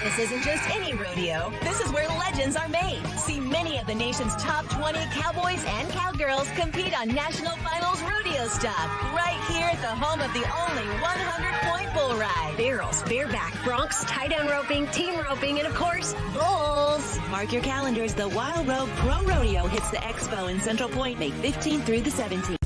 This isn't just any rodeo. This is where legends are made. See many of the nation's top 20 cowboys and cowgirls compete on National Finals rodeo stock. Right here at the home of the only 100-point bull ride. Barrels, bareback, broncs, tie-down roping, team roping, and of course, bulls. Mark your calendars. The Wild Road Pro Rodeo hits the Expo in Central Point May 15th through the 17th.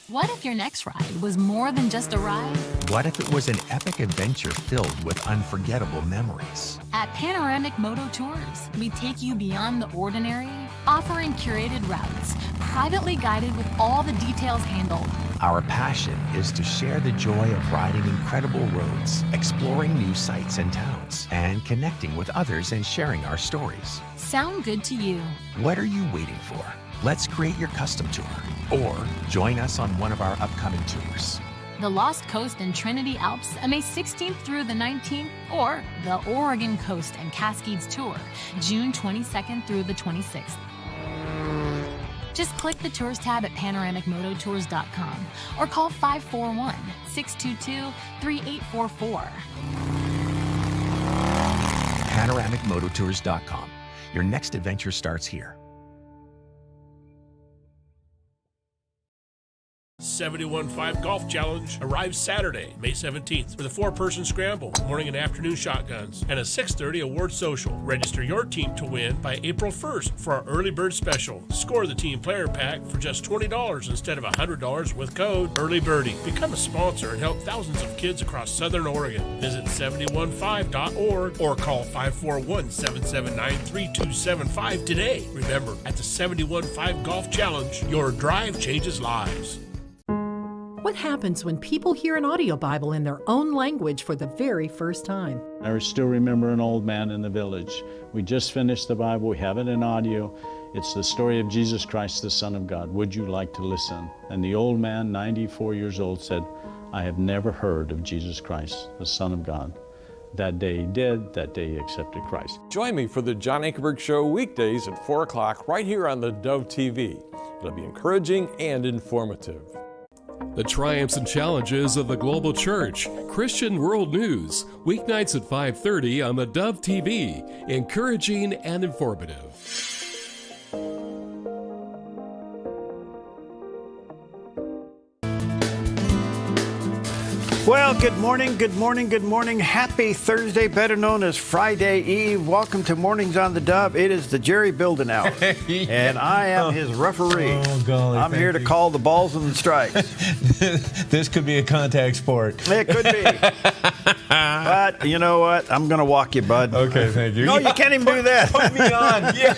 What if your next ride was more than just a ride? What if it was an epic adventure filled with unforgettable memories? At Panoramic Moto Tours, we take you beyond the ordinary, offering curated routes, privately guided with all the details handled. Our passion is to share the joy of riding incredible roads, exploring new sights and towns, and connecting with others and sharing our stories. Sound good to you? What are you waiting for? Let's create your custom tour, or join us on one of our upcoming tours. The Lost Coast and Trinity Alps, May 16th through the 19th, or the Oregon Coast and Cascades Tour, June 22nd through the 26th. Just click the Tours tab at panoramicmototours.com or call 541-622-3844. panoramicmototours.com. Your next adventure starts here. 71.5 Golf Challenge arrives Saturday, May 17th, with a 4-person scramble, morning and afternoon shotguns, and a 6:30 award social. Register your team to win by April 1st for our early bird special. Score the team player pack for just $20 instead of $100 with code Early Birdie. Become a sponsor and help thousands of kids across Southern Oregon. Visit 715.org or call 541-779-3275 today. Remember, at the 71.5 Golf Challenge, your drive changes lives. What happens when people hear an audio Bible in their own language for the very first time? I still remember an old man in the village. We just finished the Bible, we have it in audio. It's the story of Jesus Christ, the Son of God. Would you like to listen? And the old man, 94 years old, said, I have never heard of Jesus Christ, the Son of God. That day he did, that day he accepted Christ. Join me for the John Ankerberg Show weekdays at 4 o'clock right here on the Dove TV. It'll be encouraging and informative. The triumphs and challenges of the global church, Christian World News, weeknights at 5:30 on the Dove TV, encouraging and informative. Well, good morning, good morning, good morning. Happy Thursday, better known as Friday Eve. Welcome to Mornings on the Dove. It is the Jerry Building Hour, and I am his referee. Oh, golly, I'm here to call the balls and the strikes. This could be a contact sport. It could be. But you know what? I'm going to walk you, bud. Okay, thank you. No, you can't even do that. Put me on. Yeah.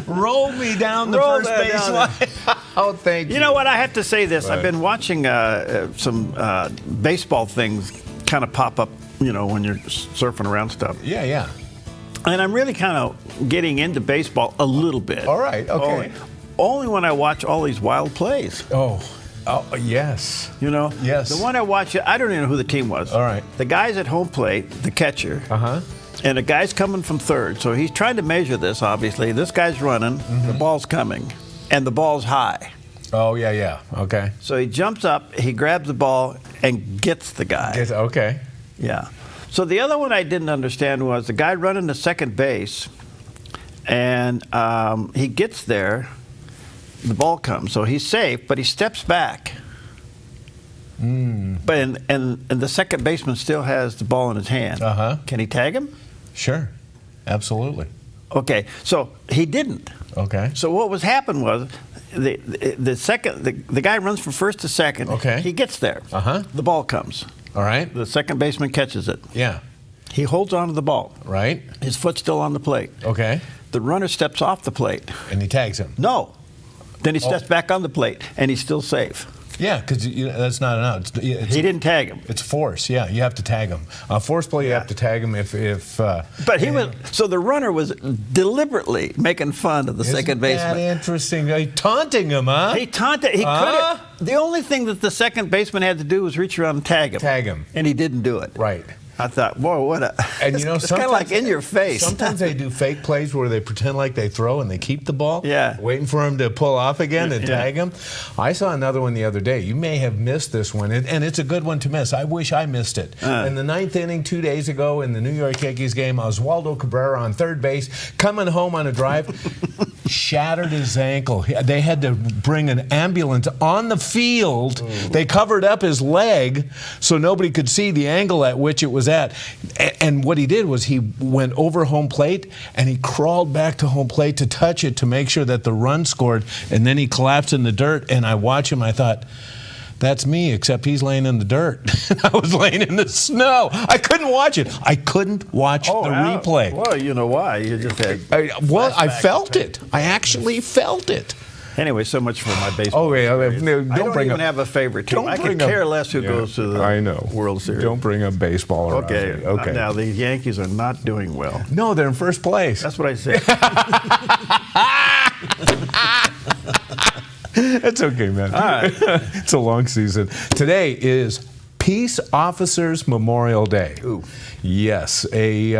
Roll me down the first baseline. Oh, thank you. You know what? I have to say this. Right. I've been watching some baseball things kind of pop up, you know, when you're surfing around stuff. Yeah, yeah. And I'm really kind of getting into baseball a little bit. All right, okay. Only when I watch all these wild plays. Oh, yes. You know? Yes. The one I watched, I don't even know who the team was. All right. The guy's at home plate, the catcher. Uh-huh. And the guy's coming from third. So he's trying to measure this, obviously. This guy's running, the ball's coming, and the ball's high. Oh, yeah, yeah. Okay. So he jumps up, he grabs the ball, and gets the guy. Okay. Yeah. So the other one I didn't understand was the guy running to second base, and he gets there, the ball comes, so he's safe, but he steps back. But and the second baseman still has the ball in his hand. Uh-huh. Can he tag him? Sure. Absolutely. Okay. So he didn't. Okay. So what was happened was the guy runs from first to second. Okay. He gets there. Uh-huh. The ball comes. All right. The second baseman catches it. Yeah. He holds on to the ball. Right. His foot's still on the plate. Okay. The runner steps off the plate. And he tags him. No. Then he steps back on the plate, and he's still safe. Yeah, because that's not enough. He didn't tag him. It's force. Yeah, you have to tag him. Force play, you have to tag him if. But he was. So the runner was deliberately making fun of the second baseman. Isn't that interesting? Taunting him, huh? He taunted. He couldn't. The only thing that the second baseman had to do was reach around and tag him. Tag him. And he didn't do it. Right. I thought, whoa, what a... And it's kind of like in your face. Sometimes they do fake plays where they pretend like they throw and they keep the ball, waiting for him to pull off again and tag him. I saw another one the other day. You may have missed this one, and it's a good one to miss. I wish I missed it. In the 9th inning 2 days ago in the New York Yankees game, Oswaldo Cabrera on third base, coming home on a drive, shattered his ankle. They had to bring an ambulance on the field. Ooh. They covered up his leg so nobody could see the angle at which it was at. And what he did was he went over home plate and he crawled back to home plate to touch it to make sure that the run scored, and then he collapsed in the dirt. And I watched him, I thought, that's me, except he's laying in the dirt. I was laying in the snow. I couldn't watch it. I couldn't watch the replay. Well, you know why. You just had... I felt it. I actually felt it. Anyway, so much for my baseball. Oh, yeah. I don't even have a favorite team. I could care less who goes to the World Series. Don't bring up baseball around me. Okay. Now, the Yankees are not doing well. No, they're in first place. That's what I said. It's okay, man. All right. It's a long season. Today is Peace Officers Memorial Day. Ooh. Yes, we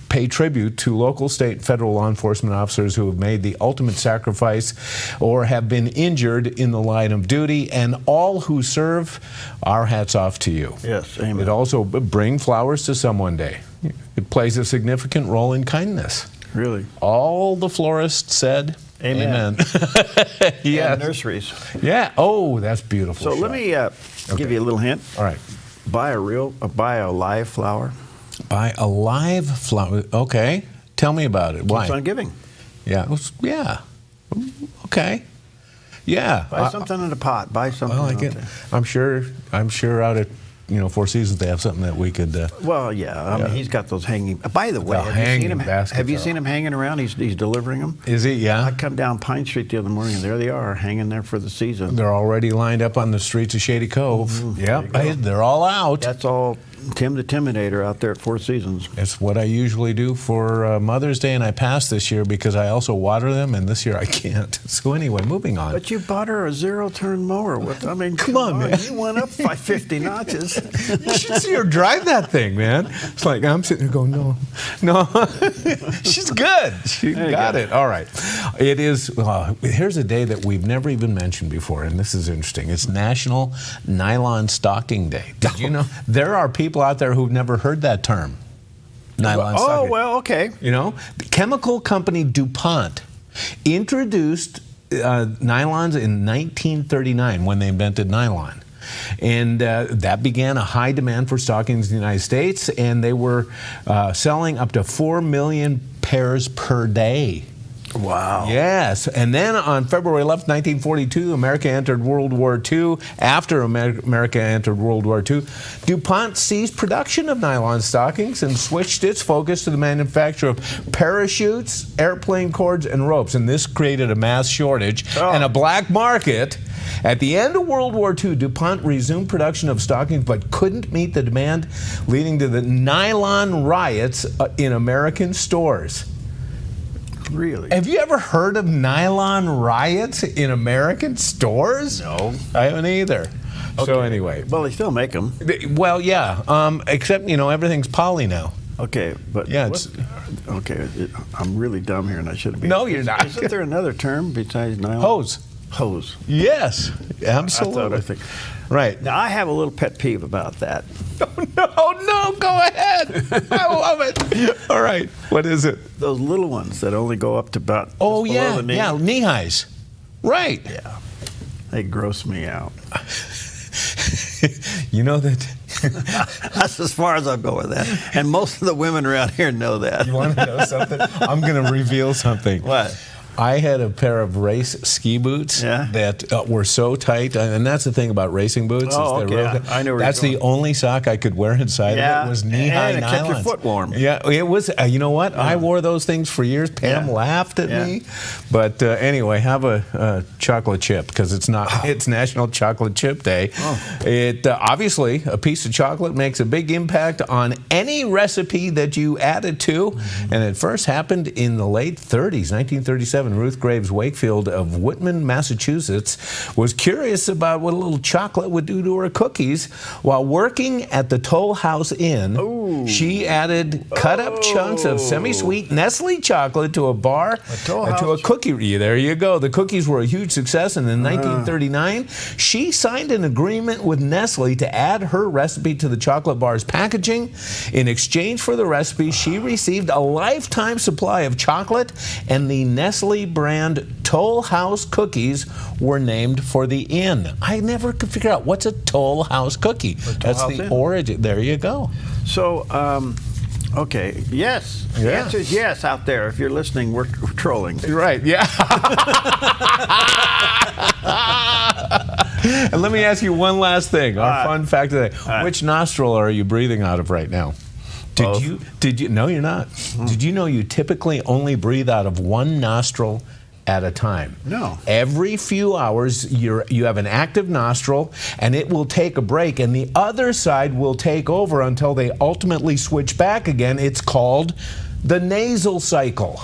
pay tribute to local, state, federal law enforcement officers who have made the ultimate sacrifice or have been injured in the line of duty, and all who serve, our hats off to you. Yes, amen. It also bring flowers to someone day. It plays a significant role in kindness. Really? All the florists said, amen. Yes. And nurseries. Yeah. Oh, that's beautiful. So let me give you a little hint. All right. Buy a live flower. Buy a live flower. Okay. Tell me about it. Why? It's on giving. Yeah. Yeah. Okay. Yeah. Buy something in a pot. Buy something. I like it. I'm sure out at Four Seasons they have something that we could. Well, yeah. I mean, he's got those hanging. By the way, have you seen him hanging around? He's delivering them. Is he? Yeah. I come down Pine Street the other morning, and there they are, hanging there for the season. They're already lined up on the streets of Shady Cove. Mm-hmm. Yeah, they're all out. That's all Tim the Timinator out there at Four Seasons. It's what I usually do for Mother's Day, and I passed this year because I also water them, and this year I can't. So anyway, moving on. But you bought her a zero-turn mower. Come on, man. You went up by 50 notches. You should see her drive that thing, man. It's like I'm sitting there going, no. She's good. She got it. All right. It is. Here's a day that we've never even mentioned before, and this is interesting. It's National Nylon Stocking Day. Did you know there are people out there who've never heard that term? Nylon stocking. Oh, well, okay. The chemical company DuPont introduced nylons in 1939 when they invented nylon. And that began a high demand for stockings in the United States, and they were selling up to 4 million pairs per day. Wow. Yes. And then on February 11th, 1942, America entered World War II. After America entered World War II, DuPont ceased production of nylon stockings and switched its focus to the manufacture of parachutes, airplane cords, and ropes. And this created a mass shortage and a black market. At the end of World War II, DuPont resumed production of stockings but couldn't meet the demand, leading to the nylon riots in American stores. Really? Have you ever heard of nylon riots in American stores? No. I haven't either. Okay. So anyway. Well, they still make them. Well, yeah. Except, everything's poly now. Okay, but yeah, I'm really dumb here, and I shouldn't be. No, you're not. Isn't there another term besides nylon? Hose. Yes, absolutely. I think. Right. Now, I have a little pet peeve about that. No, go ahead. I love it. All right, what is it? Those little ones that only go up to about below the knee. Yeah, knee highs. Right. Yeah, they gross me out. You know that. That's as far as I'll go with that. And most of the women around here know that. You want to know something? I'm going to reveal something. What? I had a pair of race ski boots that were so tight, and that's the thing about racing boots. Oh, okay. I know where that's the only sock I could wear inside of it was knee-high nylons. And it kept your foot warm. Yeah, it was. You know what? I wore those things for years. Pam laughed at me. But anyway, have a chocolate chip because it's National Chocolate Chip Day. Oh. It obviously, a piece of chocolate makes a big impact on any recipe that you add it to. Mm-hmm. And it first happened in the late 30s, 1937. 1957, Ruth Graves Wakefield of Whitman, Massachusetts, was curious about what a little chocolate would do to her cookies. While working at the Toll House Inn, she added cut-up chunks of semi-sweet Nestle chocolate to a bar and to a cookie. There you go. The cookies were a huge success, and in 1939, she signed an agreement with Nestle to add her recipe to the chocolate bar's packaging. In exchange for the recipe, she received a lifetime supply of chocolate, and the Nestle brand Toll House cookies were named for the inn. I never could figure out what's a Toll House cookie. That's the origin. There you go. So, okay, yes. The answer is yes out there. If you're listening, we're trolling. Right, yeah. And let me ask you one last thing. Our fun fact today. Which nostril are you breathing out of right now? Did you? No, you're not. Did you know you typically only breathe out of one nostril at a time? No. Every few hours, you have an active nostril, and it will take a break, and the other side will take over until they ultimately switch back again. It's called the nasal cycle.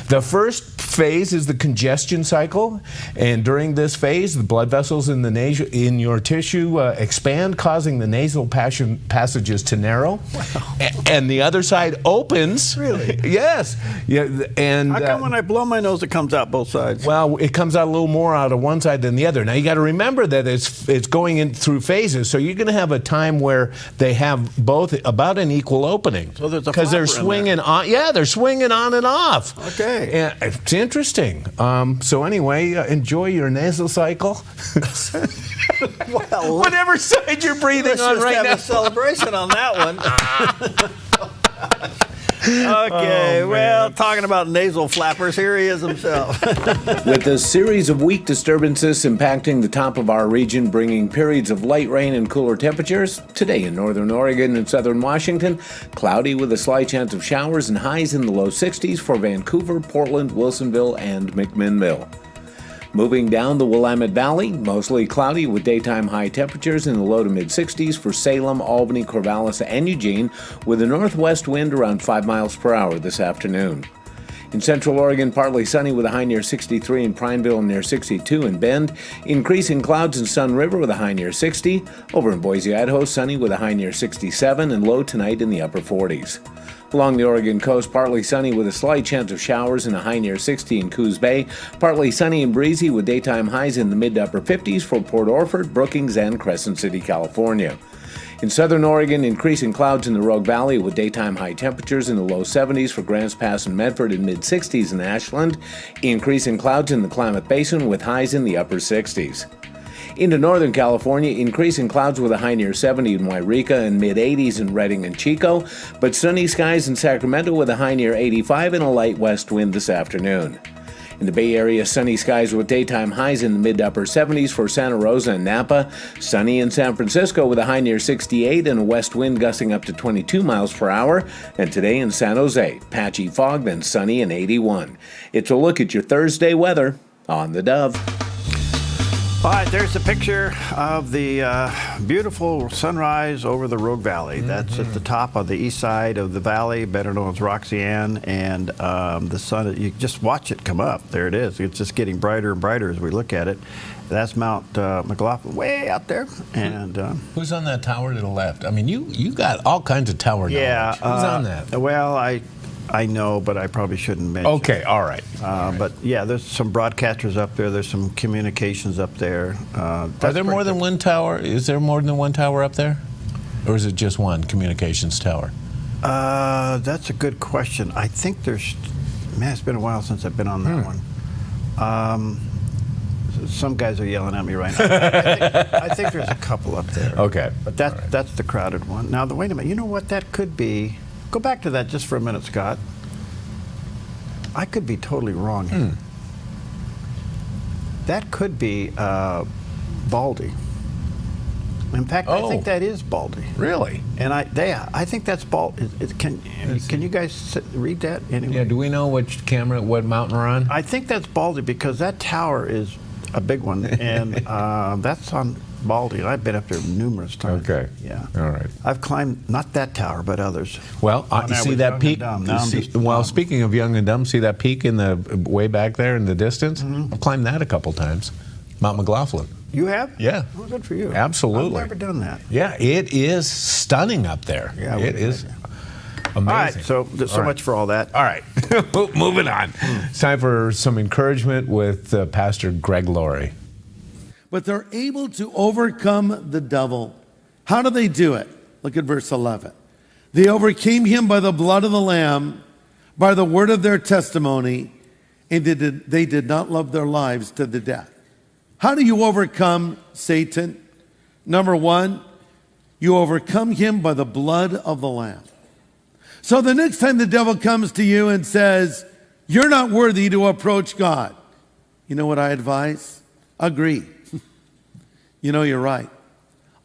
The first phase is the congestion cycle, and during this phase, the blood vessels in your tissue expand, causing the nasal passages to narrow. Wow. And the other side opens. Really? Yes. Yeah. And how come when I blow my nose, it comes out both sides? Well, it comes out a little more out of one side than the other. Now you got to remember that it's going in through phases, so you're going to have a time where they have both about an equal opening. So there's a because they're swinging on. Yeah, they're swinging on and off. Okay. Yeah, it's interesting. So anyway, enjoy your nasal cycle. Well, whatever side you're breathing on right now. Let's just have a celebration on that one. Okay, well, talking about nasal flappers, here he is himself. With a series of weak disturbances impacting the top of our region, bringing periods of light rain and cooler temperatures, today in northern Oregon and southern Washington, cloudy with a slight chance of showers and highs in the low 60s for Vancouver, Portland, Wilsonville, and McMinnville. Moving down the Willamette Valley, mostly cloudy with daytime high temperatures in the low to mid-60s for Salem, Albany, Corvallis, and Eugene, with a northwest wind around 5 miles per hour this afternoon. In central Oregon, partly sunny with a high near 63 in Prineville and near 62 in Bend. Increasing clouds in Sun River with a high near 60. Over in Boise, Idaho, sunny with a high near 67 and low tonight in the upper 40s. Along the Oregon coast, partly sunny with a slight chance of showers and a high near 60 in Coos Bay. Partly sunny and breezy with daytime highs in the mid to upper 50s for Port Orford, Brookings, and Crescent City, California. In southern Oregon, increasing clouds in the Rogue Valley with daytime high temperatures in the low 70s for Grants Pass and Medford and mid 60s in Ashland. Increasing clouds in the Klamath Basin with highs in the upper 60s. Into northern California, increasing clouds with a high near 70 in Wairika and mid-80s in Redding and Chico, but sunny skies in Sacramento with a high near 85 and a light west wind this afternoon. In the Bay Area, sunny skies with daytime highs in the mid to upper 70s for Santa Rosa and Napa. Sunny in San Francisco with a high near 68 and a west wind gusting up to 22 miles per hour. And today in San Jose, patchy fog, then sunny and 81. It's a look at your Thursday weather on the Dove. All right, there's a picture of the beautiful sunrise over the Rogue Valley. That's at the top of the east side of the valley, better known as Roxanne, and the sun, you just watch it come up. There it is. It's just getting brighter and brighter as we look at it. That's Mount McLaughlin, way out there. And who's on that tower to the left? I mean, you got all kinds of tower knowledge. Who's on that? Well, I know, but I probably shouldn't mention. Okay, all right. But yeah, there's some broadcasters up there. There's some communications up there. Are there more than one tower? Is there more than one tower up there? Or is it just one communications tower? That's a good question. I think there's, man, it's been a while since I've been on that one. Some guys are yelling at me right now. I think there's a couple up there. Okay. But that's the crowded one. Now, wait a minute. You know what that could be? Go back to that just for a minute, Scott. I could be totally wrong here. That could be Baldy. In fact, I think that is Baldy. Really? And I think that's Baldy. Can you guys read that anyway? Yeah. Do we know what mountain we're on? I think that's Baldy because that tower is a big one, and that's on Baldy, and I've been up there numerous times. Okay. Yeah. All right. I've climbed not that tower, but others. Well, you see that peak? Well, speaking of young and dumb, see that peak in the way back there in the distance? I've climbed that a couple times. Mount McLaughlin. You have? Yeah. Oh, good for you. Absolutely. I've never done that. Yeah, it is stunning up there. Yeah, it is amazing. All right, so much for all that. All right, moving on. It's time for some encouragement with Pastor Greg Laurie. But they're able to overcome the devil. How do they do it? Look at verse 11. They overcame him by the blood of the Lamb, by the word of their testimony, and they did not love their lives to the death. How do you overcome Satan? Number one, you overcome him by the blood of the Lamb. So the next time the devil comes to you and says, you're not worthy to approach God, you know what I advise? Agree. You know, you're right.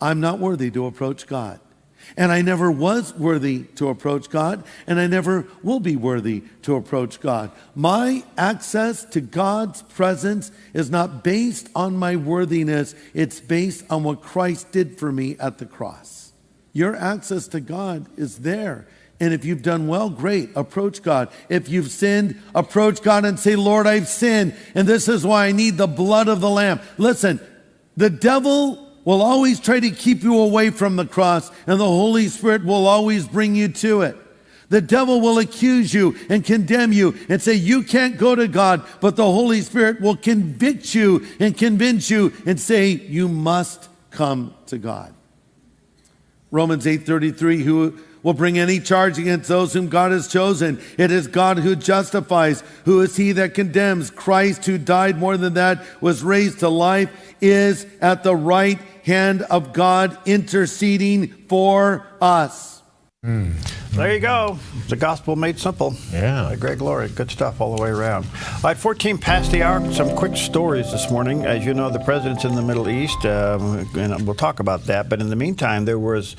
I'm not worthy to approach God. And I never was worthy to approach God, and I never will be worthy to approach God. My access to God's presence is not based on my worthiness. It's based on what Christ did for me at the cross. Your access to God is there. And if you've done well, great, approach God. If you've sinned, approach God and say, Lord, I've sinned, and this is why I need the blood of the Lamb. Listen, the devil will always try to keep you away from the cross, and the Holy Spirit will always bring you to it. The devil will accuse you and condemn you and say you can't go to God, but the Holy Spirit will convict you and convince you and say you must come to God. Romans 8:33, who will bring any charge against those whom God has chosen? It is God who justifies. Who is he that condemns? Christ, who died, more than that, was raised to life, is at the right hand of God interceding for us. There you go. The gospel made simple. Yeah. By Greg Laurie. Good stuff all the way around. All right, 14 past the hour. Some quick stories this morning. As you know, the president's in the Middle East, and we'll talk about that. But in the meantime, there was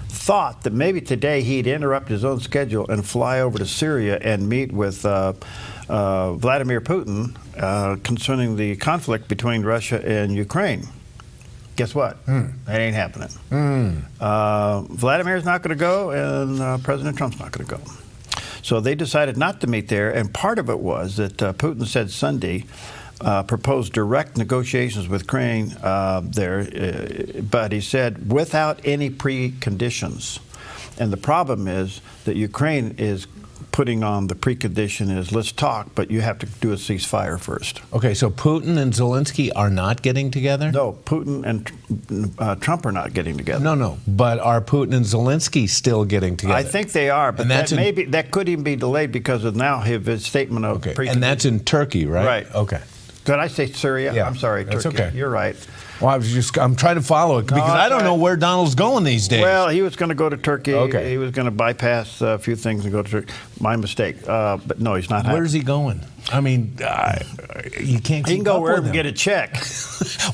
thought that maybe today he'd interrupt his own schedule and fly over to Syria and meet with Vladimir Putin concerning the conflict between Russia and Ukraine. Guess what? That ain't happening. Vladimir's not going to go, and President Trump's not going to go. So they decided not to meet there, and part of it was that Putin said Sunday, proposed direct negotiations with Ukraine there, but he said without any preconditions. And the problem is that Ukraine is putting on the precondition is let's talk, but you have to do a ceasefire first. Okay, so Putin and Zelensky are not getting together? No, Putin and Trump are not getting together. No, but are Putin and Zelensky still getting together? I think they are, but that could even be delayed because of now his statement of precondition. And that's in Turkey, right? Right. Okay. Did I say Syria? Yeah, I'm sorry, that's Turkey. okay. You're right. Well, I'm trying to follow it because I don't know where Donald's going these days. Well, he was going to go to Turkey. Okay. He was going to bypass a few things and go to Turkey. My mistake. But no, he's not. Where's he going? I mean, you can't keep He can go up wherever with and him. get a check.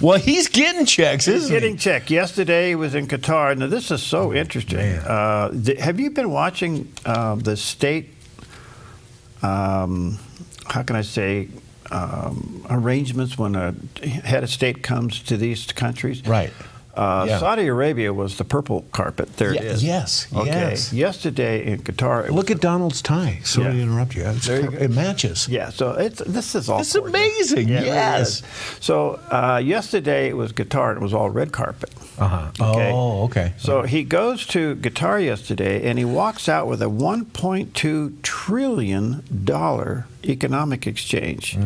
Well, he's getting checks, isn't he? He's getting check. Yesterday he was in Qatar. Now, this is so interesting. Have you been watching the state, how can I say, arrangements when a head of state comes to these countries? Right. Saudi Arabia was the purple carpet. There it is. Yes, okay. yes. Yesterday in Qatar. Look at Donald's tie. Sorry to interrupt you. It matches. Yeah, so this is all. It's amazing. Yeah, yes. It so yesterday it was Qatar and it was all red carpet. Okay. Oh, okay. So he goes to Qatar yesterday and he walks out with a $1.2 trillion economic exchange.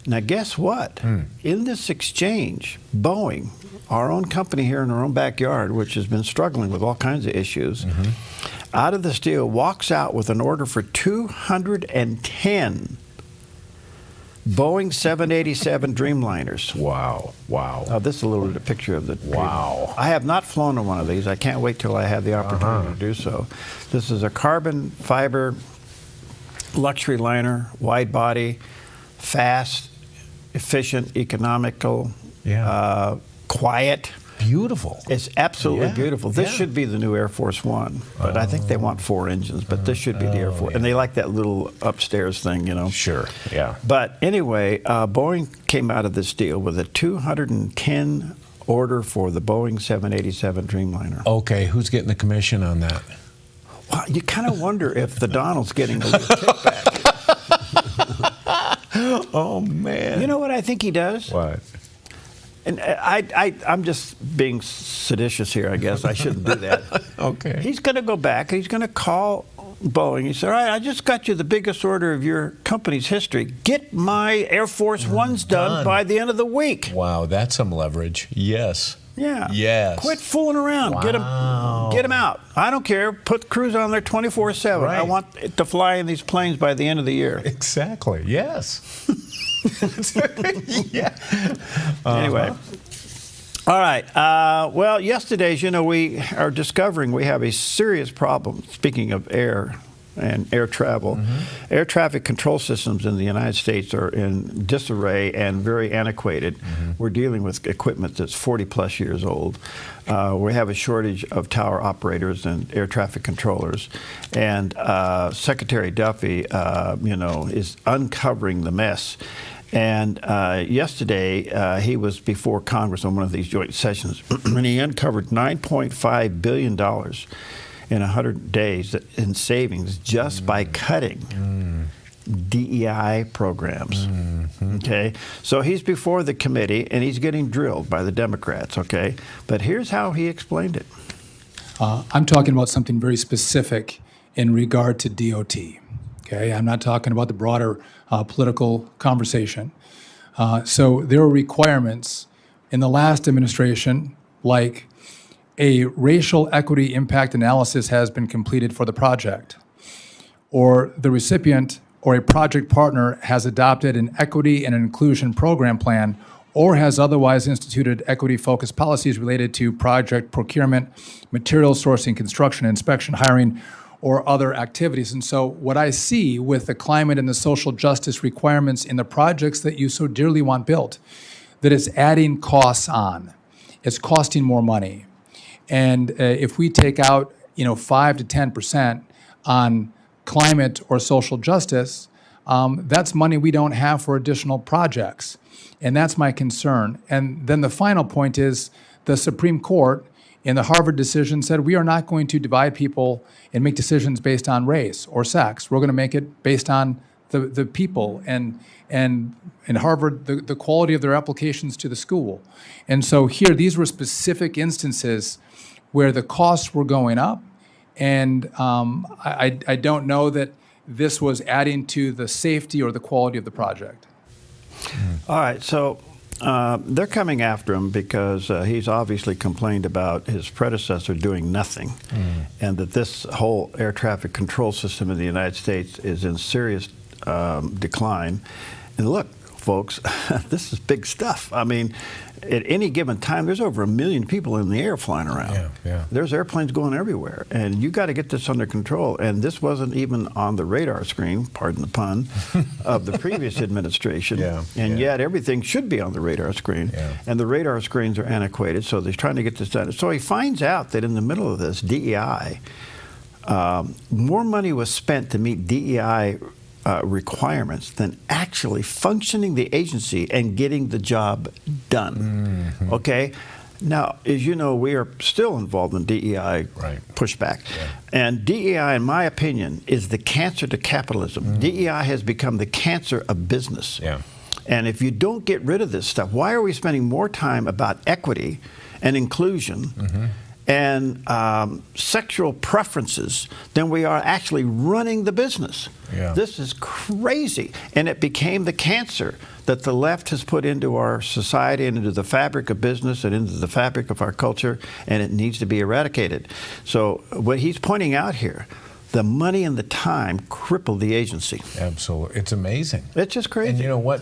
Now, guess what? In this exchange, Boeing, our own company here in our own backyard, which has been struggling with all kinds of issues, out of this deal walks out with an order for 210 Boeing 787 Dreamliners. Wow. This is a little bit of a picture of the Wow. I have not flown on one of these. I can't wait till I have the opportunity to do so. This is a carbon fiber luxury liner, wide body, fast, efficient, economical, quiet. Beautiful. It's absolutely beautiful. This should be the new Air Force One, but I think they want 4 engines, but this should be the Air Force. And they like that little upstairs thing, you know. Sure, yeah. But anyway, Boeing came out of this deal with a 210 order for the Boeing 787 Dreamliner. Okay, who's getting the commission on that? Well, you kind of wonder if the Donald's getting a little kickback. Oh, man. You know what I think he does? What? And I'm just being seditious here, I guess. I shouldn't do that. Okay. He's going to go back and he's going to call Boeing. He said, all right, I just got you the biggest order of your company's history. Get my Air Force Ones done by the end of the week. Wow, that's some leverage. Yes. Yeah. Yes. Quit fooling around. Wow. Get them out. I don't care. Put crews on there 24/7. Right. I want it to fly in these planes by the end of the year. Exactly. Yes. Yeah. Anyway. All right. Well, yesterday, as you know, we are discovering we have a serious problem, speaking of air and air travel. Air traffic control systems in the United States are in disarray and very antiquated. We're dealing with equipment that's 40-plus years old. We have a shortage of tower operators and air traffic controllers. And Secretary Duffy, is uncovering the mess. And yesterday, he was before Congress on one of these joint sessions, and he uncovered $9.5 billion in 100 days in savings just by cutting DEI programs. Okay? So he's before the committee, and he's getting drilled by the Democrats, okay? But here's how he explained it. I'm talking about something very specific in regard to DOT. Okay, I'm not talking about the broader political conversation. So there are requirements in the last administration, like a racial equity impact analysis has been completed for the project, or the recipient or a project partner has adopted an equity and inclusion program plan, or has otherwise instituted equity-focused policies related to project procurement, material sourcing, construction, inspection, hiring, or other activities. And so what I see with the climate and the social justice requirements in the projects that you so dearly want built, that it's adding costs on. It's costing more money. And if we take out 5 to 10% on climate or social justice, that's money we don't have for additional projects. And that's my concern. And then the final point is the Supreme Court in the Harvard decision said we are not going to divide people and make decisions based on race or sex. We're going to make it based on the people and in Harvard, the quality of their applications to the school. And so here, these were specific instances where the costs were going up. And I don't know that this was adding to the safety or the quality of the project. All right, so they're coming after him because he's obviously complained about his predecessor doing nothing, and that this whole air traffic control system in the United States is in serious decline. And look, folks, this is big stuff. I mean, at any given time, there's over 1 million people in the air flying around. Yeah. There's airplanes going everywhere, and you got to get this under control. And this wasn't even on the radar screen, pardon the pun, of the previous administration. Yet everything should be on the radar screen. And the radar screens are antiquated, so they're trying to get this done. So he finds out that in the middle of this, DEI, more money was spent to meet DEI requirements than actually functioning the agency and getting the job done. Okay? Now, as you know, we are still involved in DEI pushback. And DEI, in my opinion, is the cancer to capitalism. DEI has become the cancer of business. And if you don't get rid of this stuff, why are we spending more time about equity and inclusion and sexual preferences than we are actually running the business? This is crazy. And it became the cancer that the left has put into our society and into the fabric of business and into the fabric of our culture, and it needs to be eradicated. So what he's pointing out here, the money and the time crippled the agency. Absolutely. It's amazing. It's just crazy. And you know what?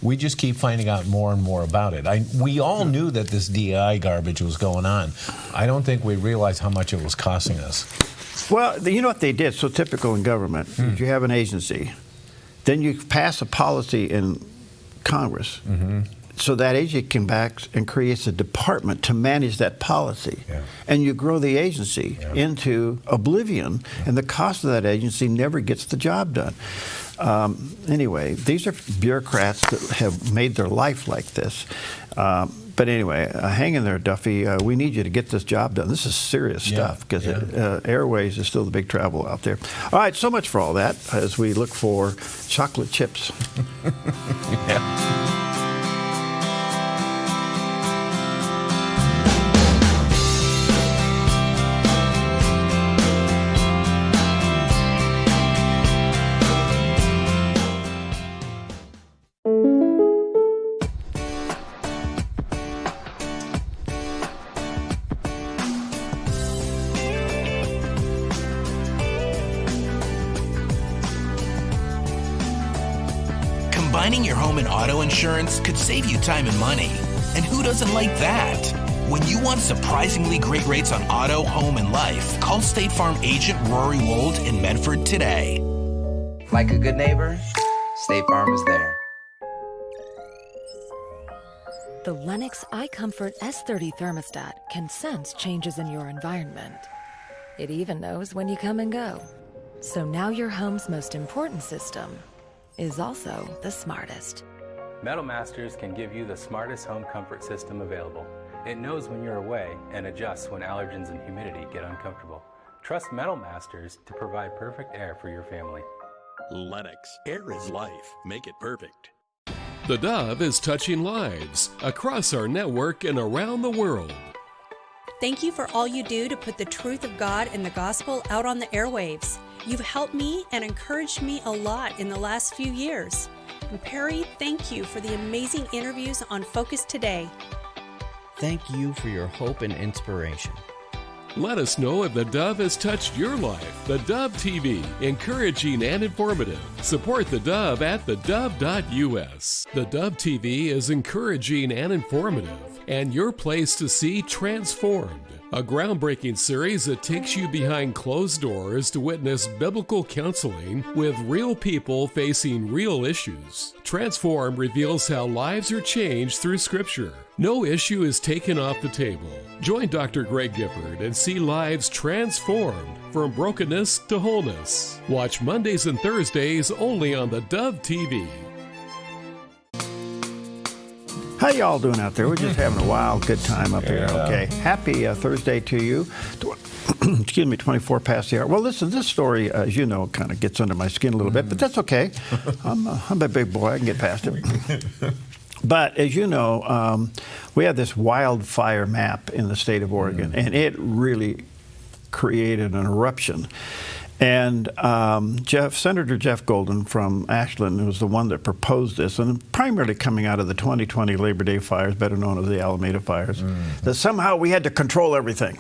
We just keep finding out more and more about it. We all knew that this DEI garbage was going on. I don't think we realized how much it was costing us. Well, you know what they did, so typical in government, is you have an agency, then you pass a policy in Congress, so that agency comes back and creates a department to manage that policy. And you grow the agency into oblivion, and the cost of that agency never gets the job done. Anyway, these are bureaucrats that have made their life like this. But anyway, hang in there, Duffy. We need you to get this job done. This is serious stuff because airways is still the big trouble out there. All right, so much for all that as we look for chocolate chips. Combining your home and auto insurance could save you time and money. And who doesn't like that? When you want surprisingly great rates on auto, home, and life, call State Farm agent Rory Wold in Medford today. Like a good neighbor, State Farm is there. The Lennox iComfort S30 thermostat can sense changes in your environment. It even knows when you come and go. So now your home's most important system is also the smartest. Metal Masters can give you the smartest home comfort system available. It knows when you're away and adjusts when allergens and humidity get uncomfortable. Trust Metal Masters to provide perfect air for your family. Lennox. Air is life. Make it perfect. The Dove is touching lives across our network and around the world. Thank you for all you do to put the truth of God and the gospel out on the airwaves. You've helped me and encouraged me a lot in the last few years. And Perry, thank you for the amazing interviews on Focus Today. Thank you for your hope and inspiration. Let us know if the Dove has touched your life. The Dove TV, encouraging and informative. Support the Dove at thedove.us. The Dove TV is encouraging and informative, and your place to see Transformed, a groundbreaking series that takes you behind closed doors to witness biblical counseling with real people facing real issues. Transformed reveals how lives are changed through Scripture. No issue is taken off the table. Join Dr. Greg Gifford and see lives transformed from brokenness to wholeness. Watch Mondays and Thursdays only on the Dove TV. How y'all doing out there? We're just having a wild, good time up here. Okay. Happy Thursday to you. Excuse me, 24 past the hour. Well, listen, this story, as you know, kind of gets under my skin a little bit, but that's okay. I'm a big boy. I can get past it. But as you know, we have this wildfire map in the state of Oregon, and it really created an eruption. And Senator Jeff Golden from Ashland was the one that proposed this, and primarily coming out of the 2020 Labor Day fires, better known as the Alameda fires, that somehow we had to control everything.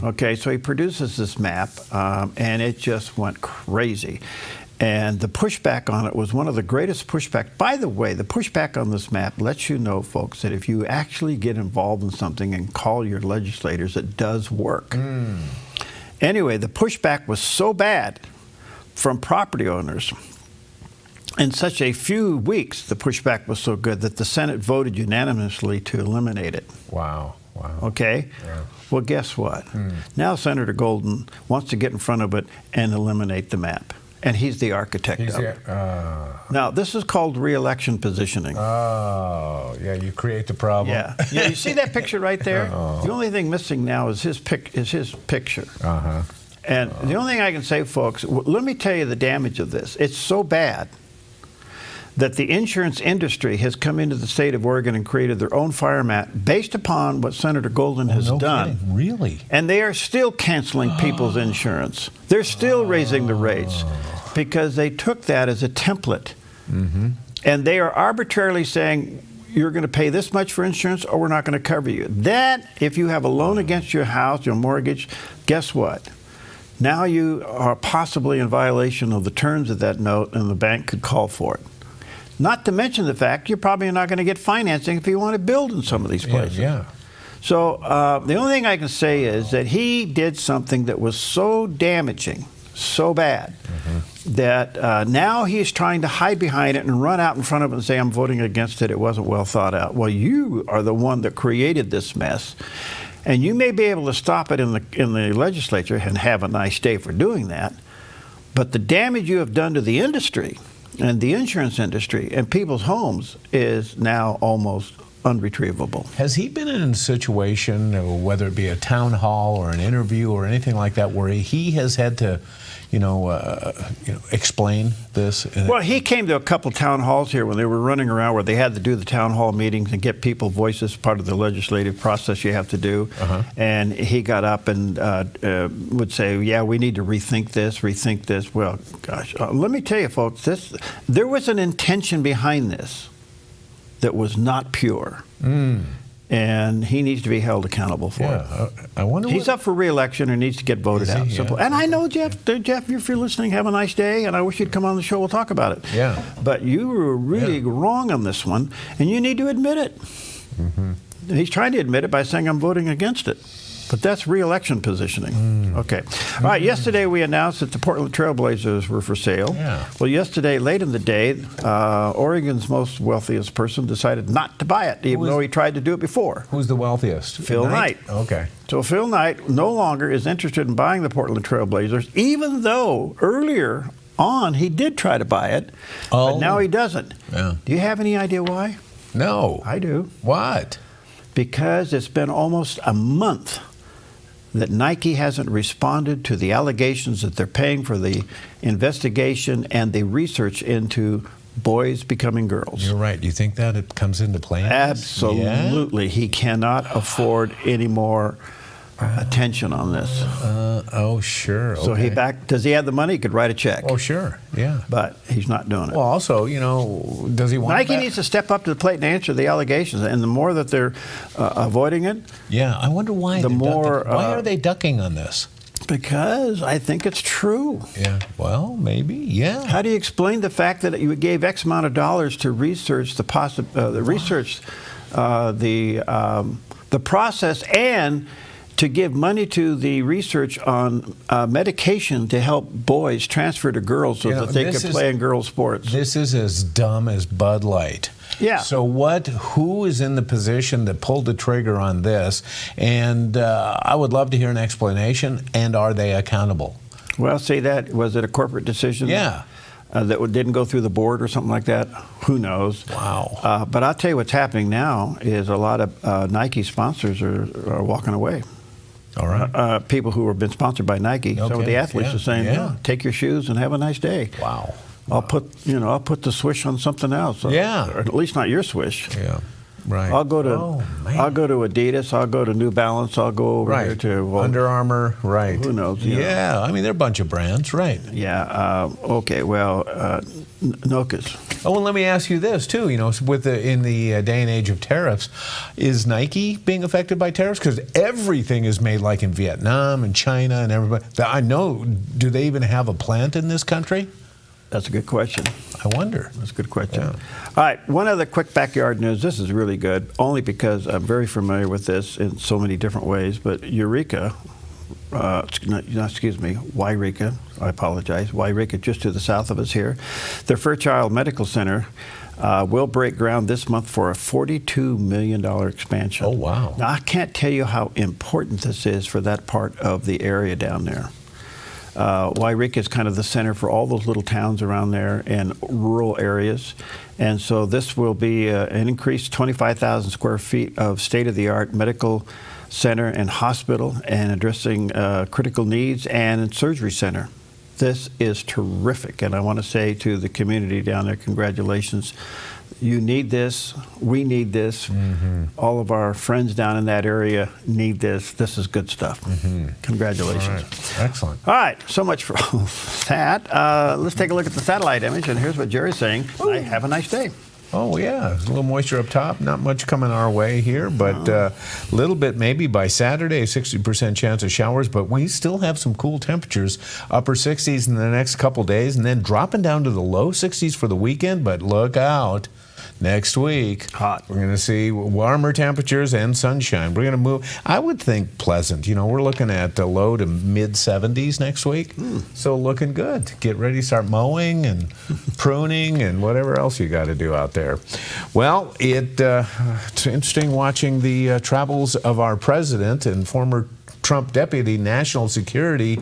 Okay, so he produces this map, and it just went crazy. And the pushback on it was one of the greatest pushback. By the way, the pushback on this map lets you know, folks, that if you actually get involved in something and call your legislators, it does work. Anyway, the pushback was so bad from property owners. In such a few weeks, the pushback was so good that the Senate voted unanimously to eliminate it. Wow. Okay? Yeah. Well, guess what? Now Senator Golden wants to get in front of it and eliminate the map. And he's the architect of it. Now, this is called re-election positioning. Oh, yeah, you create the problem. Yeah, you see that picture right there? The only thing missing now is his picture. And the only thing I can say, folks, let me tell you the damage of this. It's so bad that the insurance industry has come into the state of Oregon and created their own fire map based upon what Senator Golden has done. Kidding. Really? And they are still canceling people's insurance. They're still raising the rates because they took that as a template. And they are arbitrarily saying, you're going to pay this much for insurance or we're not going to cover you. That, if you have a loan against your house, your mortgage, guess what? Now you are possibly in violation of the terms of that note and the bank could call for it. Not to mention the fact you're probably not going to get financing if you want to build in some of these places. So the only thing I can say is that he did something that was so damaging, so bad, that now he's trying to hide behind it and run out in front of it and say, I'm voting against it. It wasn't well thought out. Well, you are the one that created this mess. And you may be able to stop it in the legislature and have a nice day for doing that. But the damage you have done to the industry and the insurance industry and people's homes is now almost unretrievable. Has he been in a situation, whether it be a town hall or an interview or anything like that, where he has had to, explain this? Well, he came to a couple town halls here when they were running around, where they had to do the town hall meetings and get people voices, part of the legislative process you have to do. And he got up and would say, yeah, we need to rethink this. Well, gosh, let me tell you, folks, there was an intention behind this that was not pure. And he needs to be held accountable for it. I wonder. He's up for re-election and needs to get voted out. Simple. And I know, Jeff, if you're listening, have a nice day, and I wish you'd come on the show. We'll talk about it. Yeah. But you were really wrong on this one, and you need to admit it. He's trying to admit it by saying, I'm voting against it. But that's re-election positioning. Okay. All right, yesterday we announced that the Portland Trailblazers were for sale. Well, yesterday, late in the day, Oregon's most wealthiest person decided not to buy it, even though he tried to do it before. Who's the wealthiest? Phil Knight. Okay. So Phil Knight no longer is interested in buying the Portland Trailblazers, even though earlier on he did try to buy it, but now he doesn't. Do you have any idea why? No. I do. What? Because it's been almost a month that Nike hasn't responded to the allegations that they're paying for the investigation and the research into boys becoming girls. You're right. Do you think that it comes into play? Absolutely. Yeah? He cannot afford any more attention on this. Sure. So does he have the money? He could write a check. Oh, sure. Yeah. But he's not doing it. Well, also, does he want Nike needs to step up to the plate and answer the allegations. And the more that they're avoiding it, I wonder why. Why are they ducking on this? Because I think it's true. Yeah. Well, maybe. Yeah. How do you explain the fact that you gave X amount of dollars to research the process and to give money to the research on medication to help boys transfer to girls so that they could play in girls' sports? This is as dumb as Bud Light. Yeah. So who is in the position that pulled the trigger on this? And I would love to hear an explanation. And are they accountable? Well, was it a corporate decision? Yeah. That didn't go through the board or something like that? Who knows? Wow. But I'll tell you what's happening now is a lot of Nike sponsors are walking away. All right. People who have been sponsored by Nike. Some of the athletes are saying, take your shoes and have a nice day. Wow. I'll put the swish on something else. Or at least not your swish. Yeah. Right. I'll go to Adidas. I'll go to New Balance. I'll go over here to Under Armour. Right. Who knows? Yeah. I mean, they're a bunch of brands. Right. Yeah. Okay. Well, Nokas. Oh, well, let me ask you this too. In the day and age of tariffs, is Nike being affected by tariffs? Because everything is made like in Vietnam and China and everybody. I know. Do they even have a plant in this country? That's a good question. I wonder. That's a good question. Yeah. All right, one other quick backyard news. This is really good, only because I'm very familiar with this in so many different ways. But Wairika, I apologize, Wairika, just to the south of us here, their Fairchild Medical Center will break ground this month for a $42 million expansion. Oh, wow. Now, I can't tell you how important this is for that part of the area down there. Wairika is kind of the center for all those little towns around there and rural areas. And so this will be an increased 25,000 square feet of state-of-the-art medical center and hospital and addressing critical needs and surgery center. This is terrific. And I want to say to the community down there, congratulations. You need this. We need this. All of our friends down in that area need this. This is good stuff. Congratulations. All right. Excellent. All right. So much for all that. Let's take a look at the satellite image, and here's what Jerry's saying. Have a nice day. Oh, yeah. There's a little moisture up top. Not much coming our way here, but a little bit maybe by Saturday, 60% chance of showers. But we still have some cool temperatures, upper 60s in the next couple days, and then dropping down to the low 60s for the weekend. But look out. Next week, hot. We're going to see warmer temperatures and sunshine. We're going to move, I would think pleasant. We're looking at low to mid 70s next week. So looking good. Get ready to start mowing and pruning and whatever else you got to do out there. Well, it's interesting watching the travels of our president and former Trump Deputy National Security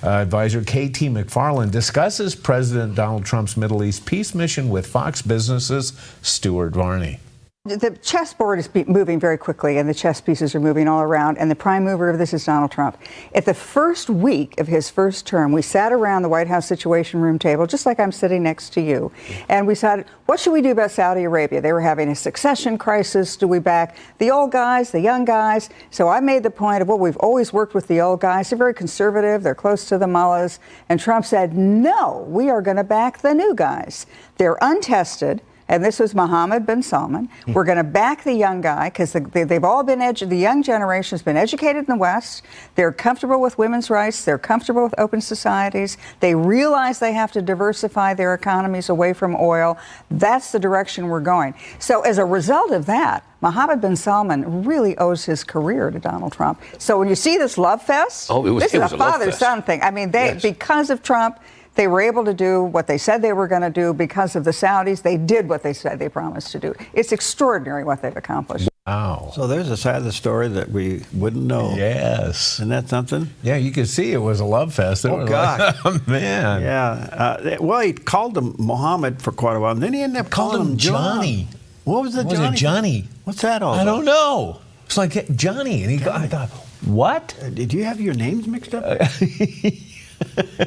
Advisor K.T. McFarland discusses President Donald Trump's Middle East peace mission with Fox Business's Stuart Varney. The chessboard is moving very quickly, and the chess pieces are moving all around, and the prime mover of this is Donald Trump. At the first week of his first term, we sat around the White House Situation Room table, just like I'm sitting next to you, and we said, what should we do about Saudi Arabia? They were having a succession crisis. Do we back the old guys, the young guys? So I made the point of, well, we've always worked with the old guys. They're very conservative. They're close to the mullahs. And Trump said, no, we are going to back the new guys. They're untested. And this was Mohammed bin Salman. We're going to back the young guy because they've all been the young generation has been educated in the West. They're comfortable with women's rights. They're comfortable with open societies. They realize they have to diversify their economies away from oil. That's the direction we're going. So as a result of that, Mohammed bin Salman really owes his career to Donald Trump. So when you see this love fest, this is a father-son thing. I mean, because of Trump, they were able to do what they said they were going to do. Because of the Saudis, they did what they said they promised to do. It's extraordinary what they've accomplished. Wow. So there's a side of the story that we wouldn't know. Yes. Isn't that something? Yeah, you could see it was a love fest. Oh, God. Like, oh, man. Yeah. Well, he called him Mohammed for quite a while, and then he ended up calling him Johnny. What was it, Johnny? Was it Johnny? What's that all about? I don't know. It's like Johnny. And I thought, what? Did you have your names mixed up?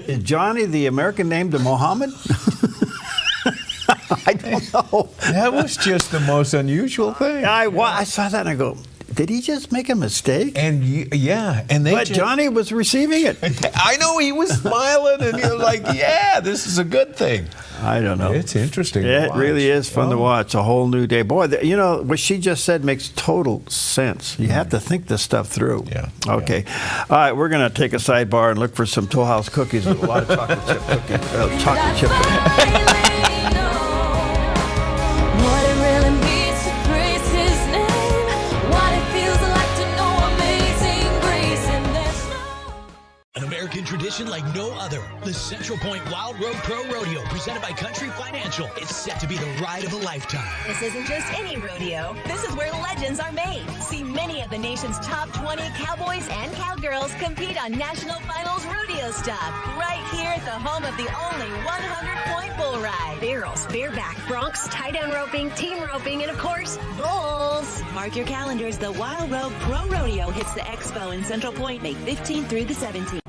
Is Johnny the American name to Mohammed? I don't know. That was just the most unusual thing. I saw that and I go, did he just make a mistake? And but Johnny was receiving it. I know, he was smiling and he was like, yeah, this is a good thing. I don't know. It's interesting. It really is fun to watch. A whole new day. Boy, what she just said makes total sense. You have to think this stuff through. Yeah. Okay. All right, we're going to take a sidebar and look for some Toll House cookies with a lot of chocolate chip cookies. Chocolate chip. Tradition like no other. The Central Point Wild Road Pro Rodeo, presented by Country Financial. It's set to be the ride of a lifetime. This isn't just any rodeo. This is where legends are made. See many of the nation's top 20 cowboys and cowgirls compete on national finals rodeo stock. Right here at the home of the only 100-point bull ride. Barrels, bareback, broncs, tie-down roping, team roping, and of course, bulls. Mark your calendars. The Wild Road Pro Rodeo hits the expo in Central Point May 15th through the 17th.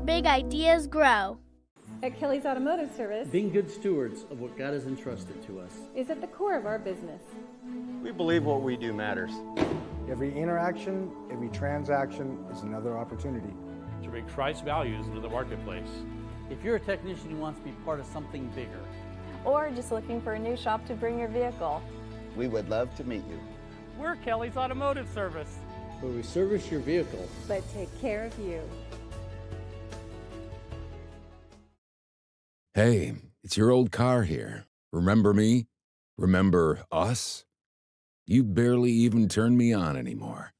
Big ideas grow. At Kelly's Automotive Service, being good stewards of what God has entrusted to us is at the core of our business. We believe what we do matters. Every interaction, every transaction is another opportunity to bring Christ's values into the marketplace. If you're a technician who wants to be part of something bigger, or just looking for a new shop to bring your vehicle, we would love to meet you. We're Kelly's Automotive Service, where we service your vehicle, but take care of you. Hey, it's your old car here. Remember me? Remember us? You barely even turn me on anymore.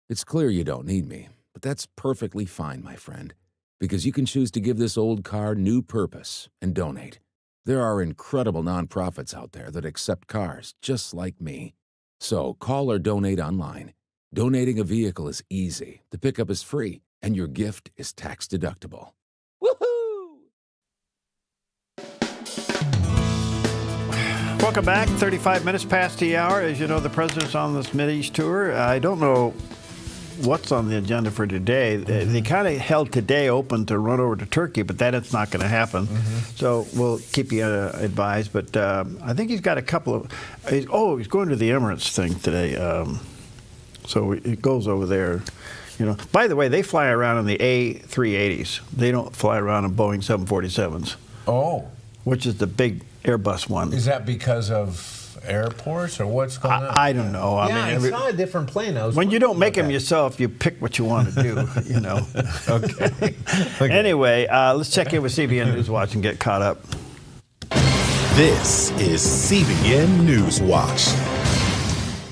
It's clear you don't need me, but that's perfectly fine, my friend, because you can choose to give this old car new purpose and donate. There are incredible nonprofits out there that accept cars just like me. So call or donate online. Donating a vehicle is easy, the pickup is free, and your gift is tax deductible. Welcome back. 35 minutes past the hour. As you know, the president's on this Mideast tour. I don't know what's on the agenda for today. They kind of held today open to run over to Turkey, but that is not going to happen. So we'll keep you advised. But I think he's got a couple of... he's going to the Emirates thing today. So it goes over there. You know. By the way, they fly around in the A380s. They don't fly around in Boeing 747s. Oh. Which is the big Airbus one. Is that because of airports or what's going on? I don't know. I saw a different plane. When you don't make them yourself, you pick what you want to do, you know. Okay. Anyway, let's check in with CBN News Watch and get caught up. This is CBN News Watch.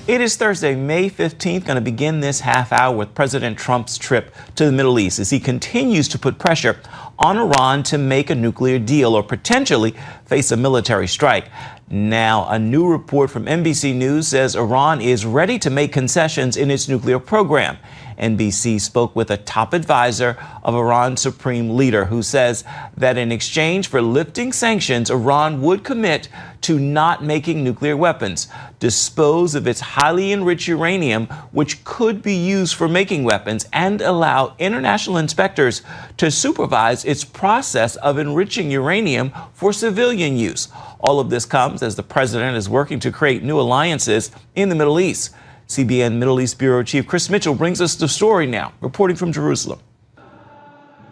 It is Thursday, May 15th, going to begin this half hour with President Trump's trip to the Middle East as he continues to put pressure on Iran to make a nuclear deal or potentially face a military strike. Now, a new report from NBC News says Iran is ready to make concessions in its nuclear program. NBC spoke with a top advisor of Iran's supreme leader who says that in exchange for lifting sanctions, Iran would commit to not making nuclear weapons, dispose of its highly enriched uranium, which could be used for making weapons, and allow international inspectors to supervise its process of enriching uranium for civilian use. All of this comes as the president is working to create new alliances in the Middle East. CBN Middle East Bureau Chief Chris Mitchell brings us the story now, reporting from Jerusalem.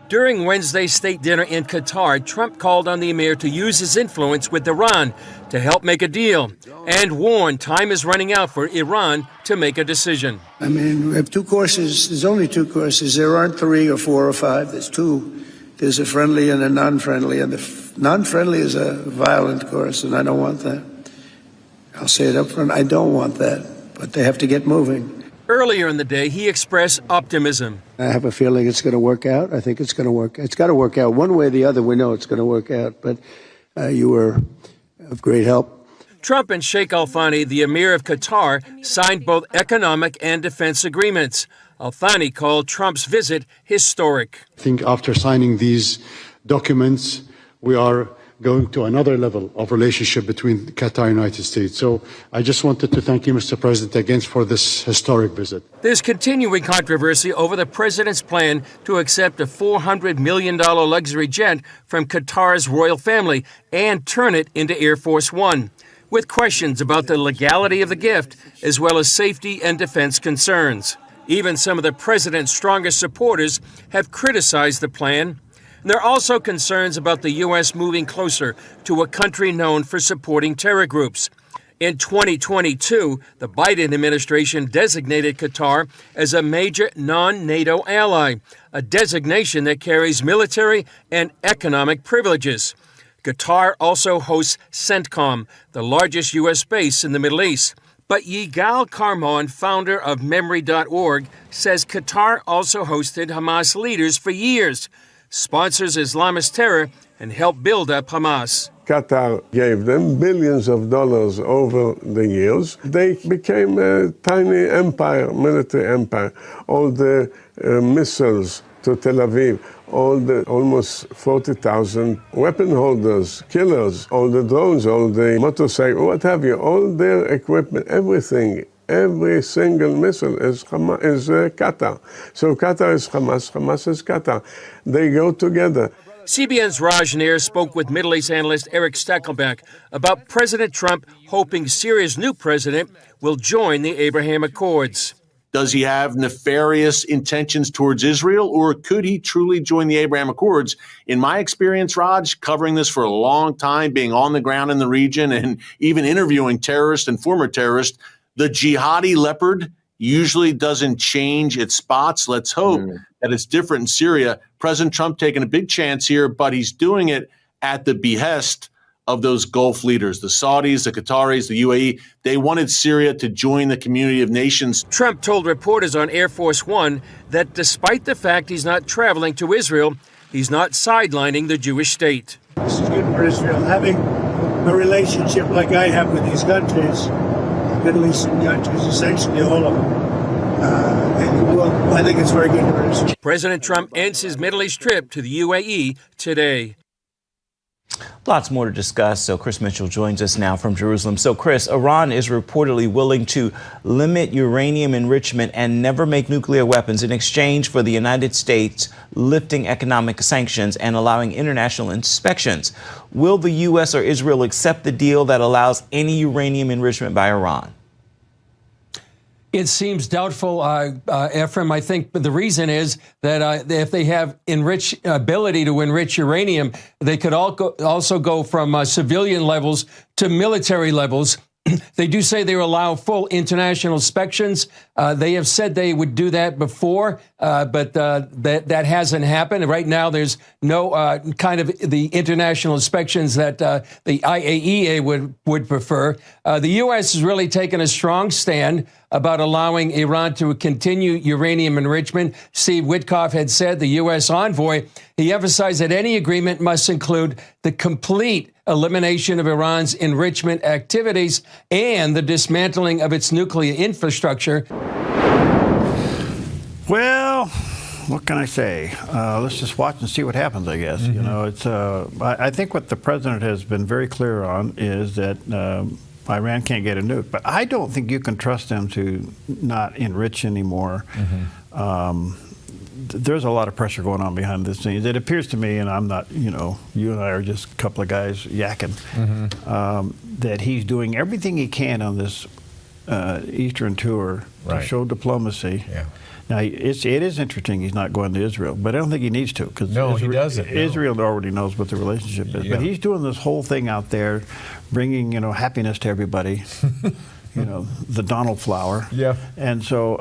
During Wednesday's state dinner in Qatar, Trump called on the emir to use his influence with Iran to help make a deal and warned time is running out for Iran to make a decision. I mean, we have two courses. There's only two courses. There aren't 3 or 4 or 5. There's 2. There's a friendly and a non-friendly, and the non-friendly is a violent course, and I don't want that. I'll say it up front, I don't want that. But they have to get moving. Earlier in the day, he expressed optimism. I have a feeling it's going to work out. I think it's going to work. It's got to work out one way or the other. We know it's going to work out. But you were of great help. Trump and Sheikh Al Thani, the emir of Qatar, signed both economic and defense agreements. Al Thani called Trump's visit historic. I think after signing these documents, we are going to another level of relationship between Qatar and the United States. So I just wanted to thank you, Mr. President, again for this historic visit. There's continuing controversy over the president's plan to accept a $400 million luxury jet from Qatar's royal family and turn it into Air Force One, with questions about the legality of the gift, as well as safety and defense concerns. Even some of the president's strongest supporters have criticized the plan. There are also concerns about the U.S. moving closer to a country known for supporting terror groups. In 2022, the Biden administration designated Qatar as a major non-NATO ally, a designation that carries military and economic privileges. Qatar also hosts CENTCOM, the largest U.S. base in the Middle East. But Yigal Karmon, founder of Memory.org, says Qatar also hosted Hamas leaders for years, sponsors Islamist terror, and helped build up Hamas. Qatar gave them billions of dollars over the years. They became a tiny empire, military empire. All the missiles to Tel Aviv, all the almost 40,000 weapon holders, killers, all the drones, all the motorcycles, what have you, all their equipment, everything. Every single missile is Qatar. So Qatar is Hamas, Hamas is Qatar. They go together. CBN's Raj Nair spoke with Middle East analyst Eric Stackelbeck about President Trump hoping Syria's new president will join the Abraham Accords. Does he have nefarious intentions towards Israel, or could he truly join the Abraham Accords? In my experience, Raj, covering this for a long time, being on the ground in the region and even interviewing terrorists and former terrorists, the jihadi leopard usually doesn't change its spots. Let's hope that it's different in Syria. President Trump taking a big chance here, but he's doing it at the behest of those Gulf leaders, the Saudis, the Qataris, the UAE. They wanted Syria to join the community of nations. Trump told reporters on Air Force One that despite the fact he's not traveling to Israel, he's not sidelining the Jewish state. This is good for Israel. Having a relationship like I have with these countries, Middle Eastern countries, essentially all of them. I think it's very good for us. President Trump ends his Middle East trip to the UAE today. Lots more to discuss, so Chris Mitchell joins us now from Jerusalem. So, Chris, Iran is reportedly willing to limit uranium enrichment and never make nuclear weapons in exchange for the United States lifting economic sanctions and allowing international inspections. Will the U.S. or Israel accept the deal that allows any uranium enrichment by Iran? It seems doubtful, Ephraim. I think the reason is that if they have ability to enrich uranium, they could also go from civilian levels to military levels They do say they will allow full international inspections. They have said they would do that before, but that hasn't happened. Right now, there's no kind of the international inspections that the IAEA would prefer. The U.S. has really taken a strong stand about allowing Iran to continue uranium enrichment. Steve Witkoff had said, the U.S. envoy, he emphasized that any agreement must include the complete elimination of Iran's enrichment activities and the dismantling of its nuclear infrastructure. Well, what can I say? Let's just watch and see what happens, I guess. You know, it's. I think what the president has been very clear on is that Iran can't get a nuke, but I don't think you can trust them to not enrich anymore. There's a lot of pressure going on behind the scenes. It appears to me, and I'm not, you know, you and I are just a couple of guys yakking, that he's doing everything he can on this Eastern tour to show diplomacy. Now, it is interesting he's not going to Israel, but I don't think he needs to. Cause he doesn't. Israel already knows what the relationship is. But he's doing this whole thing out there, bringing, you know, happiness to everybody. You know, the Donald flower. And so,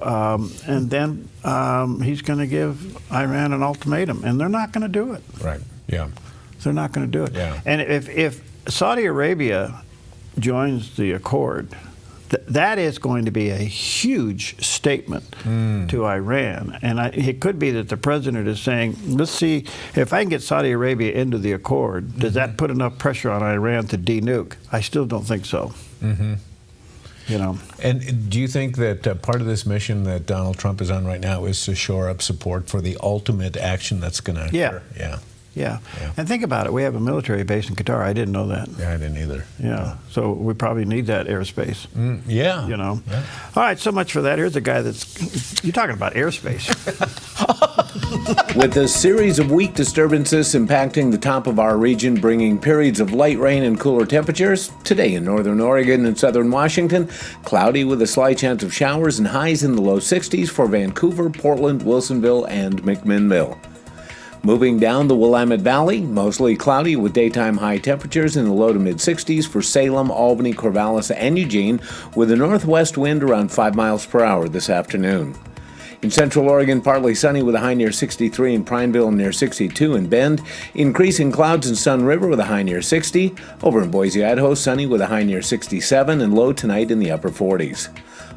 and then he's going to give Iran an ultimatum, and they're not going to do it. They're not going to do it. And if Saudi Arabia joins the accord, that is going to be a huge statement to Iran. And it could be that the president is saying, let's see, if I can get Saudi Arabia into the accord, does that put enough pressure on Iran to de-nuke? I still don't think so. You know. And do you think that part of this mission that Donald Trump is on right now is to shore up support for the ultimate action that's going to occur? Yeah. And think about it. We have a military base in Qatar. I didn't know that. I didn't either. So we probably need that airspace. You know. All right, so much for that. Here's a guy that's, you're talking about airspace. With a series of weak disturbances impacting the top of our region, bringing periods of light rain and cooler temperatures, today in northern Oregon and southern Washington, cloudy with a slight chance of showers and highs in the low 60s for Vancouver, Portland, Wilsonville, and McMinnville. Moving down the Willamette Valley, mostly cloudy with daytime high temperatures in the low to mid-60s for Salem, Albany, Corvallis, and Eugene, with a northwest wind around 5 miles per hour this afternoon. In central Oregon, partly sunny with a high near 63 in Prineville and near 62 in Bend. Increasing clouds in Sun River with a high near 60. Over in Boise, Idaho, sunny with a high near 67 and low tonight in the upper 40s.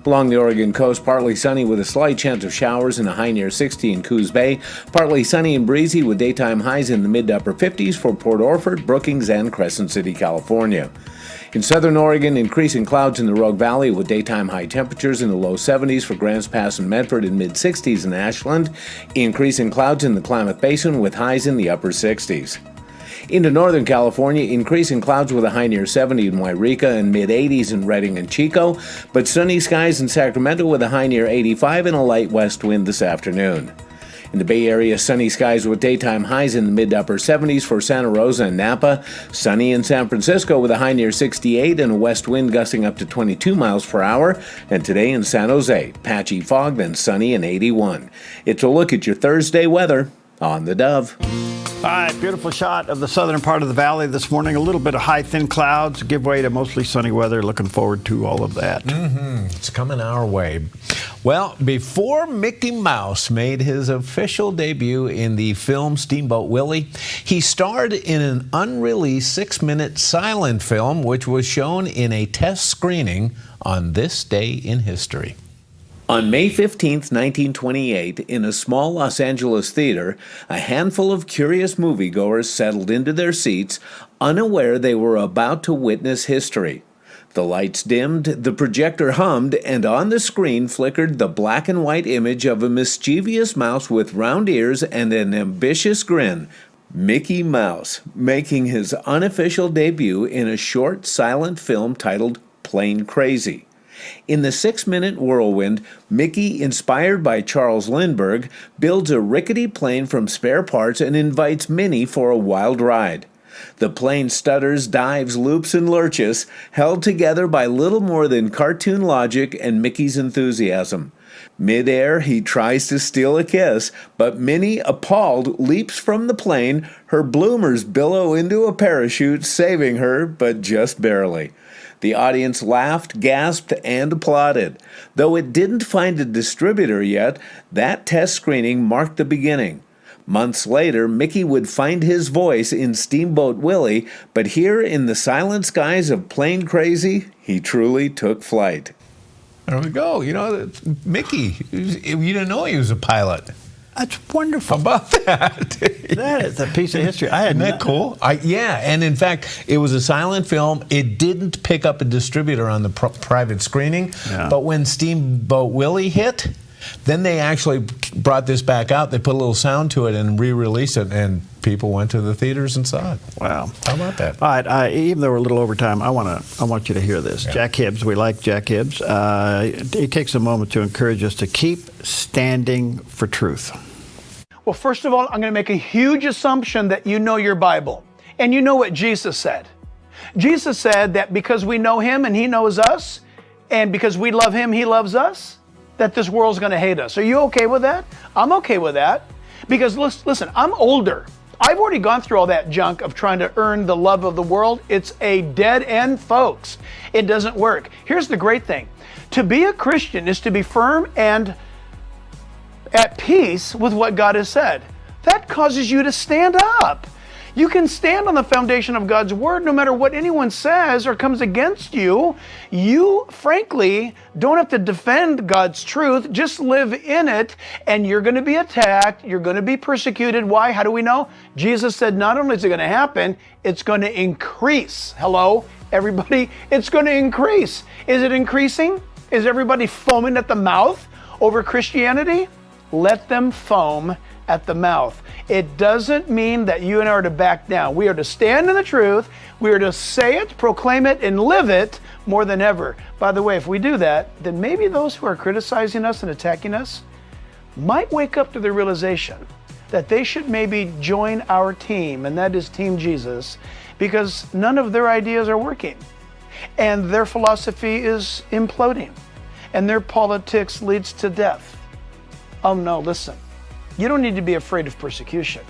Along the Oregon coast, partly sunny with a slight chance of showers and a high near 60 in Coos Bay. Partly sunny and breezy with daytime highs in the mid to upper 50s for Port Orford, Brookings, and Crescent City, California. In southern Oregon, increasing clouds in the Rogue Valley with daytime high temperatures in the low 70s for Grants Pass and Medford and mid 60s in Ashland. Increasing clouds in the Klamath Basin with highs in the upper 60s. Into northern California, increasing clouds with a high near 70 in Wairika and mid-80s in Redding and Chico, but sunny skies in Sacramento with a high near 85 and a light west wind this afternoon. In the Bay Area, sunny skies with daytime highs in the mid to upper 70s for Santa Rosa and Napa. Sunny in San Francisco with a high near 68 and a west wind gusting up to 22 miles per hour. And today in San Jose, patchy fog, then sunny and 81. It's a look at your Thursday weather on the Dove. All right, beautiful shot of the southern part of the valley this morning. A little bit of high, thin clouds, give way to mostly sunny weather. Looking forward to all of that. It's coming our way. Well, before Mickey Mouse made his official debut in the film Steamboat Willie, he starred in an unreleased 6-minute silent film, which was shown in a test screening on this day in history. On May 15, 1928, in a small Los Angeles theater, a handful of curious moviegoers settled into their seats, unaware they were about to witness history. The lights dimmed, the projector hummed, and on the screen flickered the black and white image of a mischievous mouse with round ears and an ambitious grin. Mickey Mouse, making his unofficial debut in a short, silent film titled Plain Crazy. In the 6-minute whirlwind, Mickey, inspired by Charles Lindbergh, builds a rickety plane from spare parts and invites Minnie for a wild ride. The plane stutters, dives, loops, and lurches, held together by little more than cartoon logic and Mickey's enthusiasm. Mid-air, he tries to steal a kiss, but Minnie, appalled, leaps from the plane. Her bloomers billow into a parachute, saving her, but just barely. The audience laughed, gasped, and applauded. Though it didn't find a distributor yet, that test screening marked the beginning. Months later, Mickey would find his voice in Steamboat Willie, but here in the silent skies of Plane Crazy, he truly took flight. There we go. You know, Mickey, you didn't know he was a pilot. That's wonderful. How about that? That is a piece of history. Isn't that cool? Yeah, and in fact, it was a silent film. It didn't pick up a distributor on the private screening, but when Steamboat Willie hit, then they actually brought this back out. They put a little sound to it and re-released it, and people went to the theaters and saw it. Wow. How about that? All right, even though we're a little over time, I want you to hear this. Yeah. Jack Hibbs, we like Jack Hibbs. He takes a moment to encourage us to keep standing for truth. Well, first of all, I'm going to make a huge assumption that you know your Bible and you know what Jesus said. Jesus said that because we know him and he knows us, and because we love him, he loves us, that this world's going to hate us. Are you okay with that? I'm okay with that. Because listen, I'm older. I've already gone through all that junk of trying to earn the love of the world. It's a dead end, folks. It doesn't work. Here's the great thing. To be a Christian is to be firm and at peace with what God has said. That causes you to stand up. You can stand on the foundation of God's word no matter what anyone says or comes against you. You, frankly, don't have to defend God's truth. Just live in it, and you're going to be attacked. You're going to be persecuted. Why? How do we know? Jesus said not only is it going to happen, it's going to increase. Hello, everybody? It's going to increase. Is it increasing? Is everybody foaming at the mouth over Christianity? Let them foam at the mouth. It doesn't mean that you and I are to back down. We are to stand in the truth. We are to say it, proclaim it, and live it more than ever. By the way, if we do that, then maybe those who are criticizing us and attacking us might wake up to the realization that they should maybe join our team, and that is Team Jesus, because none of their ideas are working, and their philosophy is imploding, and their politics leads to death. Oh no, listen. You don't need to be afraid of persecution,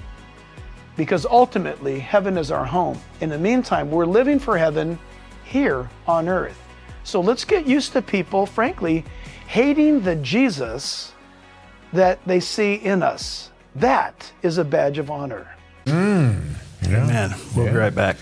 because ultimately heaven is our home. In the meantime, we're living for heaven here on earth. So let's get used to people, frankly, hating the Jesus that they see in us. That is a badge of honor. Amen. We'll be right back.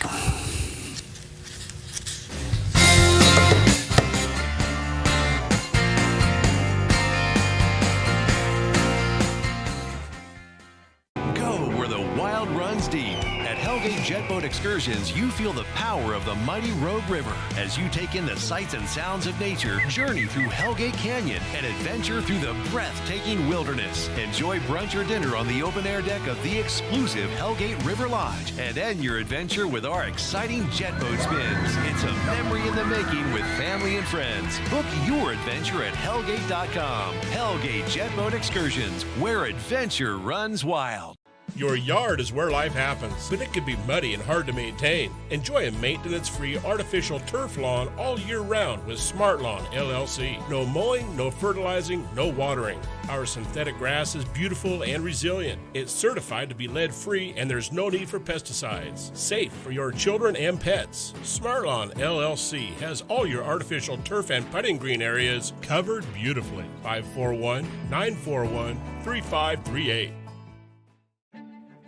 Deep. At Hellgate Jetboat Excursions, you feel the power of the mighty Rogue River as you take in the sights and sounds of nature, journey through Hellgate Canyon, and adventure through the breathtaking wilderness. Enjoy brunch or dinner on the open-air deck of the exclusive Hellgate River Lodge, and end your adventure with our exciting jetboat spins. It's a memory in the making with family and friends. Book your adventure at Hellgate.com. Hellgate Jetboat Excursions, where adventure runs wild. Your yard is where life happens, but it can be muddy and hard to maintain. Enjoy a maintenance-free artificial turf lawn all year round with Smart Lawn LLC. No mowing, no fertilizing, no watering. Our synthetic grass is beautiful and resilient. It's certified to be lead-free, and there's no need for pesticides. Safe for your children and pets. Smart Lawn LLC has all your artificial turf and putting green areas covered beautifully. 541-941-3538.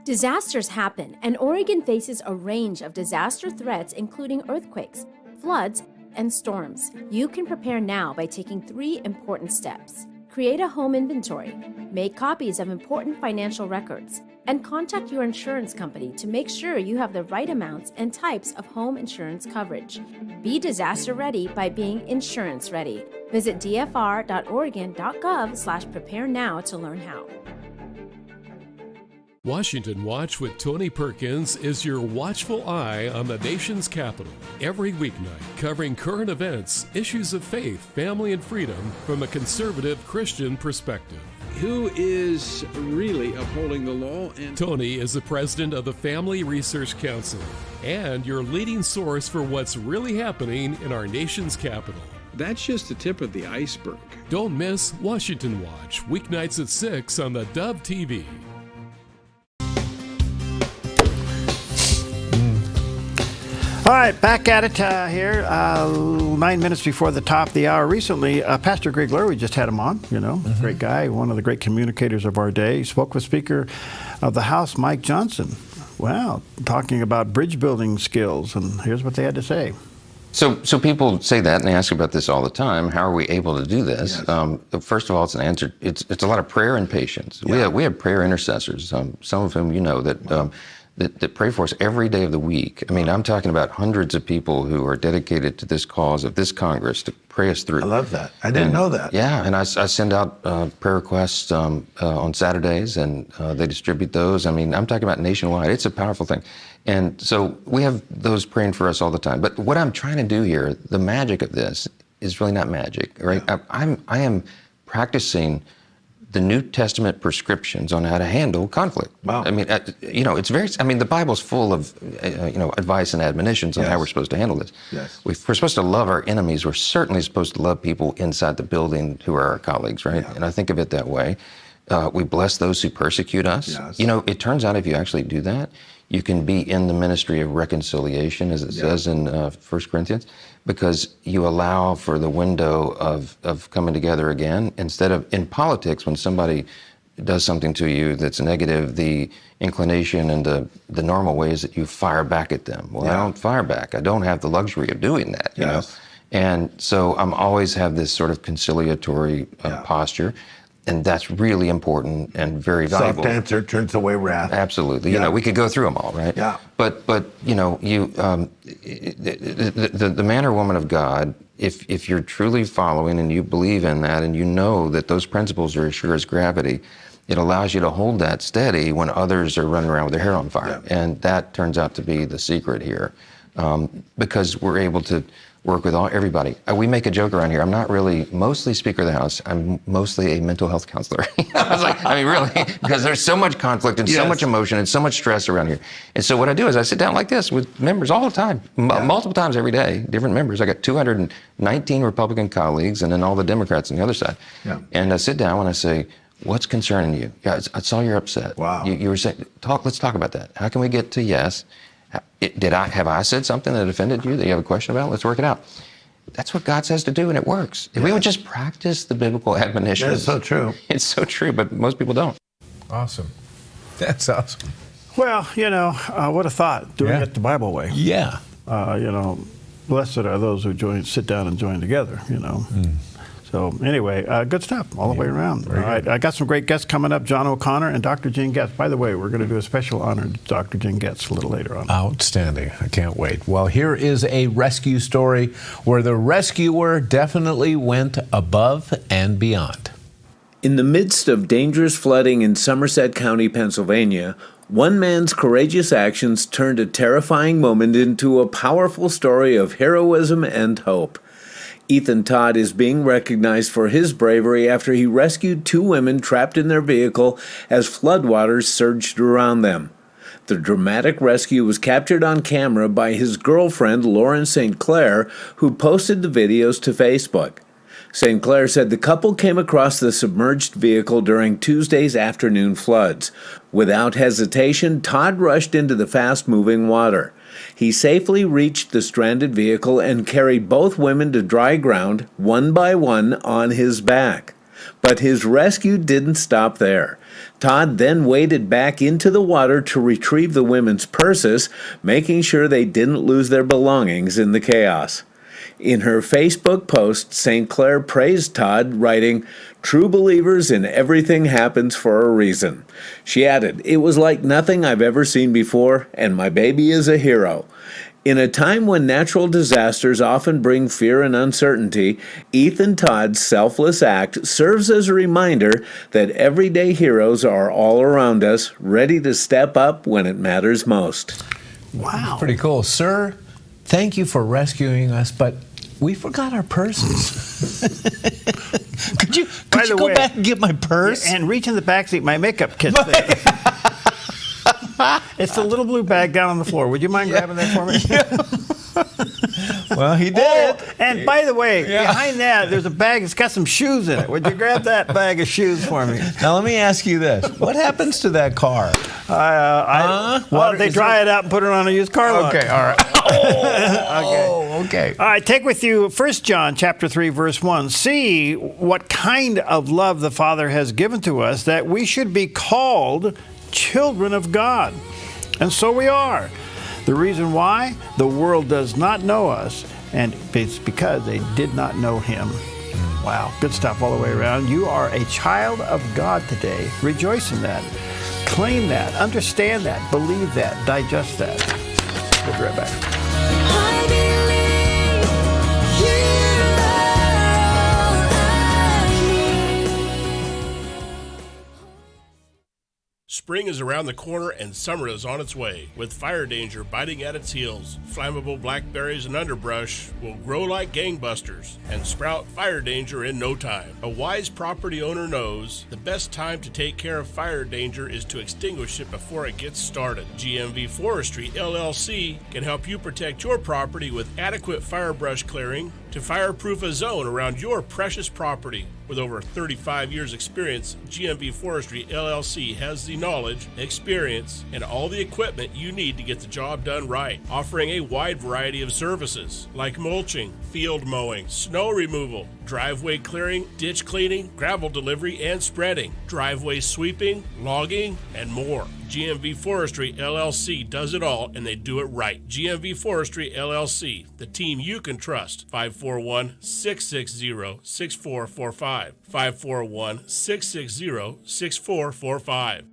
Disasters happen, and Oregon faces a range of disaster threats, including earthquakes, floods, and storms. You can prepare now by taking 3 important steps. Create a home inventory, make copies of important financial records, and contact your insurance company to make sure you have the right amounts and types of home insurance coverage. Be disaster ready by being insurance ready. Visit dfr.oregon.gov/prepare now to learn how. Washington Watch with Tony Perkins is your watchful eye on the nation's capital. Every weeknight, covering current events, issues of faith, family, and freedom from a conservative Christian perspective. Who is really upholding the law? Tony is the president of the Family Research Council and your leading source for what's really happening in our nation's capital. That's just the tip of the iceberg. Don't miss Washington Watch, weeknights at 6 on the Dove TV. All right, back at it here, 9 minutes before the top of the hour. Recently, Pastor Greg Laurie, we just had him on, great guy, one of the great communicators of our day. He spoke with Speaker of the House, Mike Johnson. Wow, talking about bridge building skills, and here's what they had to say. So people say that, and they ask about this all the time. How are we able to do this? Yes. First of all, it's an answer. It's a lot of prayer and patience. Yeah. We have prayer intercessors. Some of whom that pray for us every day of the week. I mean, I'm talking about hundreds of people who are dedicated to this cause of this Congress to pray us through. I love that. I didn't know that. Yeah, and I send out prayer requests on Saturdays, and they distribute those. I mean, I'm talking about nationwide. It's a powerful thing. And so we have those praying for us all the time. But what I'm trying to do here, the magic of this, is really not magic, right? Yeah. I am practicing the New Testament prescriptions on how to handle conflict. Wow. I mean, the Bible's full of, advice and admonitions on how we're supposed to handle this. Yes. We're supposed to love our enemies. We're certainly supposed to love people inside the building who are our colleagues, right? Yeah. And I think of it that way. We bless those who persecute us. Yes. It turns out if you actually do that, you can be in the ministry of reconciliation, as it says in 1 Corinthians, because you allow for the window of coming together again. Instead of, in politics, when somebody does something to you that's negative, the inclination and the normal way is that you fire back at them. Well, I don't fire back. I don't have the luxury of doing that, you know? And so I'm always have this sort of conciliatory posture. And that's really important and very valuable. Soft answer turns away wrath. Absolutely. Yeah. We could go through them all, right? Yeah. But the man or woman of God, if you're truly following and you believe in that and you know that those principles are as sure as gravity, it allows you to hold that steady when others are running around with their hair on fire. Yeah. And that turns out to be the secret here, because we're able to work with everybody. We make a joke around here. I'm not really mostly Speaker of the House. I'm mostly a mental health counselor. Really, because there's so much conflict and so much emotion and so much stress around here. And so what I do is I sit down like this with members all the time, multiple times every day, different members. I got 219 Republican colleagues and then all the Democrats on the other side. Yeah. And I sit down and I say, what's concerning you? Guys, I saw you're upset. Wow. You were saying, let's talk about that. How can we get to yes? Have I said something that offended you that you have a question about? Let's work it out. That's what God says to do, and it works. If we would just practice the biblical admonitions. That's so true. It's so true, but most people don't. Awesome. That's awesome. Well, what a thought, doing it the Bible way. Yeah. Blessed are those who sit down and join together, So anyway, good stuff all the way around. All right, I got some great guests coming up, John O'Connor and Dr. Gene Getz. By the way, we're going to do a special honor to Dr. Gene Getz a little later on. Outstanding. I can't wait. Well, here is a rescue story where the rescuer definitely went above and beyond. In the midst of dangerous flooding in Somerset County, Pennsylvania, one man's courageous actions turned a terrifying moment into a powerful story of heroism and hope. Ethan Todd is being recognized for his bravery after he rescued two women trapped in their vehicle as floodwaters surged around them. The dramatic rescue was captured on camera by his girlfriend, Lauren St. Clair, who posted the videos to Facebook. St. Clair said the couple came across the submerged vehicle during Tuesday's afternoon floods. Without hesitation, Todd rushed into the fast-moving water. He safely reached the stranded vehicle and carried both women to dry ground, one by one, on his back. But his rescue didn't stop there. Todd then waded back into the water to retrieve the women's purses, making sure they didn't lose their belongings in the chaos. In her Facebook post, St. Clair praised Todd, writing, "True believers in everything happens for a reason." She added, "It was like nothing I've ever seen before, and my baby is a hero." In a time when natural disasters often bring fear and uncertainty, Ethan Todd's selfless act serves as a reminder that everyday heroes are all around us, ready to step up when it matters most. Wow. That's pretty cool. Sir, thank you for rescuing us, but we forgot our purses. Could you go back and get my purse? And reach in the backseat, my makeup kit's there. It's the little blue bag down on the floor. Would you mind grabbing that for me? Well, he did it. And by the way, behind that, there's a bag that's got some shoes in it. Would you grab that bag of shoes for me? Now, let me ask you this. What happens to that car? Well, they dry it out and put it on a used car lot. Okay, all right. Okay. All right, take with you 1 John chapter 3, verse 1. See what kind of love the Father has given to us, that we should be called children of God. And so we are. The reason why? The world does not know us, and it's because they did not know him. Wow, good stuff all the way around. You are a child of God today. Rejoice in that. Claim that. Understand that. Believe that. Digest that. We'll be right back. Spring is around the corner and summer is on its way. With fire danger biting at its heels, flammable blackberries and underbrush will grow like gangbusters and sprout fire danger in no time. A wise property owner knows the best time to take care of fire danger is to extinguish it before it gets started. GMV Forestry, LLC can help you protect your property with adequate fire brush clearing to fireproof a zone around your precious property. With over 35 years experience, GMV Forestry LLC has the knowledge, experience, and all the equipment you need to get the job done right, offering a wide variety of services like mulching, field mowing, snow removal, driveway clearing, ditch cleaning, gravel delivery and spreading, driveway sweeping, logging, and more. GMV Forestry LLC does it all, and they do it right. GMV Forestry LLC, the team you can trust. 541-660-6445. 541-660-6445.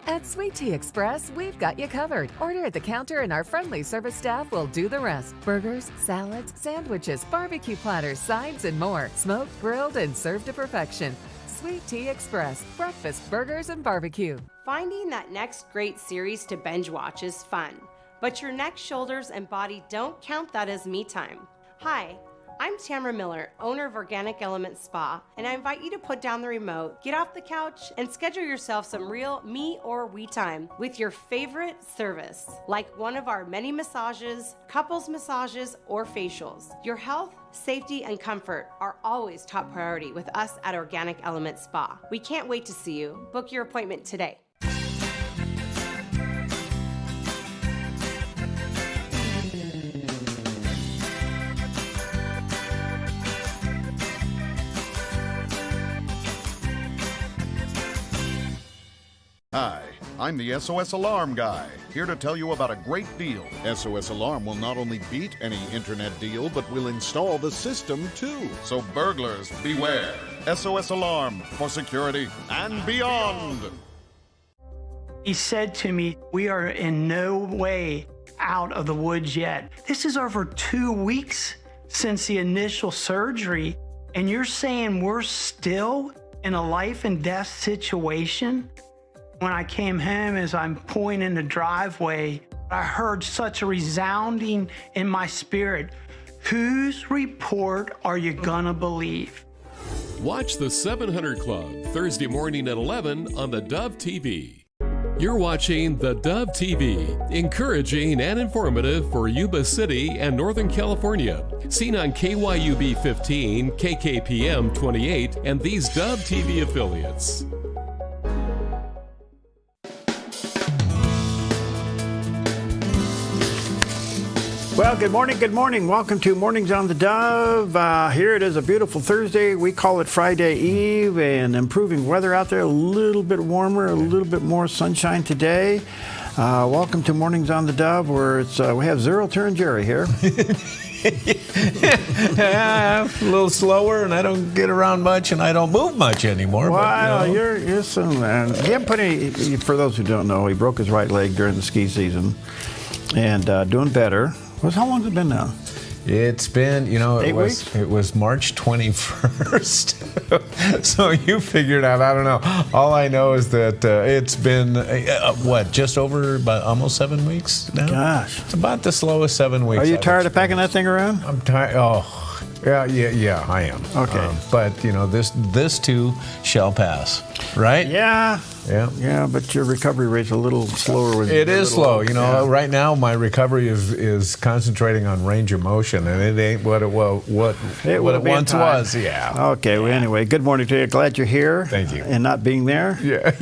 At Sweet Tea Express, we've got you covered. Order at the counter and our friendly service staff will do the rest. Burgers, salads, sandwiches, barbecue platters, sides, and more. Smoked, grilled, and served to perfection. Sweet Tea Express, breakfast, burgers, and barbecue. Finding that next great series to binge watch is fun, but your neck, shoulders, and body don't count that as me time. Hi, I'm Tamara Miller, owner of Organic Element Spa, and I invite you to put down the remote, get off the couch, and schedule yourself some real me or we time with your favorite service, like one of our many massages, couples massages, or facials. Your health, safety, and comfort are always top priority with us at Organic Element Spa. We can't wait to see you. Book your appointment today. Hi, I'm the SOS Alarm guy, here to tell you about a great deal. SOS Alarm will not only beat any internet deal, but will install the system too. So burglars, beware. SOS Alarm for security and beyond. He said to me, we are in no way out of the woods yet. This is over 2 weeks since the initial surgery, and you're saying we're still in a life and death situation? When I came home, as I'm pulling in the driveway, I heard such a resounding in my spirit. Whose report are you gonna believe? Watch the 700 Club Thursday morning at 11 on the Dove TV. You're watching the Dove TV, encouraging and informative for Yuba City and Northern California. Seen on KYUB 15, KKPM 28, and these Dove TV affiliates. Well, good morning, good morning. Welcome to Mornings on the Dove. Here it is, a beautiful Thursday. We call it Friday Eve, and improving weather out there, a little bit warmer, a little bit more sunshine today. Welcome to Mornings on the Dove, where it's we have Zero Turn Jerry here. Yeah, a little slower, and I don't get around much, and I don't move much anymore. Wow, but, you're some man. He hadn't put any. For those who don't know, he broke his right leg during the ski season, and doing better. How long has it been now? It's been, 8 weeks? It was March 21st. So you figured out, I don't know. All I know is that it's been, just over about almost 7 weeks now? Gosh. It's about the slowest 7 weeks. Are you tired of packing that thing around? I'm tired. Oh, Yeah, I am. Okay. But, you know, this too shall pass, right? Yeah. Yeah. Yeah, but your recovery rate's a little slower. It is slow. You know, right now my recovery is concentrating on range of motion, and it ain't what it once was. Yeah. Okay. Well, anyway, good morning to you. Glad you're here. Thank you. And not being there. Yeah.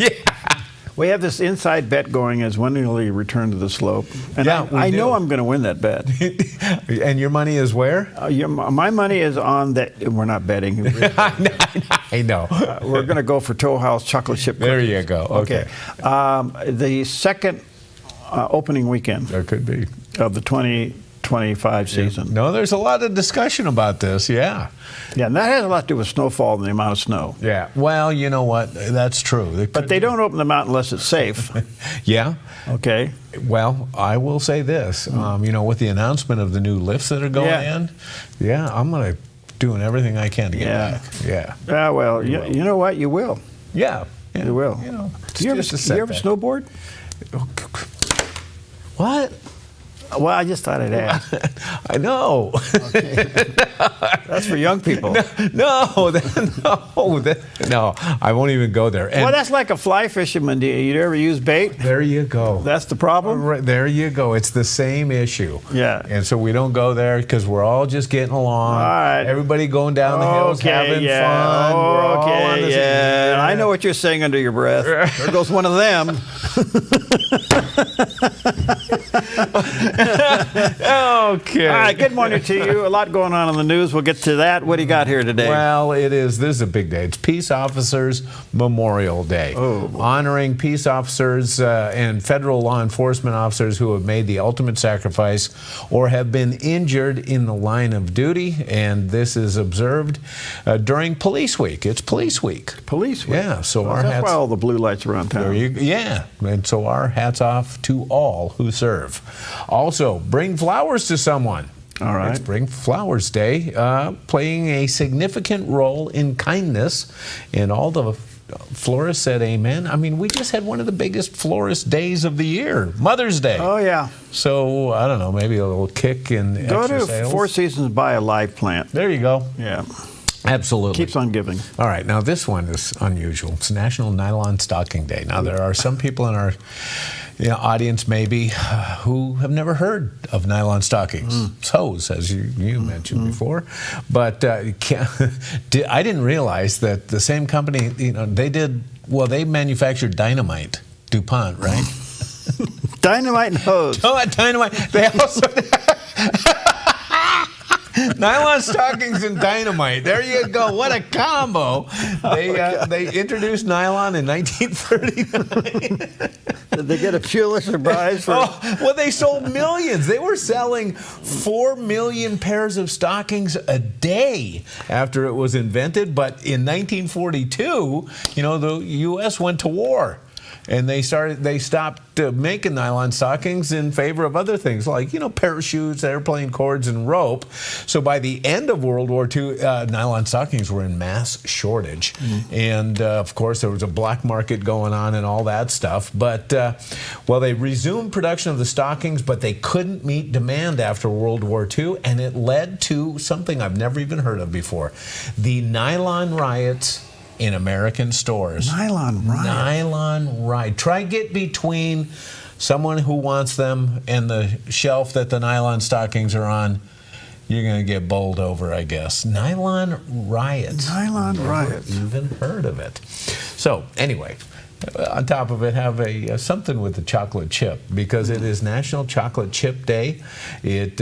We have this inside bet going as when will he return to the slope. And Yeah, I know I'm going to win that bet. And your money is where? My money is on that. We're not betting. I know. We're going to go for Toll House chocolate chip cookies. There you go. Okay. The second opening weekend. There could be. Of the 2025 season. No, there's a lot of discussion about this, yeah. Yeah, and that has a lot to do with snowfall and the amount of snow. Yeah, well, you know what? That's true. But they don't open them out unless it's safe. Yeah. Okay. Well, I will say this. You know, with the announcement of the new lifts that are going in, I'm going to doing everything I can to get back. Yeah. Yeah, well, you know what? You will. Yeah. You will. You know, do you ever snowboard? What? Well, I just thought I'd ask. I know. Okay. That's for young people. No, I won't even go there. Well, that's like a fly fisherman. Do you ever use bait? There you go. That's the problem? Right, there you go. It's the same issue. Yeah. And so we don't go there because we're all just getting along. All right. Everybody going down the hills, having fun. We're all on the same. I know what you're saying under your breath. There goes one of them. Okay. All right, good morning to you. A lot going on in the news. We'll get to that. What do you got here today? Well, this is a big day. It's Peace Officers Memorial Day. Honoring peace officers and federal law enforcement officers who have made the ultimate sacrifice or have been injured in the line of duty. And this is observed during Police Week. It's Police Week. Police Week? Yeah. So that's why all the blue lights around town. Yeah. And so our hats off to all who serve. Also, bring flowers to someone. All right. It's Bring Flowers Day, playing a significant role in kindness. And all the florists said amen. I mean, we just had one of the biggest florist days of the year, Mother's Day. Oh, yeah. So, I don't know, maybe a little kick in Go extra to sales. Four Seasons, buy a live plant. There you go. Yeah. Absolutely. Keeps on giving. All right. Now, this one is unusual. It's National Nylon Stocking Day. Now, there are some people in our audience maybe who have never heard of nylon stockings. Hose, as you mentioned before. But I didn't realize that the same company, they manufactured dynamite, DuPont, right? Dynamite and hose. Dynamite. They also... Nylon stockings and dynamite. There you go. What a combo. They introduced nylon in 1939. Did they get a Pulitzer Prize for well, they sold millions. They were selling 4 million pairs of stockings a day after it was invented. But in 1942, the U.S. went to war. And they stopped making nylon stockings in favor of other things like, parachutes, airplane cords, and rope. So by the end of World War II, nylon stockings were in mass shortage. And, of course, there was a black market going on and all that stuff. But, they resumed production of the stockings, but they couldn't meet demand after World War II. And it led to something I've never even heard of before. The nylon riots in American stores. Nylon riot. Try get between someone who wants them and the shelf that the nylon stockings are on. You're going to get bowled over, I guess. Nylon riots. Nylon riots. Even heard of it. So anyway, on top of it, have something with the chocolate chip because it is National Chocolate Chip Day. It,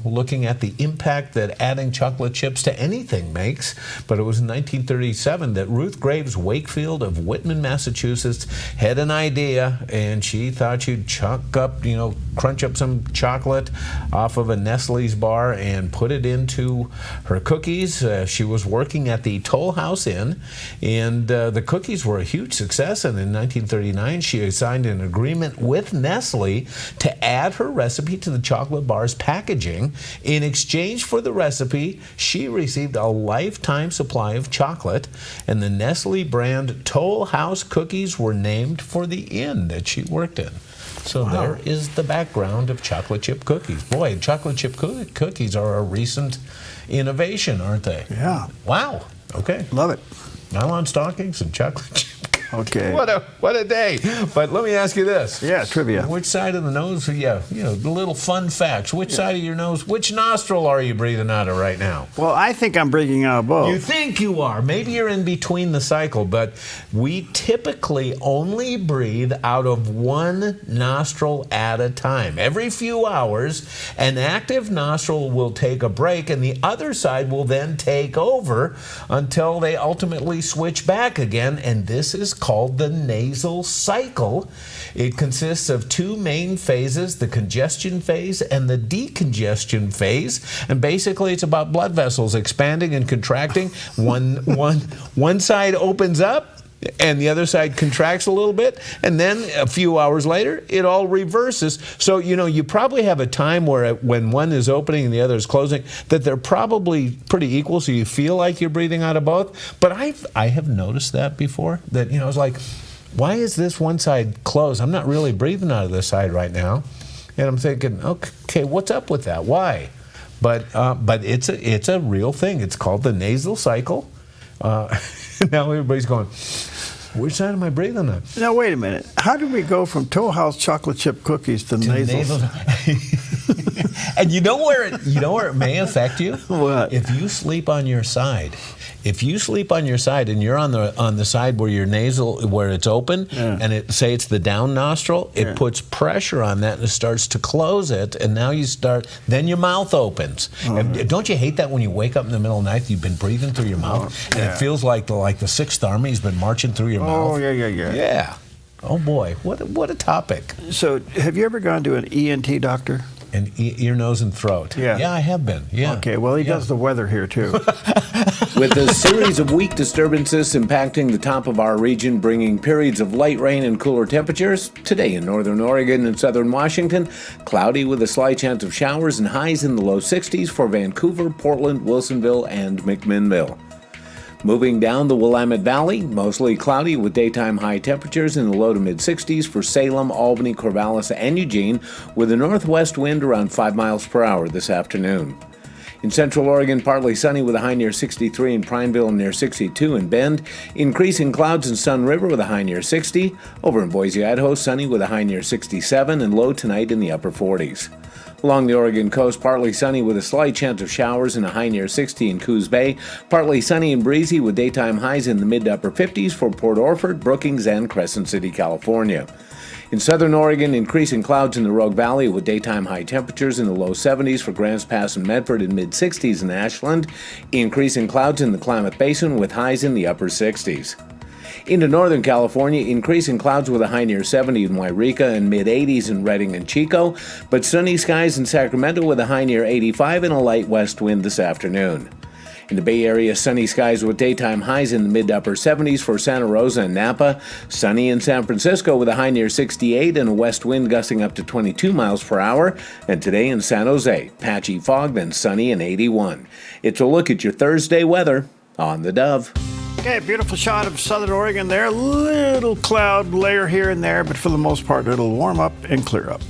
looking at the impact that adding chocolate chips to anything makes. But it was in 1937 that Ruth Graves Wakefield of Whitman, Massachusetts, had an idea, and she thought she'd crunch up some chocolate off of a Nestle's bar and put it into her cookies. She was working at the Toll House Inn, and the cookies were a huge success. And in 1939, she signed an agreement with Nestle to add her recipe to the chocolate bar's packaging. In exchange for the recipe, she received a lifetime supply of chocolate, and the Nestle brand Toll House cookies were named for the inn that she worked in. So there is the background of chocolate chip cookies. Boy, chocolate chip cookies are a recent innovation, aren't they? Yeah. Wow. Okay. Love it. Nylon stockings and chocolate chip. Okay. What a day. But let me ask you this. Yeah, trivia. Which side of the nose, the little fun facts. Which side of your nose, which nostril are you breathing out of right now? Well, I think I'm breathing out of both. You think you are. Maybe you're in between the cycle, but we typically only breathe out of one nostril at a time. Every few hours, an active nostril will take a break, and the other side will then take over until they ultimately switch back again, and this is called the nasal cycle. It consists of two main phases, the congestion phase and the decongestion phase. And basically it's about blood vessels expanding and contracting. One side opens up and the other side contracts a little bit, and then a few hours later it all reverses. So you probably have a time where when one is opening and the other is closing, that they're probably pretty equal, so you feel like you're breathing out of both. But I have noticed that before, that I was like, why is this one side closed? I'm not really breathing out of this side right now. And I'm thinking, okay, what's up with that? Why? But it's a real thing. It's called the nasal cycle. Now everybody's going, which side am I breathing on? Now, wait a minute. How did we go from Toll House chocolate chip cookies to nasal? And you know where it may affect you? What? If you sleep on your side. If you sleep on your side and you're on the side where your nasal, where it's open, and it's the down nostril, it puts pressure on that and it starts to close it, and now then your mouth opens. And don't you hate that when you wake up in the middle of the night, you've been breathing through your mouth, and it feels like the 6th Army's been marching through your mouth? Oh, yeah. Yeah. Oh boy, what a topic. So, have you ever gone to an ENT doctor? And ear, nose, and throat. Yeah, I have been. Yeah. Okay, well, he does the weather here, too. With a series of weak disturbances impacting the top of our region, bringing periods of light rain and cooler temperatures, today in northern Oregon and southern Washington, cloudy with a slight chance of showers and highs in the low 60s for Vancouver, Portland, Wilsonville, and McMinnville. Moving down the Willamette Valley, mostly cloudy with daytime high temperatures in the low to mid-60s for Salem, Albany, Corvallis, and Eugene, with a northwest wind around 5 miles per hour this afternoon. In central Oregon, partly sunny with a high near 63 in Prineville and near 62 in Bend. Increasing clouds in Sun River with a high near 60. Over in Boise, Idaho, sunny with a high near 67 and low tonight in the upper 40s. Along the Oregon coast, partly sunny with a slight chance of showers and a high near 60 in Coos Bay. Partly sunny and breezy with daytime highs in the mid to upper 50s for Port Orford, Brookings, and Crescent City, California. In southern Oregon, increasing clouds in the Rogue Valley with daytime high temperatures in the low 70s for Grants Pass and Medford and mid 60s in Ashland. Increasing clouds in the Klamath Basin with highs in the upper 60s. Into northern California, increasing clouds with a high near 70 in Wairika and mid-80s in Redding and Chico, but sunny skies in Sacramento with a high near 85 and a light west wind this afternoon. In the Bay Area, sunny skies with daytime highs in the mid to upper 70s for Santa Rosa and Napa. Sunny in San Francisco with a high near 68 and a west wind gusting up to 22 miles per hour. And today in San Jose, patchy fog, then sunny and 81. It's a look at your Thursday weather on the Dove. Okay, beautiful shot of southern Oregon there. Little cloud layer here and there, but for the most part, it'll warm up and clear up.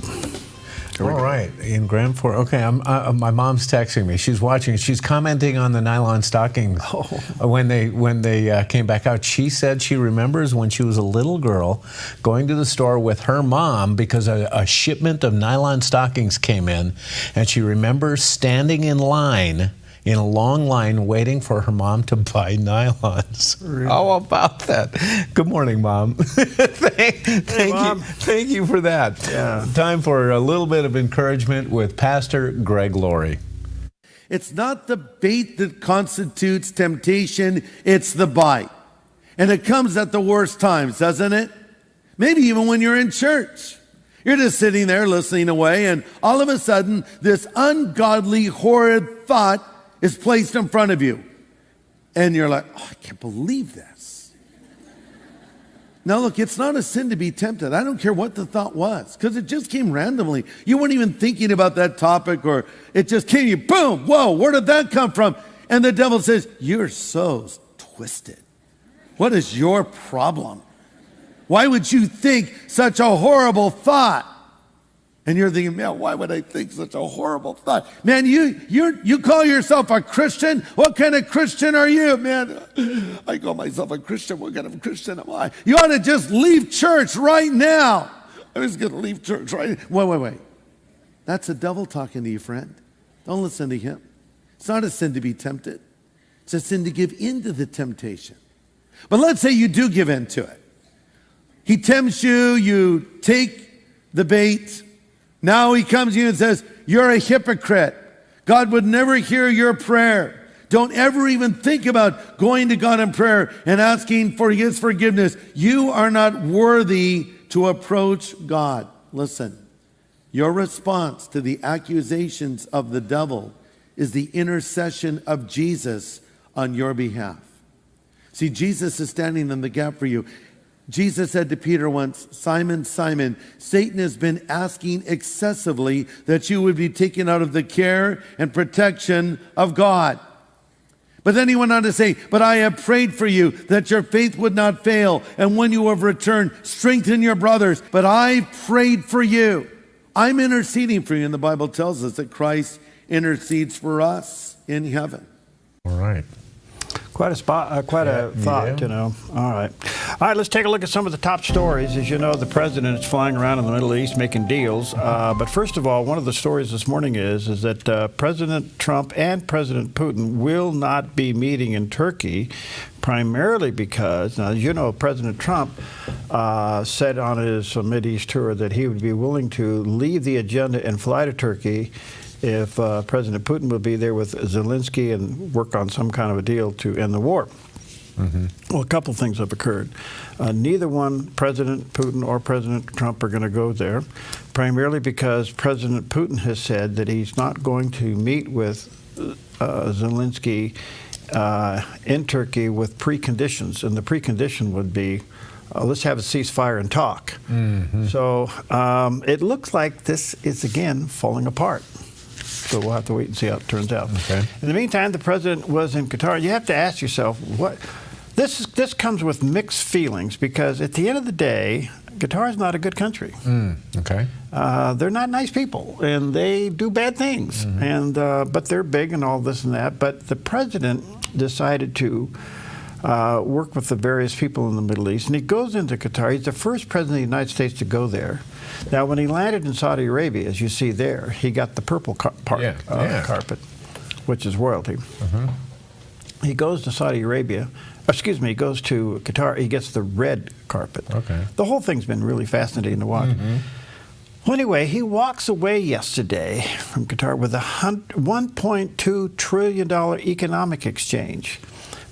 All right, in Grand Forks. Okay, my mom's texting me. She's watching. She's commenting on the nylon stockings when they came back out. She said she remembers when she was a little girl going to the store with her mom because a shipment of nylon stockings came in, and she remembers standing in line. In a long line waiting for her mom to buy nylons. Really? How about that? Good morning, Mom. Thank you for that. Yeah. Time for a little bit of encouragement with Pastor Greg Laurie. It's not the bait that constitutes temptation, it's the bite. And it comes at the worst times, doesn't it? Maybe even when you're in church. You're just sitting there listening away, and all of a sudden, this ungodly, horrid thought is placed in front of you. And you're like, I can't believe this. Now look, it's not a sin to be tempted. I don't care what the thought was, because it just came randomly. You weren't even thinking about that topic, or it just came to you, boom, whoa, where did that come from? And the devil says, you're so twisted. What is your problem? Why would you think such a horrible thought? And you're thinking, man, why would I think such a horrible thought? Man, you call yourself a Christian? What kind of Christian are you? Man, I call myself a Christian. What kind of Christian am I? You ought to just leave church right now. I was going to leave church right now. Wait. That's the devil talking to you, friend. Don't listen to him. It's not a sin to be tempted. It's a sin to give in to the temptation. But let's say you do give in to it. He tempts you, you take the bait. Now he comes to you and says, you're a hypocrite. God would never hear your prayer. Don't ever even think about going to God in prayer and asking for his forgiveness. You are not worthy to approach God. Listen, your response to the accusations of the devil is the intercession of Jesus on your behalf. See, Jesus is standing in the gap for you. Jesus said to Peter once, Simon, Simon, Satan has been asking excessively that you would be taken out of the care and protection of God. But then he went on to say, but I have prayed for you that your faith would not fail. And when you have returned, strengthen your brothers. But I prayed for you. I'm interceding for you. And the Bible tells us that Christ intercedes for us in heaven. All right. Quite a thought, you know. All right, let's take a look at some of the top stories. As you know, the president is flying around in the Middle East making deals. But first of all, one of the stories this morning is that President Trump and President Putin will not be meeting in Turkey, primarily because, now, as you know, President Trump said on his Mideast tour that he would be willing to leave the agenda and fly to Turkey if President Putin would be there with Zelensky and work on some kind of a deal to end the war. Mm-hmm. Well, a couple things have occurred. Neither one, President Putin or President Trump, are going to go there, primarily because President Putin has said that he's not going to meet with Zelensky in Turkey with preconditions, and the precondition would be let's have a ceasefire and talk. Mm-hmm. So it looks like this is again falling apart. So we'll have to wait and see how it turns out. Okay. In the meantime, the president was in Qatar. You have to ask yourself, what? This comes with mixed feelings, because at the end of the day, Qatar is not a good country. Okay. They're not nice people, and they do bad things. Mm-hmm. And but they're big and all this and that. But the president decided to work with the various people in the Middle East, and he goes into Qatar. He's the first president of the United States to go there. Now, when he landed in Saudi Arabia, as you see there, he got the purple carpet, which is royalty. Mm-hmm. He goes to Saudi Arabia. He goes to Qatar. He gets the red carpet. Okay. The whole thing's been really fascinating to watch. Mm-hmm. Well, anyway, he walks away yesterday from Qatar with a $1.2 trillion economic exchange.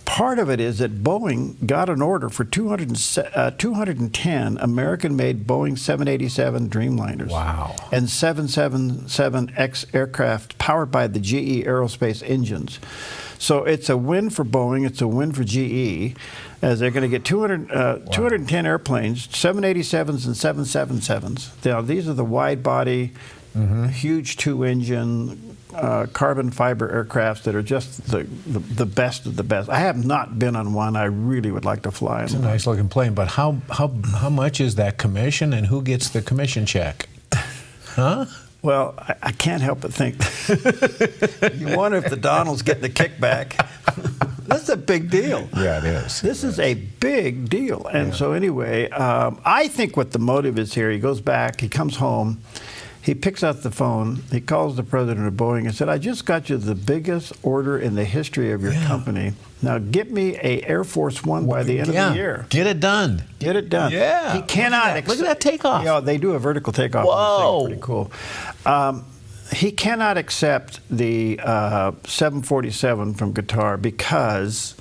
Part of it is that Boeing got an order for 210 American-made Boeing 787 Dreamliners. Wow. And 777X aircraft powered by the GE Aerospace engines. So it's a win for Boeing, it's a win for GE, as they're going to get 210 airplanes, 787s and 777s. Now, these are the wide-body, huge two-engine, carbon fiber aircrafts that are just the best of the best. I have not been on one. I really would like to fly. It's a nice looking plane, but how much is that commission, and who gets the commission check? Huh? Well, I can't help but think. You wonder if the Donald's getting the kickback. That's a big deal. Yeah, it is. This is a big deal. And so anyway, I think what the motive is here, he goes back, he comes home, he picks up the phone, he calls the president of Boeing and said, I just got you the biggest order in the history of your company. Now get me a Air Force One by the end of the year. Get it done. Get it done. Yeah. He cannot. Look at that takeoff. Yeah, they do a vertical takeoff. Whoa. Pretty cool. He cannot accept the 747 from Qatar because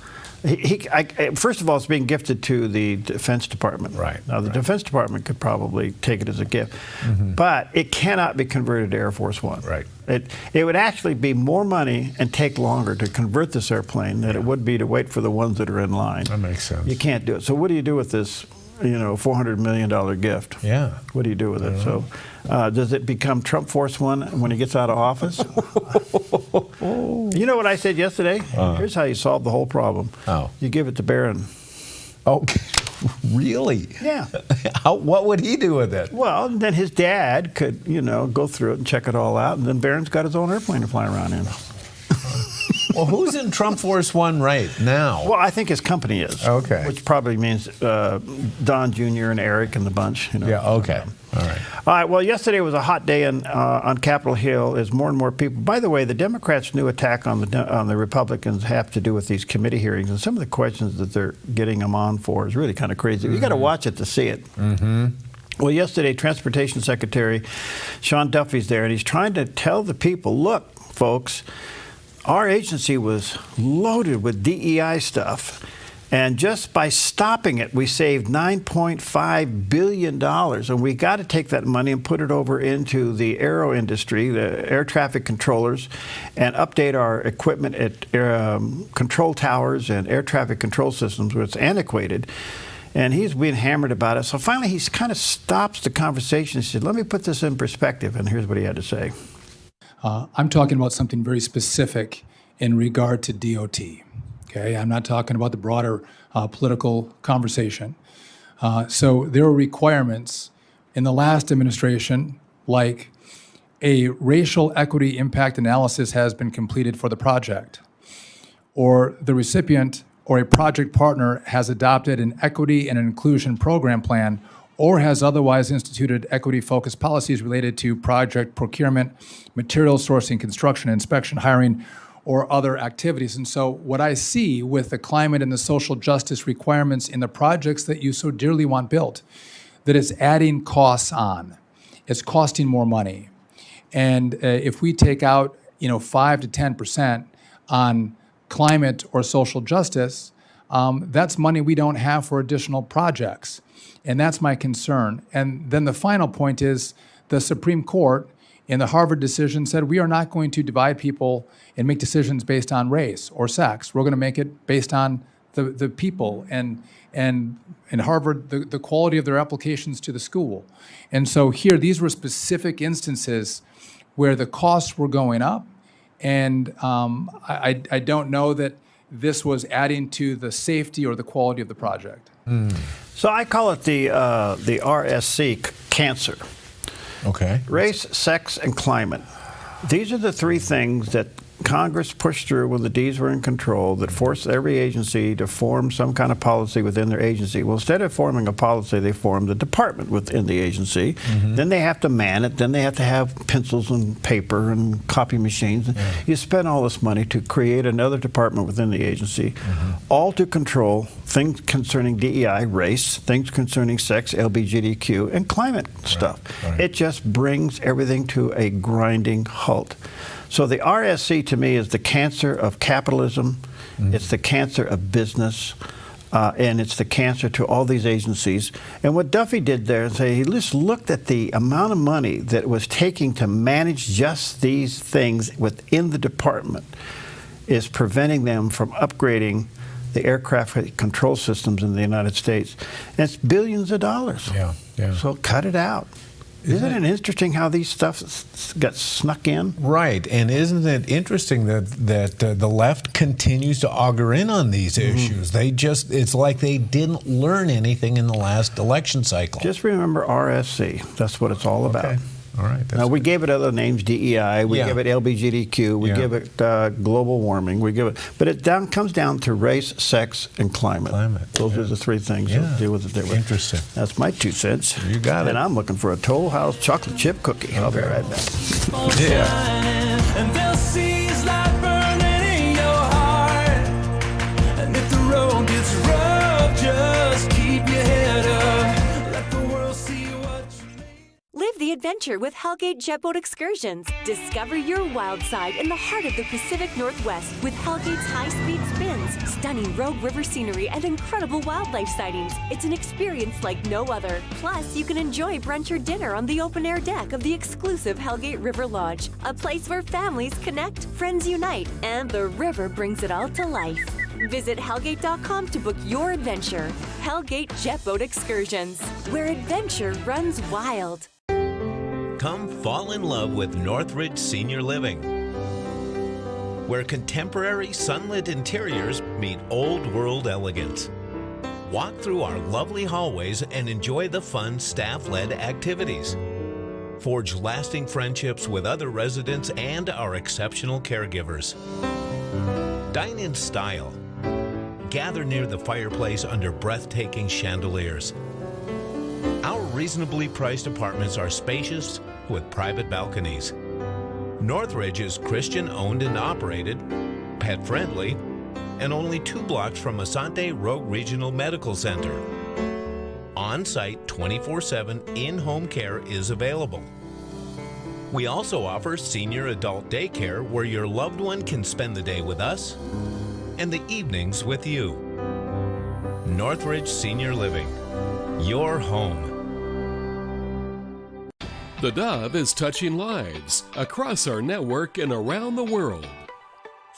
first of all, it's being gifted to the Defense Department. Right. Now, the Defense Department could probably take it as a gift, but it cannot be converted to Air Force One. Right. It would actually be more money and take longer to convert this airplane than it would be to wait for the ones that are in line. That makes sense. You can't do it. So what do you do with this, $400 million gift? Yeah. What do you do with it? So does it become Trump Force One when he gets out of office? You know what I said yesterday? Here's how you solve the whole problem. Oh. You give it to Barron. Oh. Really? Yeah. What would he do with it? Well, then his dad could, go through it and check it all out, and then Barron's got his own airplane to fly around in. Well, who's in Trump Force One right now? Well, I think his company is. Okay. Which probably means Don Jr. and Eric and the bunch. Yeah, okay. All right. All right, well, yesterday was a hot day on Capitol Hill as more and more people. By the way, the Democrats' new attack on the Republicans have to do with these committee hearings, and some of the questions that they're getting them on for is really kind of crazy. You got to watch it to see it. Mm-hmm. Well, yesterday, Transportation Secretary Sean Duffy's there, and he's trying to tell the people, look, folks, our agency was loaded with DEI stuff, and just by stopping it, we saved $9.5 billion, and we got to take that money and put it over into the aero industry, the air traffic controllers, and update our equipment at control towers and air traffic control systems, where it's antiquated. And he's being hammered about it. So finally, he kind of stops the conversation and said, let me put this in perspective, and here's what he had to say. I'm talking about something very specific in regard to DOT. Okay, I'm not talking about the broader political conversation. So there are requirements in the last administration, like a racial equity impact analysis has been completed for the project, or the recipient or a project partner has adopted an equity and inclusion program plan, or has otherwise instituted equity-focused policies related to project procurement, material sourcing, construction, inspection, hiring, or other activities. And so what I see with the climate and the social justice requirements in the projects that you so dearly want built, that it's adding costs on. It's costing more money. And if we take out 5 to 10% on climate or social justice, that's money we don't have for additional projects. And that's my concern. And then the final point is the Supreme Court in the Harvard decision said we are not going to divide people and make decisions based on race or sex. We're going to make it based on the people and in Harvard, the quality of their applications to the school. And so here, these were specific instances where the costs were going up. And I don't know that this was adding to the safety or the quality of the project. So I call it the RSC cancer. Okay. Race, sex, and climate. These are the three things that Congress pushed through when the Ds were in control that forced every agency to form some kind of policy within their agency. Well, instead of forming a policy, they formed a department within the agency. Mm-hmm. Then they have to man it. Then they have to have pencils and paper and copy machines. Yeah. You spend all this money to create another department within the agency, all to control things concerning DEI, race, things concerning sex, LGBTQ, and climate stuff. Right. It just brings everything to a grinding halt. So the RSC to me is the cancer of capitalism, it's the cancer of business, and it's the cancer to all these agencies. And what Duffy did there is he just looked at the amount of money that it was taking to manage just these things within the department is preventing them from upgrading the aircraft control systems in the United States. And it's billions of dollars. Yeah. So cut it out. Isn't it interesting how these stuff got snuck in? Right, and isn't it interesting that the left continues to auger in on these issues? It's like they didn't learn anything in the last election cycle. Just remember RSC. That's what it's all about. Okay. All right. Now, we gave it other names, DEI, we give it LGBTQ, we give it global warming, but it comes down to race, sex, and climate. Those are the three things that deal with it. Interesting. That's my 2 cents. You got it. And I'm looking for a Toll House chocolate chip cookie. I'll be right back. And they'll see it's like burning in your heart. And if the road gets rough, just keep your head up. Let the world see what you Live the adventure with Hellgate Jet Boat Excursions. Discover your wild side in the heart of the Pacific Northwest with Hellgate's high-speed spins, stunning Rogue River scenery, and incredible wildlife sightings. It's an experience like no other. Plus, you can enjoy brunch or dinner on the open-air deck of the exclusive Hellgate River Lodge, a place where families connect, friends unite, and the river brings it all to life. Visit Hellgate.com to book your adventure. Hellgate Jet Boat Excursions, where adventure runs wild. Come fall in love with Northridge Senior Living, where contemporary sunlit interiors meet old world elegance. walk through our lovely hallways and enjoy the fun staff-led activities. Forge lasting friendships with other residents and our exceptional caregivers. Dine in style. Gather near the fireplace under breathtaking chandeliers. Our reasonably priced apartments are spacious with private balconies. Northridge is Christian-owned and operated, pet-friendly, and only 2 blocks from Asante Rogue Regional Medical Center. On-site 24/7 in-home care is available. We also offer senior adult daycare where your loved one can spend the day with us and the evenings with you. Northridge Senior Living, your home. The Dove is touching lives across our network and around the world.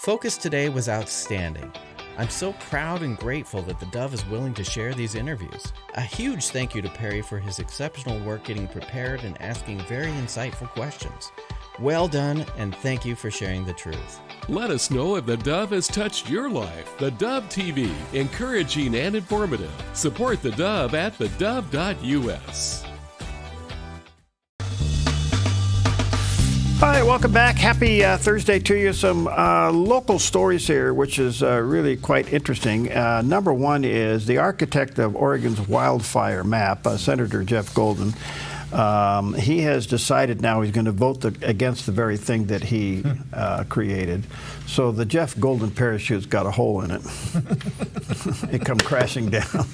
Focus today was outstanding. I'm so proud and grateful that the Dove is willing to share these interviews. A huge thank you to Perry for his exceptional work getting prepared and asking very insightful questions. Well done, and thank you for sharing the truth. Let us know if the Dove has touched your life. The Dove TV, encouraging and informative. Support the Dove at thedove.us. Hi, welcome back. Happy Thursday to you. Some local stories here, which is really quite interesting. Number one is the architect of Oregon's wildfire map, Senator Jeff Golden. He has decided now he's going to vote against the very thing that he created. So the Jeff Golden parachute's got a hole in it. It come crashing down.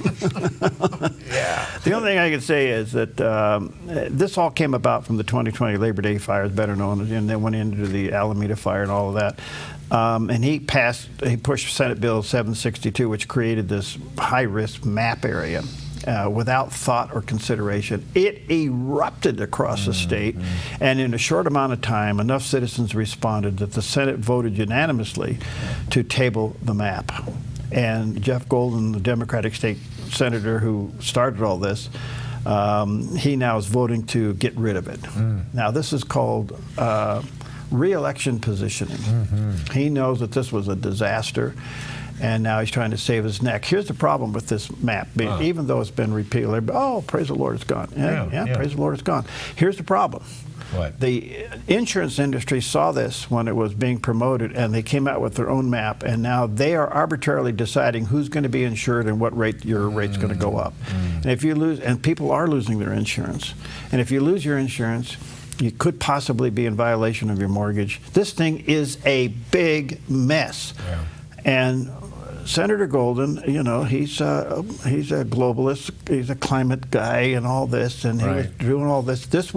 Yeah. The only thing I can say is that this all came about from the 2020 Labor Day fires, better known as, and then went into the Alameda fire and all of that. And he pushed Senate Bill 762, which created this high-risk map area. Without thought or consideration. It erupted across the state, and in a short amount of time, enough citizens responded that the Senate voted unanimously to table the map. And Jeff Golden, the Democratic state senator who started all this, he now is voting to get rid of it. Now, this is called re-election positioning. He knows that this was a disaster, and now he's trying to save his neck. Here's the problem with this map. Even though it's been repealed, oh, praise the Lord, it's gone. Yeah, praise the Lord, it's gone. Here's the problem. What? The insurance industry saw this when it was being promoted, and they came out with their own map, and now they are arbitrarily deciding who's going to be insured and what rate your rate's going to go up. And if you lose, and people are losing their insurance, and if you lose your insurance, you could possibly be in violation of your mortgage. This thing is a big mess. And Senator Golden, you know, he's a globalist, he's a climate guy and all this, and he was doing all this. This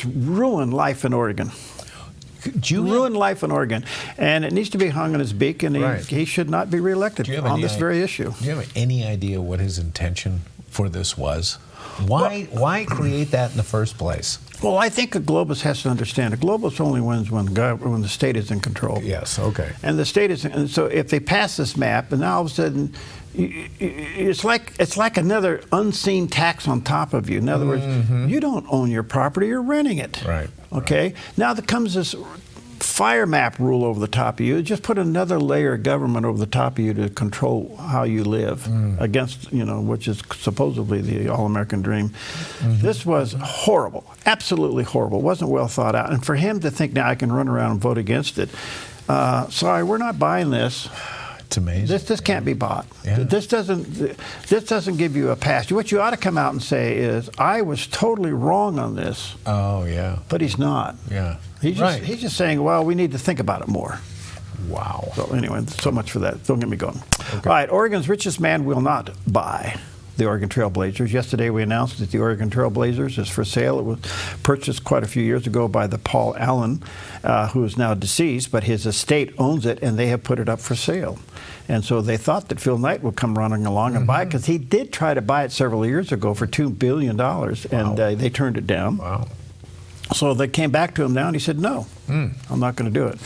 ruined life in Oregon. Ruined life in Oregon, and it needs to be hung on his beak, and he should not be reelected on this very issue. Do you have any idea what his intention for this was? Why create that in the first place? Well, I think a globalist has to understand a globalist only wins when the state is in control. Yes, okay. And the state is, and so if they pass this map, and now all of a sudden, it's like another unseen tax on top of you. In other words, you don't own your property; you're renting it. Right. Okay. Now there comes this fire map rule over the top of you. Just put another layer of government over the top of you to control how you live against, which is supposedly the all-American dream. This was horrible, absolutely horrible. It wasn't well thought out. And for him to think now I can run around and vote against it, sorry, we're not buying this. It's amazing. This can't be bought. Yeah. This doesn't give you a pass. What you ought to come out and say is, I was totally wrong on this. Oh, yeah. But he's not. Yeah. He's just saying, well, we need to think about it more. Wow. So anyway, so much for that. Don't get me going. Okay. All right, Oregon's richest man will not buy the Oregon Trail Blazers. Yesterday we announced that the Oregon Trail Blazers is for sale. It was purchased quite a few years ago by the Paul Allen, who is now deceased, but his estate owns it, and they have put it up for sale. And so they thought that Phil Knight would come running along and buy it, because he did try to buy it several years ago for $2 billion, and they turned it down. Wow. So they came back to him now, and he said, no, I'm not going to do it.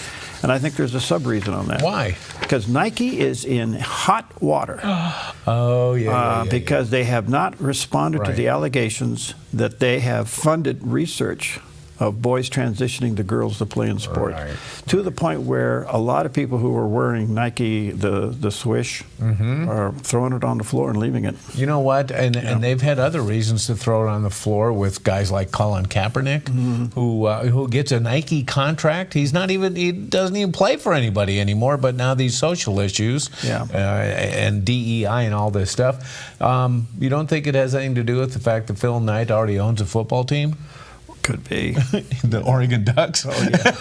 And I think there's a sub-reason on that. Why? Because Nike is in hot water. Oh, yeah. Because they have not responded to the allegations that they have funded research of boys transitioning to girls to play in sports, to the point where a lot of people who were wearing Nike, the swish, are throwing it on the floor and leaving it. You know what? And they've had other reasons to throw it on the floor with guys like Colin Kaepernick, who gets a Nike contract. He doesn't even play for anybody anymore. But now these social issues and DEI and all this stuff. You don't think it has anything to do with the fact that Phil Knight already owns a football team? Could be. The Oregon Ducks? Oh, yeah.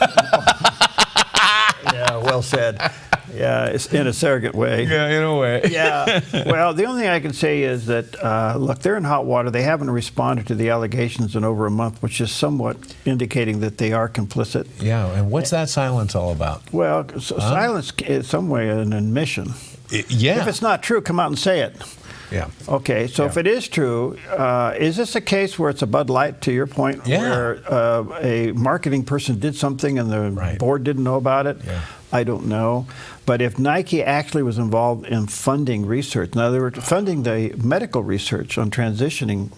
Yeah, well said. Yeah, it's in a surrogate way. Yeah, in a way. Yeah. Well, the only thing I can say is that, look, they're in hot water. They haven't responded to the allegations in over a month, which is somewhat indicating that they are complicit. Yeah, and what's that silence all about? Well, silence is some way an admission. Yeah. If it's not true, come out and say it. Yeah. Okay, so if it is true, is this a case where it's a Bud Light, to your point, where a marketing person did something and the board didn't know about it? Yeah. I don't know. But if Nike actually was involved in funding research, now they were funding the medical research on transitioning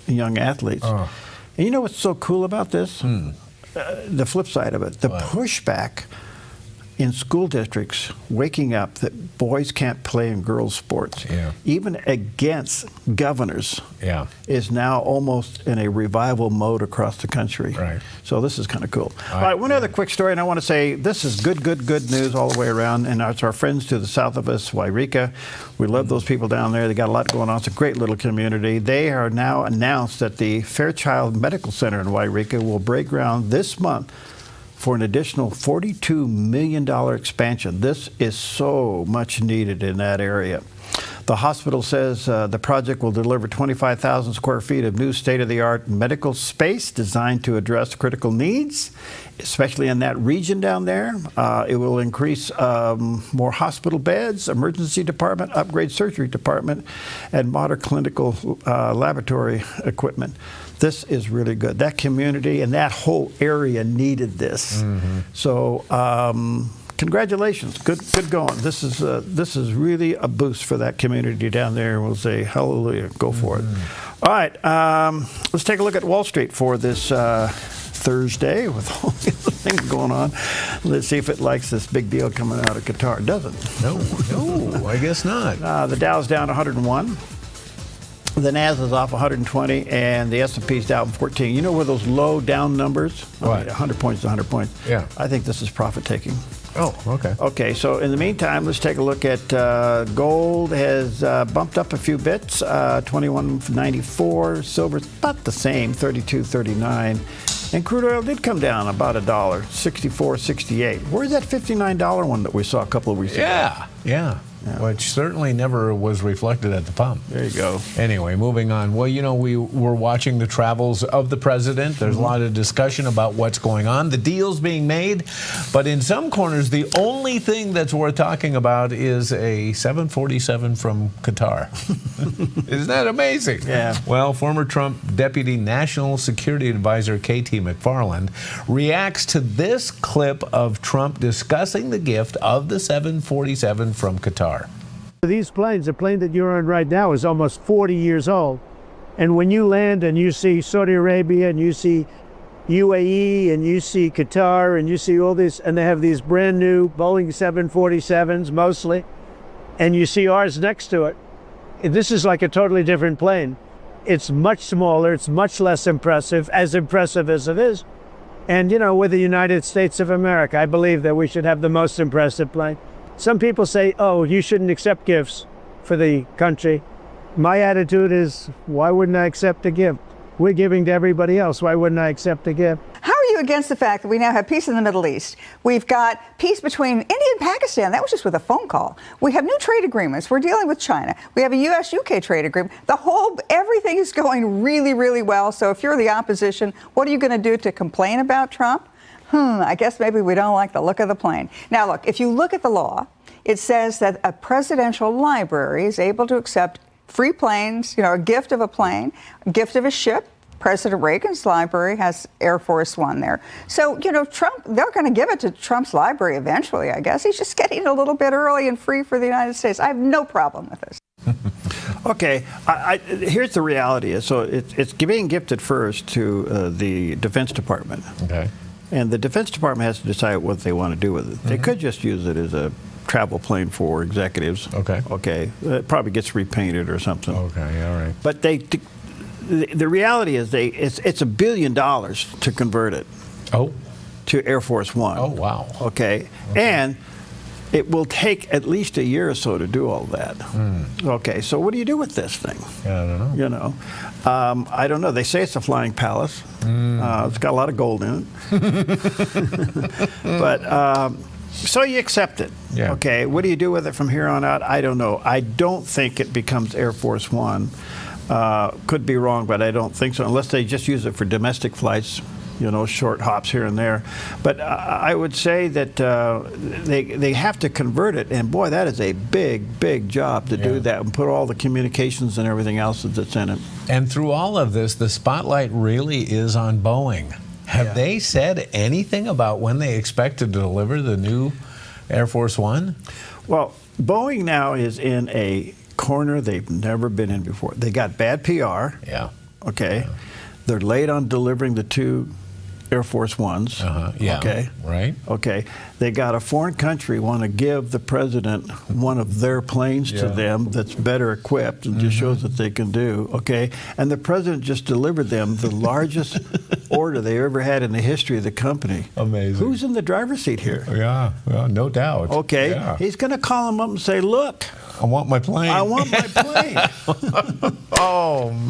young athletes. And you know what's so cool about this? The flip side of it, the pushback in school districts waking up that boys can't play in girls' sports, even against governors, is now almost in a revival mode across the country. Right. So this is kind of cool. All right, one other quick story, and I want to say this is good news all the way around, and it's our friends to the south of us, Wairika. We love those people down there. They got a lot going on. It's a great little community. They are now announced that the Fairchild Medical Center in Wairika will break ground this month for an additional $42 million expansion. This is so much needed in that area. The hospital says the project will deliver 25,000 square feet of new state-of-the-art medical space designed to address critical needs, especially in that region down there. It will increase more hospital beds, emergency department, upgrade surgery department, and modern clinical laboratory equipment. This is really good. That community and that whole area needed this. So congratulations, good going. This is really a boost for that community down there. We'll say hallelujah, go for it. All right, let's take a look at Wall Street for this Thursday with all the other things going on. Let's see if it likes this big deal coming out of Qatar. It doesn't. No, I guess not. The Dow's down 101. The Nas is off 120, and the S&P's down 14. You know where those low down numbers? What? 100 points to 100 points. Yeah. I think this is profit taking. Oh, okay. Okay, so in the meantime, let's take a look at gold has bumped up a few bits, 21.94. Silver's about the same, 32.39. And crude oil did come down about $1, 64.68. Where's that $59 one that we saw a couple of weeks ago? Yeah. Which certainly never was reflected at the pump. There you go. Anyway, moving on. Well, you know, we were watching the travels of the president. There's a lot of discussion about what's going on, the deals being made. But in some corners, the only thing that's worth talking about is a 747 from Qatar. Isn't that amazing? Yeah. Well, former Trump Deputy National Security Advisor K.T. McFarland reacts to this clip of Trump discussing the gift of the 747 from Qatar. These planes, the plane that you're on right now is almost 40 years old. And when you land and you see Saudi Arabia and you see UAE and you see Qatar and you see all this, and they have these brand new Boeing 747s mostly, and you see ours next to it, this is like a totally different plane. It's much smaller, it's much less impressive as it is. And you know, with the United States of America, I believe that we should have the most impressive plane. Some people say, oh, you shouldn't accept gifts for the country. My attitude is, why wouldn't I accept a gift? We're giving to everybody else. Why wouldn't I accept a gift? How are you against the fact that we now have peace in the Middle East? We've got peace between India and Pakistan. That was just with a phone call. We have new trade agreements. We're dealing with China. We have a U.S.-UK trade agreement. Everything is going really, really well. So if you're the opposition, what are you going to do to complain about Trump? I guess maybe we don't like the look of the plane. Now, look, if you look at the law, it says that a presidential library is able to accept free planes, you know, a gift of a plane, a gift of a ship. President Reagan's library has Air Force One there. So, you know, Trump, they're going to give it to Trump's library eventually, I guess. He's just getting it a little bit early and free for the United States. I have no problem with this. Okay, here's the reality. So it's being gifted first to the Defense Department. Okay. And the Defense Department has to decide what they want to do with it. They could just use it as a travel plane for executives. Okay. Okay. It probably gets repainted or something. Okay, all right. But the reality is it's $1 billion to convert it. Oh. To Air Force One. Oh, wow. Okay. And it will take at least a year or so to do all that. Okay, so what do you do with this thing? Yeah, I don't know. You know, I don't know. They say it's a flying palace. It's got a lot of gold in it. But so you accept it. Yeah. Okay, what do you do with it from here on out? I don't know. I don't think it becomes Air Force One. Could be wrong, but I don't think so, unless they just use it for domestic flights. You know, short hops here and there. But I would say that they have to convert it, and boy, that is a big job to do that and put all the communications and everything else that's in it. And through all of this, the spotlight really is on Boeing. Have they said anything about when they expect to deliver the new Air Force One? Well, Boeing now is in a corner they've never been in before. They got bad PR. Yeah. Okay. Yeah. They're late on delivering the 2 Air Force Ones. Yeah. Okay. Right. Okay. They got a foreign country want to give the president one of their planes to them that's better equipped and just shows that they can do. Okay. And the president just delivered them the largest order they ever had in the history of the company. Amazing. Who's in the driver's seat here? Yeah. Well, no doubt. Okay. Yeah. He's going to call him up and say, look, I want my plane. I want my plane.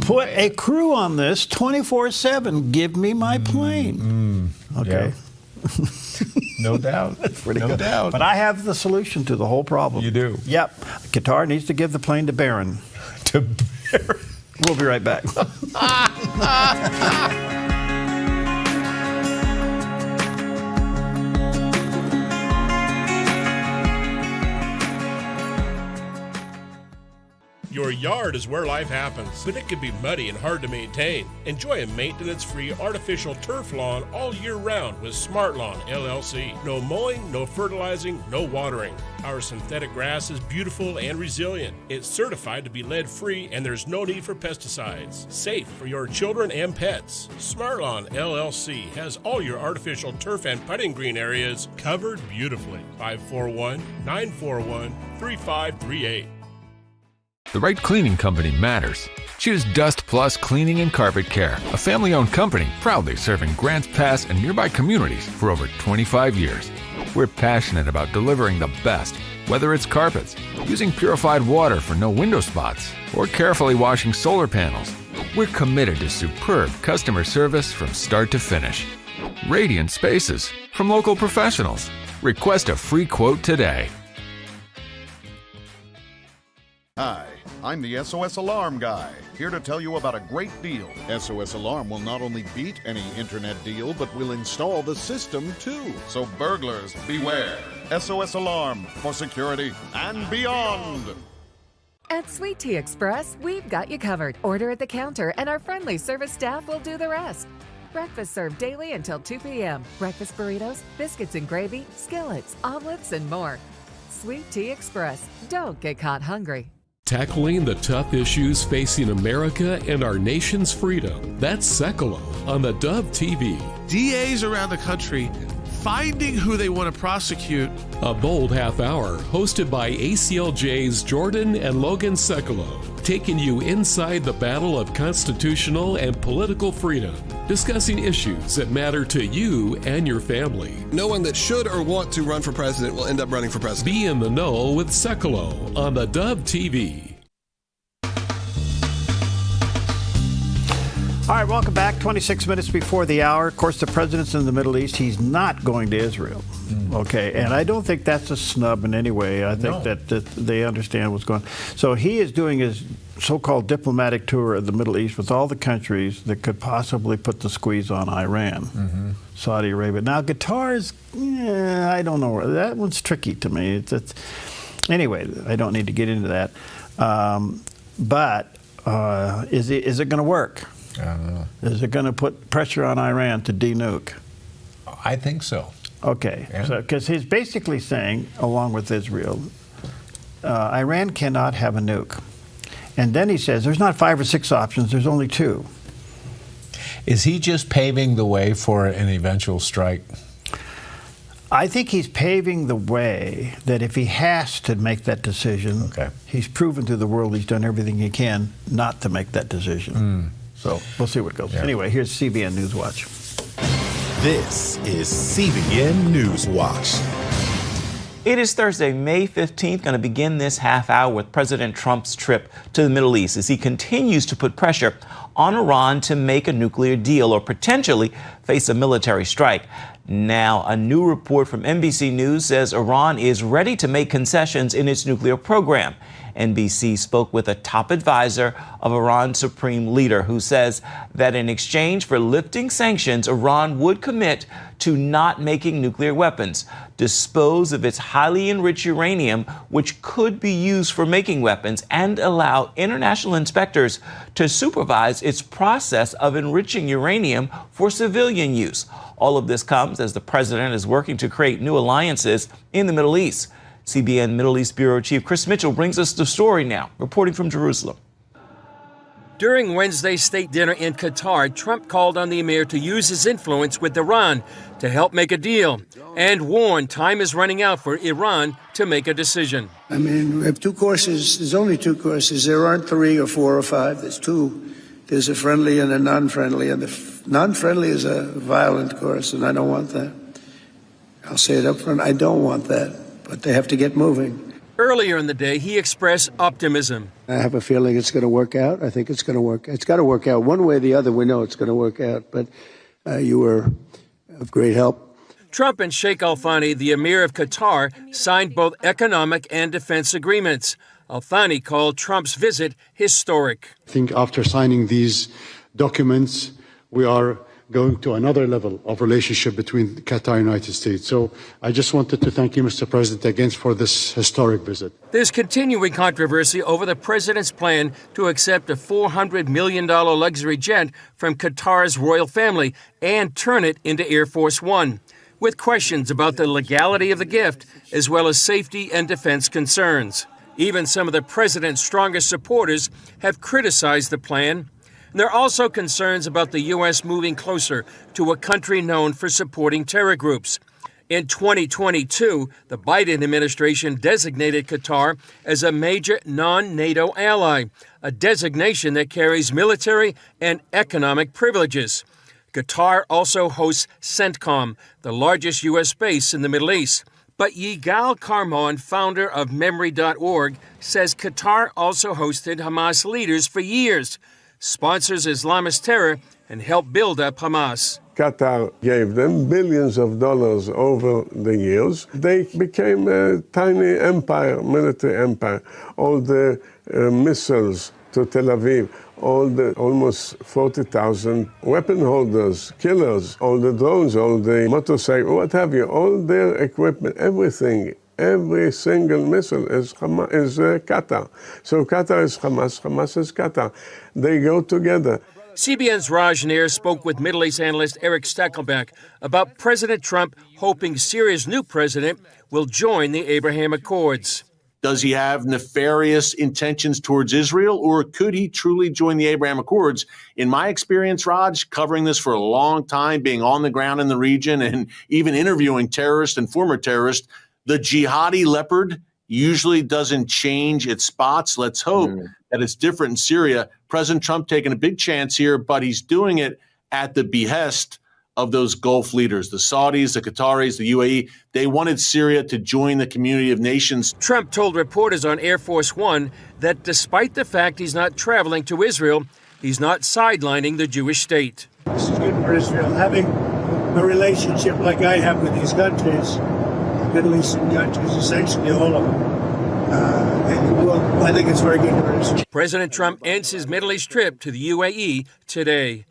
Put a crew on this 24/7. Give me my plane. Okay. Yeah. No doubt. That's pretty no good. doubt. But I have the solution to the whole problem. You do? Yep. Qatar needs to give the plane to Barron. To Barron. We'll be right back. Your yard is where life happens, but it can be muddy and hard to maintain. Enjoy a maintenance-free artificial turf lawn all year round with Smart Lawn LLC. No mowing, no fertilizing, no watering. Our synthetic grass is beautiful and resilient. It's certified to be lead-free, and there's no need for pesticides. Safe for your children and pets. Smart Lawn LLC has all your artificial turf and putting green areas covered beautifully. 541-941-3538. The right cleaning company matters. Choose Dust Plus Cleaning and Carpet Care, a family-owned company proudly serving Grants Pass and nearby communities for over 25 years. We're passionate about delivering the best, whether it's carpets, using purified water for no window spots, or carefully washing solar panels. We're committed to superb customer service from start to finish. Radiant spaces from local professionals. Request a free quote today. Hi, I'm the SOS Alarm Guy, here to tell you about a great deal. SOS Alarm will not only beat any internet deal, but will install the system too. So burglars, beware. SOS Alarm for security and beyond. At Sweet Tea Express, we've got you covered. Order at the counter and our friendly service staff will do the rest. Breakfast served daily until 2 p.m. Breakfast burritos, biscuits and gravy, skillets, omelets, and more. Sweet Tea Express. Don't get caught hungry. Tackling the tough issues facing America and our nation's freedom. That's Sekalo on the Dove TV. DAs around the country finding who they want to prosecute. A bold half hour hosted by ACLJ's Jordan and Logan Sekalo, taking you inside the battle of constitutional and political freedom, discussing issues that matter to you and your family. No one that should or want to run for president will end up running for president. Be in the know with Sekalo on the Dove TV. All right, welcome back. 26 minutes before the hour. Of course, the president's in the Middle East. He's not going to Israel. Okay, and I don't think that's a snub in any way. I think that they understand what's going on. So he is doing his so-called diplomatic tour of the Middle East with all the countries that could possibly put the squeeze on Iran, Saudi Arabia. Now, Qatar's, I don't know. That one's tricky to me. Anyway, I don't need to get into that. But is it going to work? I don't know. Is it going to put pressure on Iran to denuke? I think so. Okay, so because he's basically saying, along with Israel, Iran cannot have a nuke. And then he says there's not 5 or 6 options, there's only 2. Is he just paving the way for an eventual strike? I think he's paving the way that if he has to make that decision, he's proven to the world he's done everything he can not to make that decision. So we'll see what goes. Yeah. Anyway, here's CBN News Watch. This is CBN News Watch. It is Thursday, May 15th, going to begin this half hour with President Trump's trip to the Middle East as he continues to put pressure on Iran to make a nuclear deal or potentially face a military strike. Now, a new report from NBC News says Iran is ready to make concessions in its nuclear program. NBC spoke with a top advisor of Iran's supreme leader who says that in exchange for lifting sanctions, Iran would commit to not making nuclear weapons, dispose of its highly enriched uranium, which could be used for making weapons, and allow international inspectors to supervise its process of enriching uranium for civilian use. All of this comes as the president is working to create new alliances in the Middle East. CBN Middle East Bureau Chief Chris Mitchell brings us the story now, reporting from Jerusalem. During Wednesday's state dinner in Qatar, Trump called on the emir to use his influence with Iran to help make a deal and warned time is running out for Iran to make a decision. I mean, we have 2 courses. There's only 2 courses. There aren't 3 or 4 or 5. There's 2. There's a friendly and a non-friendly. And the non-friendly is a violent course, and I don't want that. I'll say it up front. I don't want that. But they have to get moving. Earlier in the day, he expressed optimism. I have a feeling it's going to work out. I think it's going to work. It's got to work out one way or the other. We know it's going to work out. But you were of great help. Trump and Sheikh Al Thani, the emir of Qatar, signed both economic and defense agreements. Al Thani called Trump's visit historic. I think after signing these documents, we are going to another level of relationship between Qatar and the United States. So I just wanted to thank you, Mr. President, again for this historic visit. There's continuing controversy over the president's plan to accept a $400 million luxury jet from Qatar's royal family and turn it into Air Force One, with questions about the legality of the gift as well as safety and defense concerns. Even some of the president's strongest supporters have criticized the plan. There are also concerns about the U.S. moving closer to a country known for supporting terror groups. In 2022, the Biden administration designated Qatar as a major non-NATO ally, a designation that carries military and economic privileges. Qatar also hosts CENTCOM, the largest U.S. base in the Middle East. But Yigal Karmon, founder of Memory.org, says Qatar also hosted Hamas leaders for years, sponsors Islamist terror, and helped build up Hamas. Qatar gave them billions of dollars over the years. They became a tiny empire, military empire. All the missiles to Tel Aviv, all the almost 40,000 weapon holders, killers, all the drones, all the motorcycles, what have you, all their equipment, everything. Every single missile is Qatar. So Qatar is Hamas, Hamas is Qatar. They go together. CBN's Raj Nair spoke with Middle East analyst Eric Stackelbeck about President Trump hoping Syria's new president will join the Abraham Accords. Does he have nefarious intentions towards Israel, or could he truly join the Abraham Accords? In my experience, Raj, covering this for a long time, being on the ground in the region and even interviewing terrorists and former terrorists, the jihadi leopard usually doesn't change its spots. Let's hope that it's different in Syria. President Trump taking a big chance here, but he's doing it at the behest of those Gulf leaders, the Saudis, the Qataris, the UAE. They wanted Syria to join the community of nations. Trump told reporters on Air Force One that despite the fact he's not traveling to Israel, he's not sidelining the Jewish state. This is good for Israel. Having a relationship like I have with these countries, Middle Eastern countries, essentially all of them. I think it's very good for us. President Trump ends his Middle East trip to the UAE today.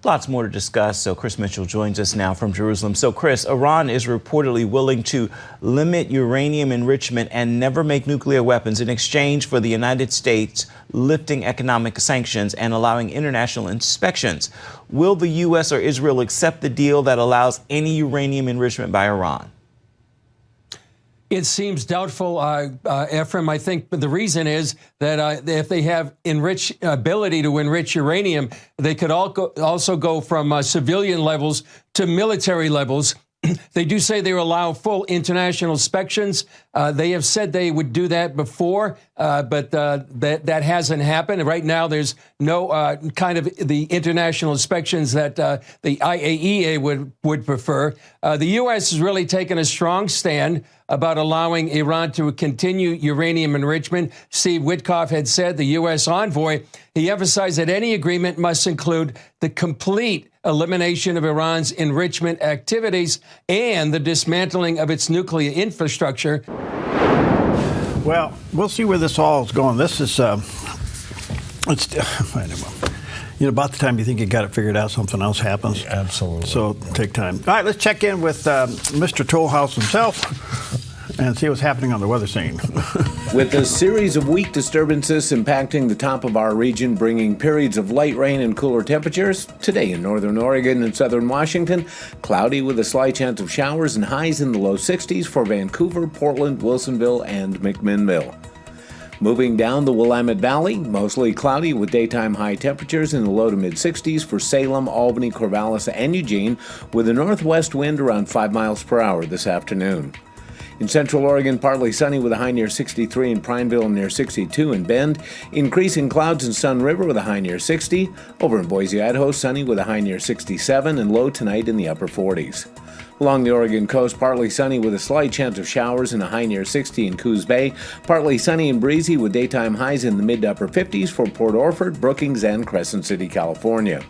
Lots more to discuss, so Chris Mitchell joins us now from Jerusalem. So, Chris, Iran is reportedly willing to limit uranium enrichment and never make nuclear weapons in exchange for the United States lifting economic sanctions and allowing international inspections. Will the U.S. or Israel accept the deal that allows any uranium enrichment by Iran? It seems doubtful, Ephraim. I think the reason is that if they have ability to enrich uranium, they could also go from civilian levels to military levels. They do say they allow full international inspections. They have said they would do that before, but that hasn't happened. Right now, there's no kind of the international inspections that the IAEA would prefer. The U.S. has really taken a strong stand about allowing Iran to continue uranium enrichment. Steve Witkoff had said, the U.S. envoy, he emphasized that any agreement must include the complete elimination of Iran's enrichment activities and the dismantling of its nuclear infrastructure. Well, we'll see where this all is going. This is, about the time you think you got it figured out, something else happens. Absolutely. So take time. All right, let's check in with Mr. Tollhouse himself and see what's happening on the weather scene. With a series of weak disturbances impacting the top of our region, bringing periods of light rain and cooler temperatures, today in northern Oregon and southern Washington, cloudy with a slight chance of showers and highs in the low 60s for Vancouver, Portland, Wilsonville, and McMinnville. Moving down the Willamette Valley, mostly cloudy with daytime high temperatures in the low to mid-60s for Salem, Albany, Corvallis, and Eugene, with a northwest wind around 5 miles per hour this afternoon. In central Oregon, partly sunny with a high near 63 in Prineville and near 62 in Bend. Increasing clouds in Sun River with a high near 60. Over in Boise, Idaho, sunny with a high near 67 and low tonight in the upper 40s. Along the Oregon coast, partly sunny with a slight chance of showers and a high near 60 in Coos Bay. Partly sunny and breezy with daytime highs in the mid to upper 50s for Port Orford, Brookings, and Crescent City, California.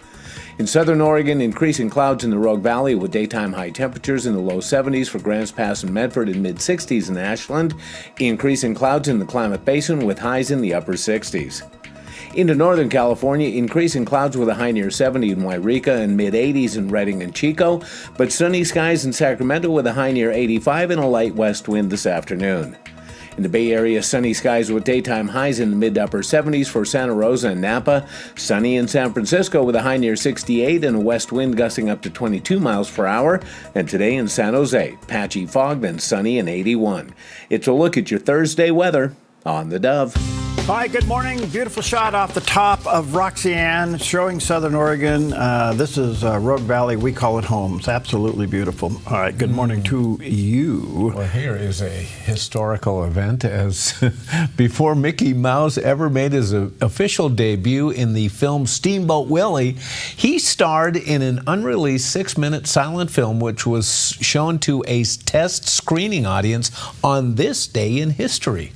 In southern Oregon, increasing clouds in the Rogue Valley with daytime high temperatures in the low 70s for Grants Pass and Medford and mid-60s in Ashland. Increasing clouds in the Klamath Basin with highs in the upper 60s. Into northern California, increasing clouds with a high near 70 in Wairika and mid-80s in Redding and Chico, but sunny skies in Sacramento with a high near 85 and a light west wind this afternoon. In the Bay Area, sunny skies with daytime highs in the mid to upper 70s for Santa Rosa and Napa. Sunny in San Francisco with a high near 68 and a west wind gusting up to 22 miles per hour. And today in San Jose, patchy fog, then sunny and 81. It's a look at your Thursday weather on the Dove. Hi, good morning. Beautiful shot off the top of Roxanne showing southern Oregon. This is Rogue Valley. We call it home. It's absolutely beautiful. All right, good morning to you. Well, here is a historical event as before Mickey Mouse ever made his official debut in the film Steamboat Willie, he starred in an unreleased 6-minute silent film which was shown to a test screening audience on this day in history.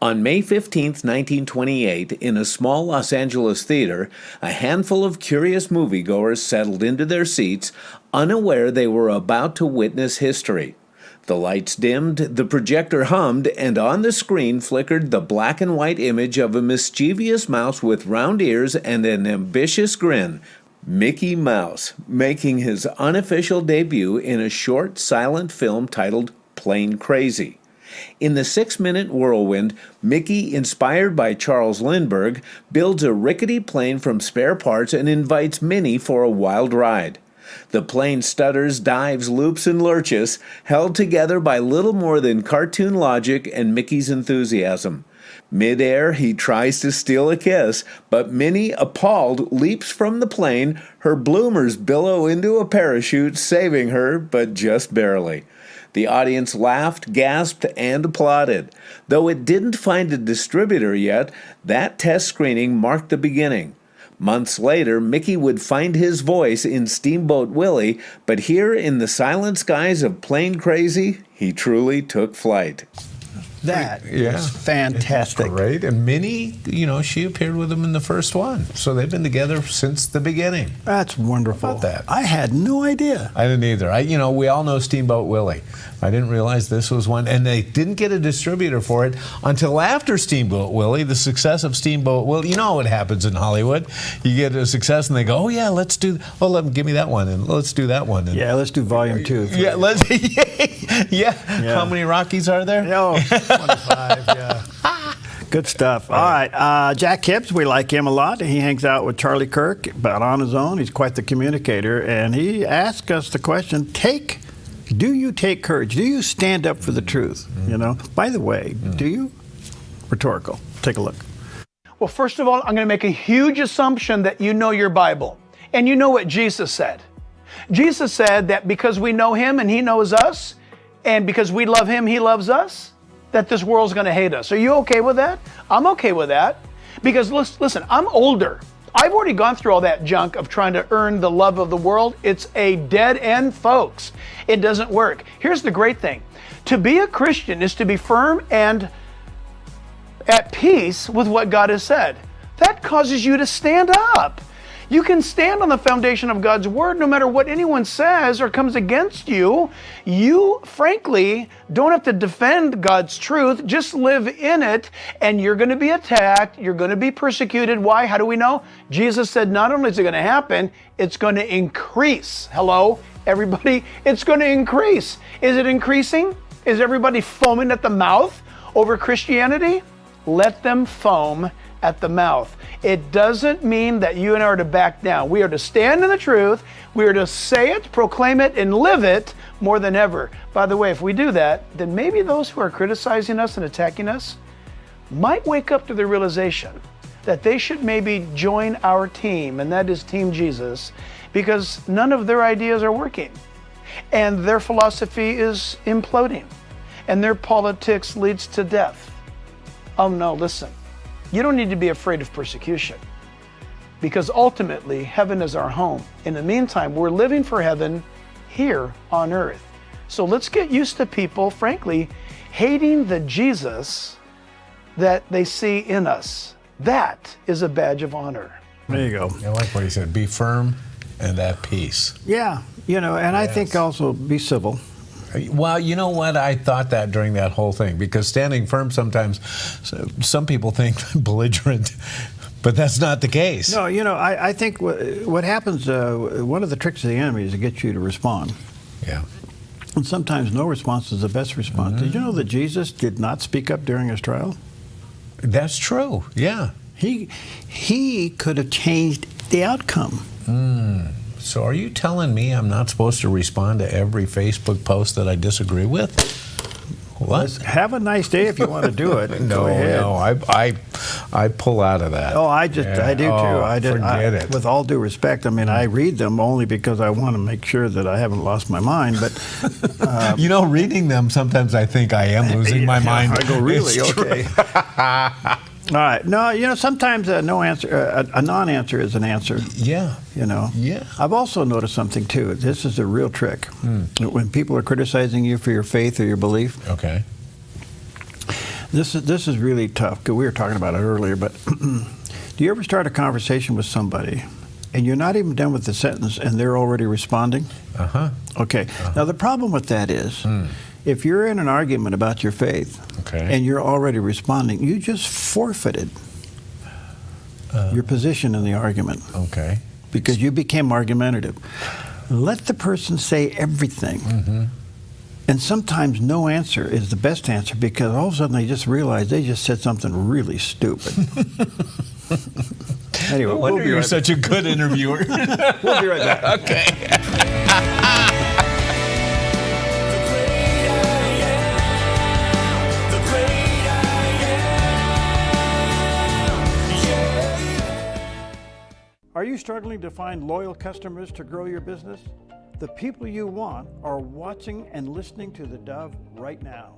On May 15, 1928, in a small Los Angeles theater, a handful of curious moviegoers settled into their seats, unaware they were about to witness history. The lights dimmed, the projector hummed, and on the screen flickered the black and white image of a mischievous mouse with round ears and an ambitious grin. Mickey Mouse, making his unofficial debut in a short, silent film titled Plain Crazy. In the 6-minute whirlwind, Mickey, inspired by Charles Lindbergh, builds a rickety plane from spare parts and invites Minnie for a wild ride. The plane stutters, dives, loops, and lurches, held together by little more than cartoon logic and Mickey's enthusiasm. Mid-air, he tries to steal a kiss, but Minnie, appalled, leaps from the plane. Her bloomers billow into a parachute, saving her, but just barely. The audience laughed, gasped, and applauded. Though it didn't find a distributor yet, that test screening marked the beginning. Months later, Mickey would find his voice in Steamboat Willie, but here in the silent skies of Plain Crazy, he truly took flight. That is fantastic. It's great. And Minnie, she appeared with him in the first one. So they've been together since the beginning. That's wonderful. How about that? I had no idea. I didn't either. We all know Steamboat Willie. I didn't realize this was one. And they didn't get a distributor for it until after Steamboat Willie, the success of Steamboat Willie. You know what happens in Hollywood. You get a success and they go, oh, yeah, give me that one. And let's do that one. And, yeah, let's do volume 2. Yeah, yeah. How many Rockies are there? 25, yeah. Good stuff. All right. Jack Hibbs, we like him a lot. He hangs out with Charlie Kirk, but on his own. He's quite the communicator. And he asked us the question, take Do you take courage? Do you stand up for the truth? You know. By the way, do you? Rhetorical. Take a look. Well, first of all, I'm going to make a huge assumption that you know your Bible and you know what Jesus said. Jesus said that because we know him and he knows us, and because we love him, he loves us, that this world's going to hate us. Are you okay with that? I'm okay with that. Because listen, I'm older. I've already gone through all that junk of trying to earn the love of the world. It's a dead end, folks. It doesn't work. Here's the great thing. To be a Christian is to be firm and at peace with what God has said. That causes you to stand up. You can stand on the foundation of God's word no matter what anyone says or comes against you. You, frankly, don't have to defend God's truth. Just live in it, and you're going to be attacked. You're going to be persecuted. Why? How do we know? Jesus said not only is it going to happen, it's going to increase. Hello, everybody? It's going to increase. Is it increasing? Is everybody foaming at the mouth over Christianity? Let them foam at the mouth. It doesn't mean that you and I are to back down. We are to stand in the truth. We are to say it, proclaim it, and live it more than ever. By the way, if we do that, then maybe those who are criticizing us and attacking us might wake up to the realization that they should maybe join our team, and that is Team Jesus, because none of their ideas are working, and their philosophy is imploding, and their politics leads to death. Oh no, listen. You don't need to be afraid of persecution, because ultimately heaven is our home. In the meantime, we're living for heaven here on earth. So let's get used to people, frankly, hating the Jesus that they see in us. That is a badge of honor. There you go. I like what he said. Be firm and at peace. Yeah, you know, and I think also be civil. Well, you know what? I thought that during that whole thing, because standing firm sometimes, some people think belligerent, but that's not the case. No, you know, I think what happens, one of the tricks of the enemy is to get you to respond. Yeah. And sometimes no response is the best response. Mm-hmm. Did you know that Jesus did not speak up during his trial? That's true, yeah. He could have changed the outcome. So are you telling me I'm not supposed to respond to every Facebook post that I disagree with? What? Have a nice day if you want to do it. No, I pull out of that. Oh, I do too. Forget it. With all due respect, I mean, I read them only because I want to make sure that I haven't lost my mind. But you know, reading them, sometimes I think I am losing my mind. I go, really? Okay. All right. No, you know, sometimes a non-answer is an answer. Yeah. You know. Yeah. I've also noticed something too. This is a real trick. When people are criticizing you for your faith or your belief. Okay. This is really tough, because we were talking about it earlier, but do you ever start a conversation with somebody and you're not even done with the sentence and they're already responding? Uh-huh. Okay. Now, the problem with that is, if you're in an argument about your faith and you're already responding, you just forfeited your position in the argument. Okay. Because you became argumentative. Let the person say everything. And sometimes no answer is the best answer, because all of a sudden they just realize they just said something really stupid. Anyway, no wonder you're such a good interviewer. We'll be right back. Okay. Are you struggling to find loyal customers to grow your business? The people you want are watching and listening to theDove right now.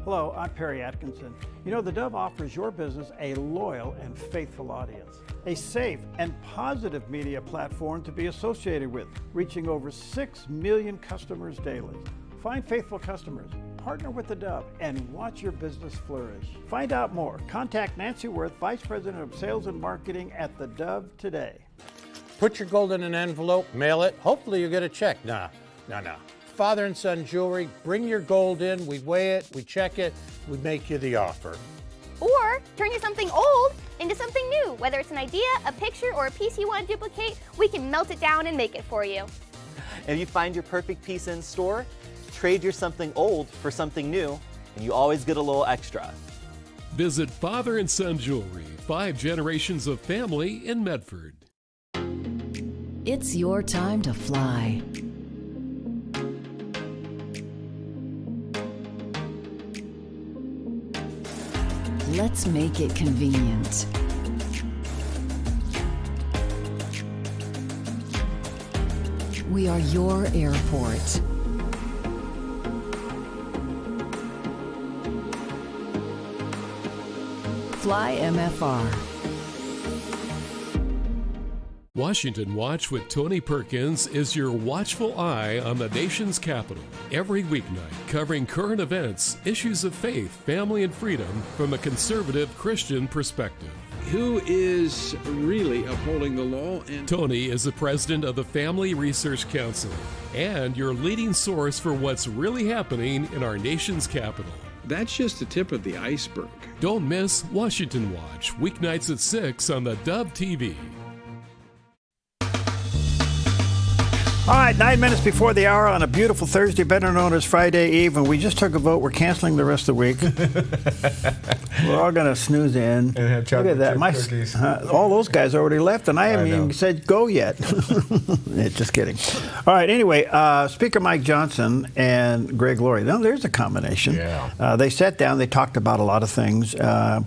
Hello, I'm Perry Atkinson. You know, theDove offers your business a loyal and faithful audience, a safe and positive media platform to be associated with, reaching over 6 million customers daily. Find faithful customers, partner with theDove, and watch your business flourish. Find out more. Contact Nancy Worth, Vice President of Sales and Marketing at theDove today. Put your gold in an envelope, mail it. Hopefully you get a check. No. Father and son jewelry, bring your gold in, we weigh it, we check it, we make you the offer. Or turn your something old into something new. Whether it's an idea, a picture, or a piece you want to duplicate, we can melt it down and make it for you. If you find your perfect piece in store, trade your something old for something new, and you always get a little extra. Visit Father and Son Jewelry, 5 generations of family in Medford. It's your time to fly. let's make it convenient. We are your airport. Fly MFR. Washington Watch with Tony Perkins is your watchful eye on the nation's capital. Every weeknight, covering current events, issues of faith, family, and freedom from a conservative Christian perspective. Who is really upholding the law? And Tony is the president of the Family Research Council and your leading source for what's really happening in our nation's capital. That's just the tip of the iceberg. Don't miss Washington Watch, weeknights at 6 on the Dove TV. All right, 9 minutes before the hour on a beautiful Thursday, better known as Friday Eve, and we just took a vote. We're canceling the rest of the week. We're all going to snooze in. And have chocolate chip cookies. All those guys already left, and I haven't even said go yet. Just kidding. All right, anyway, Speaker Mike Johnson and Greg Laurie, now there's a combination. Yeah. They sat down, they talked about a lot of things,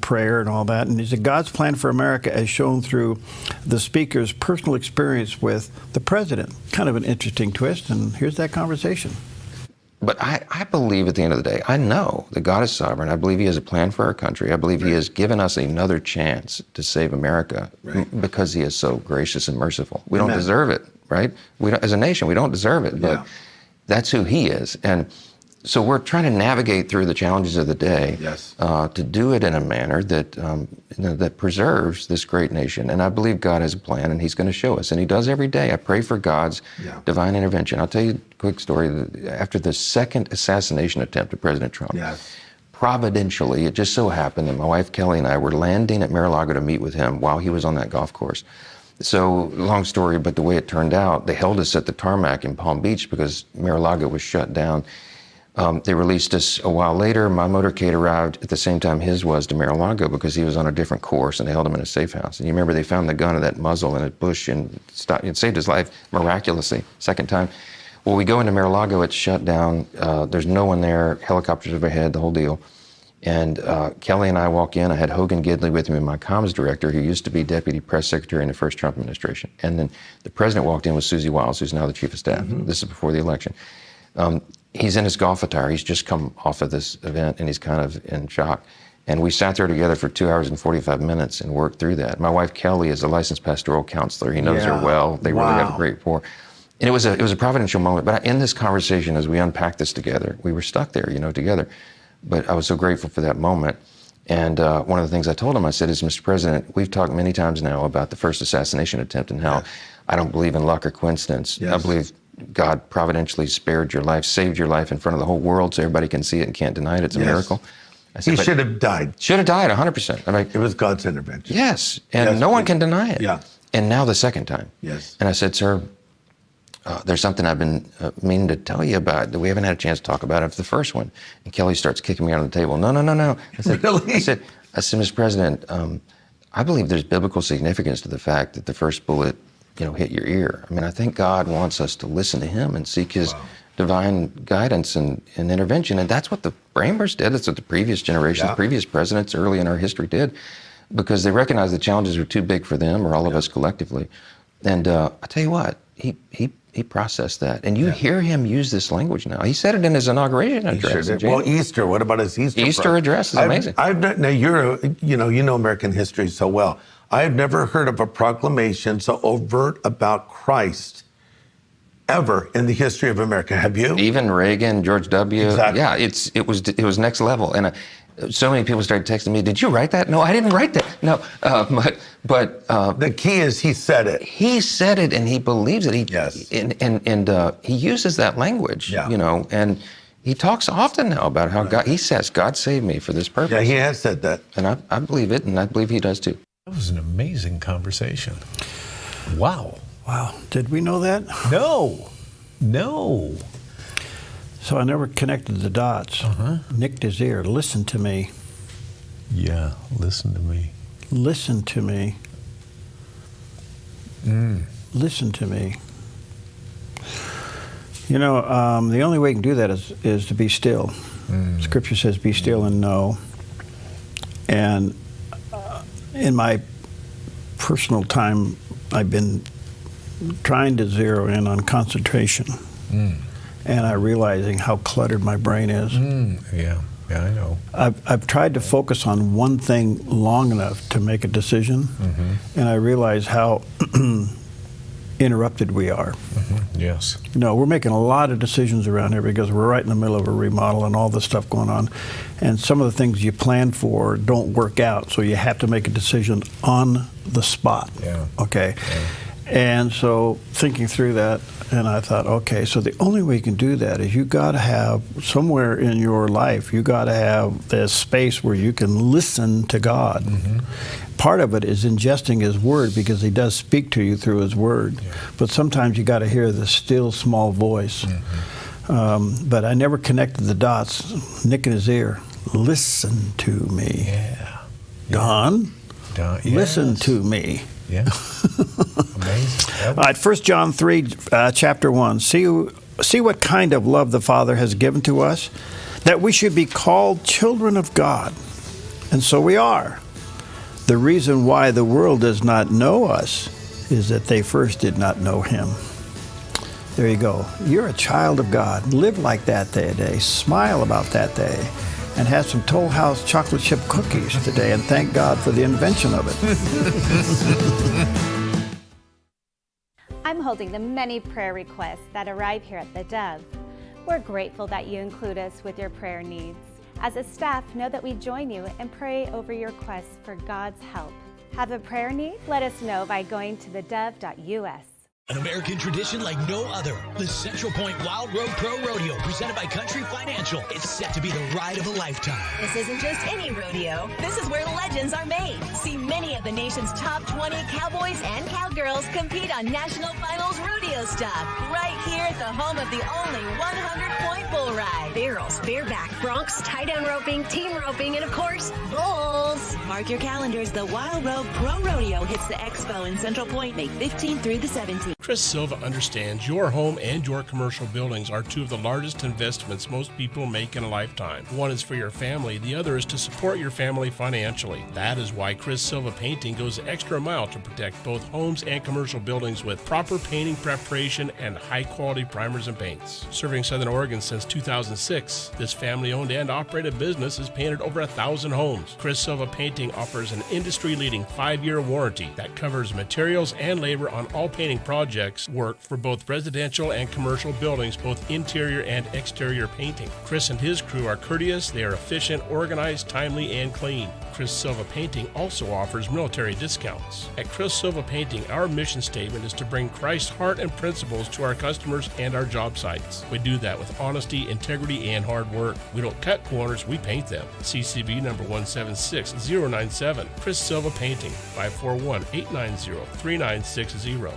prayer and all that, and he said God's plan for America as shown through the Speaker's personal experience with the President. Kind of an interesting twist, and here's that conversation. But I believe at the end of the day, I know that God is sovereign. I believe he has a plan for our country. I believe he has given us another chance to save America because he is so gracious and merciful. We don't deserve it, right? We don't, as a nation, we don't deserve it, but that's who he is. And so we're trying to navigate through the challenges of the day to do it in a manner that that preserves this great nation. And I believe God has a plan, and he's going to show us. And he does every day. I pray for God's divine intervention. I'll tell you a quick story. After the second assassination attempt of President Trump, providentially, it just so happened that my wife Kelly and I were landing at Mar-a-Lago to meet with him while he was on that golf course. So, long story, but the way it turned out, they held us at the tarmac in Palm Beach because Mar-a-Lago was shut down. They released us a while later. My motorcade arrived at the same time his was to Mar-a-Lago because he was on a different course, and they held him in a safe house. And you remember they found the gun in that muzzle in a bush and it saved his life miraculously, second time. Well, we go into Mar-a-Lago, it's shut down. There's no one there, helicopters overhead, the whole deal. And Kelly and I walk in. I had Hogan Gidley with me, my comms director, who used to be deputy press secretary in the first Trump administration. And then the president walked in with Susie Wiles, who's now the chief of staff. This is before the election. He's in his golf attire. He's just come off of this event, and he's kind of in shock. And we sat there together for 2 hours and 45 minutes and worked through that. My wife, Kelly, is a licensed pastoral counselor. He knows her well. They really have a great rapport. And it was a providential moment. But in this conversation, as we unpacked this together, we were stuck there, together. But I was so grateful for that moment. And one of the things I told him, I said, Mr. President, we've talked many times now about the first assassination attempt and how I don't believe in luck or coincidence. I believe God providentially spared your life, saved your life in front of the whole world so everybody can see it and can't deny it. It's a miracle. I said, he should have died. Should have died, 100%. I mean, it was God's intervention. Yes, and no one can deny it. Yeah. And now the second time. Yes. And I said, sir, there's something I've been meaning to tell you about that we haven't had a chance to talk about after the first one. And Kelly starts kicking me under the table. No. I said, really? I said, Mr. President, I believe there's biblical significance to the fact that the first bullet hit your ear. I mean, I think God wants us to listen to him and seek his divine guidance and intervention. And that's what the framers did. That's what the previous generations, previous presidents early in our history did, because they recognized the challenges were too big for them or all of us collectively. And I tell you what, he processed that. And you hear him use this language now. He said it in his inauguration address. Well, Easter, what about his Easter address is amazing. Now, you know American history so well. I've never heard of a proclamation so overt about Christ ever in the history of America. Have you? Even Reagan, George W. Exactly. Yeah, it was next level. And so many people started texting me, did you write that? No, I didn't write that. No, but the key is he said it. He said it, and he believes it. And he uses that language, and he talks often now about how God saved me for this purpose. Yeah, he has said that. And I believe it, and I believe he does too. That was an amazing conversation. Wow. Did we know that? No. So I never connected the dots. Nicked his ear. Listen to me. Yeah, listen to me. Listen to me. Listen to me. The only way you can do that is to be still. Scripture says, be still and know. And in my personal time, I've been trying to zero in on concentration. And I'm realizing how cluttered my brain is. Yeah, I know. I've tried to focus on one thing long enough to make a decision, and I realize how interrupted we are. Yes. You know, we're making a lot of decisions around here because we're right in the middle of a remodel and all this stuff going on. And some of the things you plan for don't work out, so you have to make a decision on the spot. Yeah. Okay? Yeah. And so thinking through that, and I thought, okay, so the only way you can do that is you got to have somewhere in your life, you got to have this space where you can listen to God. Part of it is ingesting His Word because He does speak to you through His Word. Yeah. But sometimes you got to hear the still small voice. But I never connected the dots. Nick in his ear, listen to me. Yeah. Don, yes. Listen to me. Yeah. Amazing. All right, 1 John 3, chapter 1. See what kind of love the Father has given to us, that we should be called children of God. And so we are. The reason why the world does not know us is that they first did not know Him. There you go. You're a child of God. Live like that day. Smile about that day. And have some Toll House chocolate chip cookies today, and thank God for the invention of it. I'm holding the many prayer requests that arrive here at the Dove. We're grateful that you include us with your prayer needs. As a staff, know that we join you and pray over your requests for God's help. Have a prayer need? Let us know by going to thedove.us. An American tradition like no other. The Central Point Wild Road Pro Rodeo, presented by Country Financial. It's set to be the ride of a lifetime. This isn't just any rodeo. This is where legends are made. See many of the nation's top 20 cowboys and cowgirls compete on National Finals rodeo stock. Right here at the home of the only 100-point bull ride. Barrels, bareback, broncs, tie-down roping, team roping, and of course, bulls. Mark your calendars. The Wild Road Pro Rodeo hits the expo in Central Point May 15th through the 17th. Chris Silva understands your home and your commercial buildings are two of the largest investments most people make in a lifetime. One is for your family, the other is to support your family financially. That is why Chris Silva Painting goes the extra mile to protect both homes and commercial buildings with proper painting preparation and high-quality primers and paints. Serving Southern Oregon since 2006, this family-owned and operated business has painted over 1,000 homes. Chris Silva Painting offers an industry-leading 5-year warranty that covers materials and labor on all painting projects work for both residential and commercial buildings, both interior and exterior painting. Chris and his crew are courteous, they are efficient, organized, timely, and clean. Chris Silva Painting also offers military discounts. At Chris Silva Painting, our mission statement is to bring Christ's heart and principles to our customers and our job sites. We do that with honesty, integrity, and hard work. We don't cut corners, we paint them. CCB number 176097. Chris Silva Painting, 541-890-3960.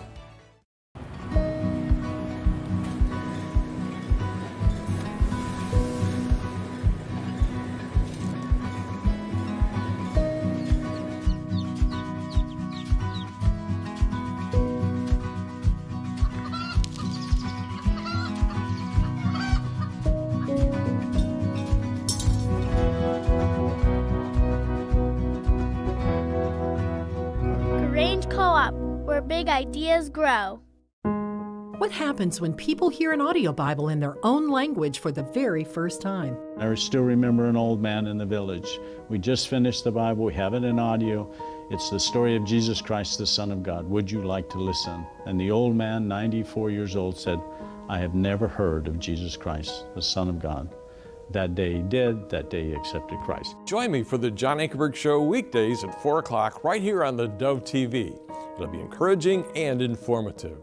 Big ideas grow. What happens when people hear an audio Bible in their own language for the very first time? I still remember an old man in the village. We just finished the Bible, we have it in audio. It's the story of Jesus Christ, the Son of God. Would you like to listen? And the old man, 94 years old, said, I have never heard of Jesus Christ, the Son of God. That day he did, that day he accepted Christ. Join me for the John Ankerberg Show weekdays at 4 o'clock right here on the Dove TV. It'll be encouraging and informative.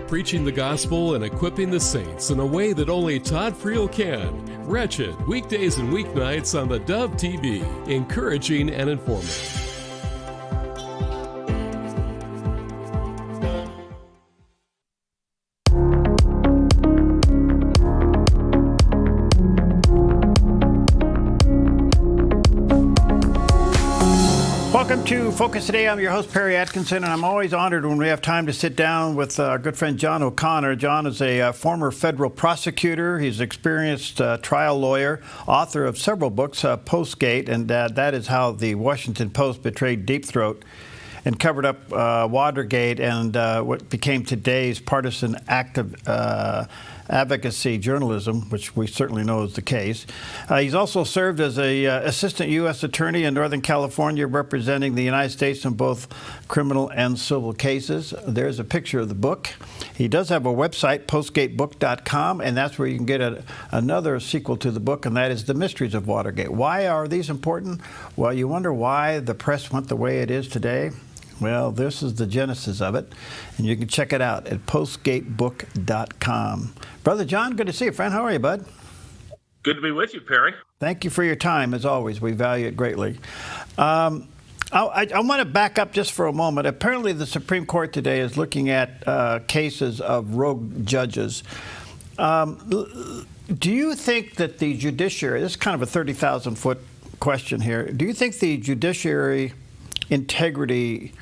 Preaching the gospel and equipping the saints in a way that only Todd Friel can. Wretched, weekdays and weeknights on the Dove TV. Encouraging and informative. Welcome to Focus Today. I'm your host, Perry Atkinson, and I'm always honored when we have time to sit down with our good friend John O'Connor. John is a former federal prosecutor. He's an experienced trial lawyer, author of several books, Postgate, and that is how the Washington Post betrayed Deep Throat and covered up Watergate and what became today's partisan advocacy journalism, which we certainly know is the case. He's also served as a assistant U.S. attorney in Northern California, representing the United States in both criminal and civil cases. There's a picture of the book. He does have a website, postgatebook.com, and that's where you can get another sequel to the book, and that is The Mysteries of Watergate. Why are these important? Well, you wonder why the press went the way it is today. Well, this is the genesis of it, and you can check it out at postgatebook.com. Brother John, good to see you, friend. How are you, bud? Good to be with you, Perry. Thank you for your time, as always. We value it greatly. I want to back up just for a moment. Apparently, the Supreme Court today is looking at cases of rogue judges. Do you think that the judiciary, this is kind of a 30,000-foot question here, do you think the judiciary integrity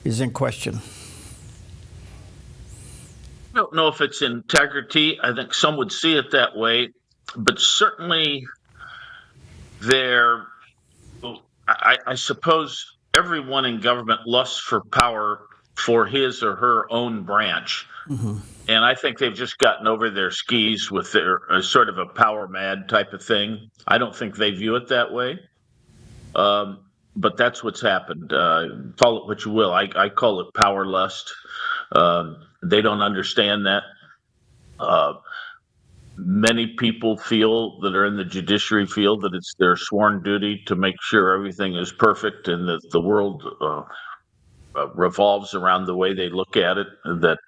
is in question? I don't know if it's integrity. I think some would see it that way, but certainly I suppose everyone in government lusts for power for his or her own branch. Mm-hmm. And I think they've just gotten over their skis with their sort of a power mad type of thing. I don't think they view it that way. But that's what's happened. Call it what you will. I call it power lust. They don't understand that. Many people feel that are in the judiciary feel that it's their sworn duty to make sure everything is perfect and that the world revolves around the way they look at it. But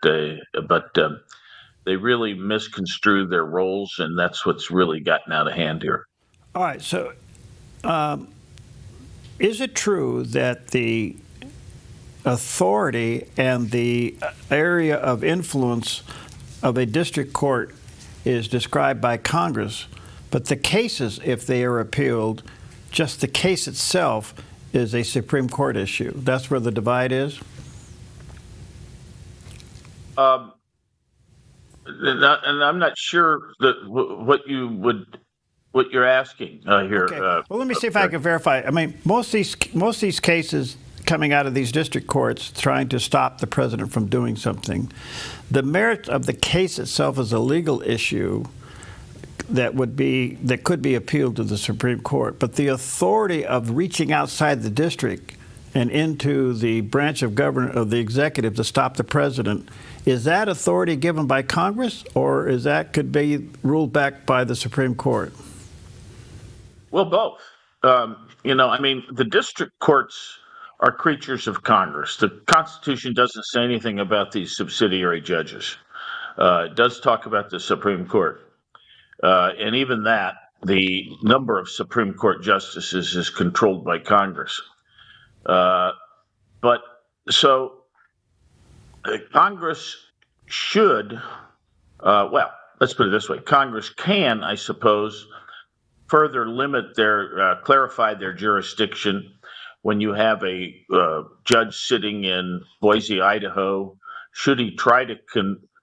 they really misconstrue their roles, and that's what's really gotten out of hand here. All right. So. Is it true that the authority and the area of influence of a district court is described by Congress, but the cases, if they are appealed, just the case itself is a Supreme Court issue? That's where the divide is? And I'm not sure that what you're asking here. Okay. Well, let me see if I can verify. I mean, most of these cases coming out of these district courts trying to stop the president from doing something, the merit of the case itself is a legal issue that could be appealed to the Supreme Court. But the authority of reaching outside the district and into the branch of government of the executive to stop the president, is that authority given by Congress, or could be ruled back by the Supreme Court? Well, both. The district courts are creatures of Congress. The Constitution doesn't say anything about these subsidiary judges. It does talk about the Supreme Court. And even that, the number of Supreme Court justices is controlled by Congress. Congress should, let's put it this way. Congress can, I suppose, further clarify their jurisdiction when you have a judge sitting in Boise, Idaho. Should he try to,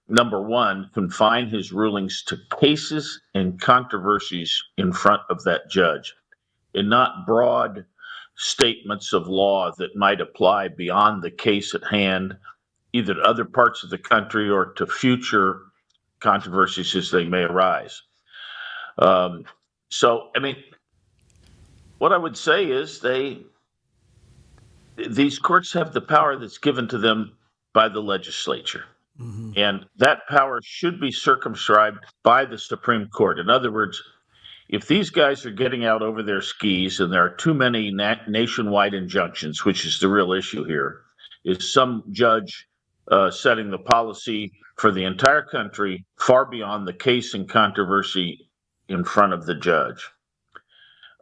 number one, confine his rulings to cases and controversies in front of that judge, and not broad statements of law that might apply beyond the case at hand, either to other parts of the country or to future controversies as they may arise. What I would say is these courts have the power that's given to them by the legislature. Mm-hmm. And that power should be circumscribed by the Supreme Court. In other words, if these guys are getting out over their skis and there are too many nationwide injunctions, which is the real issue here, is some judge setting the policy for the entire country far beyond the case and controversy in front of the judge.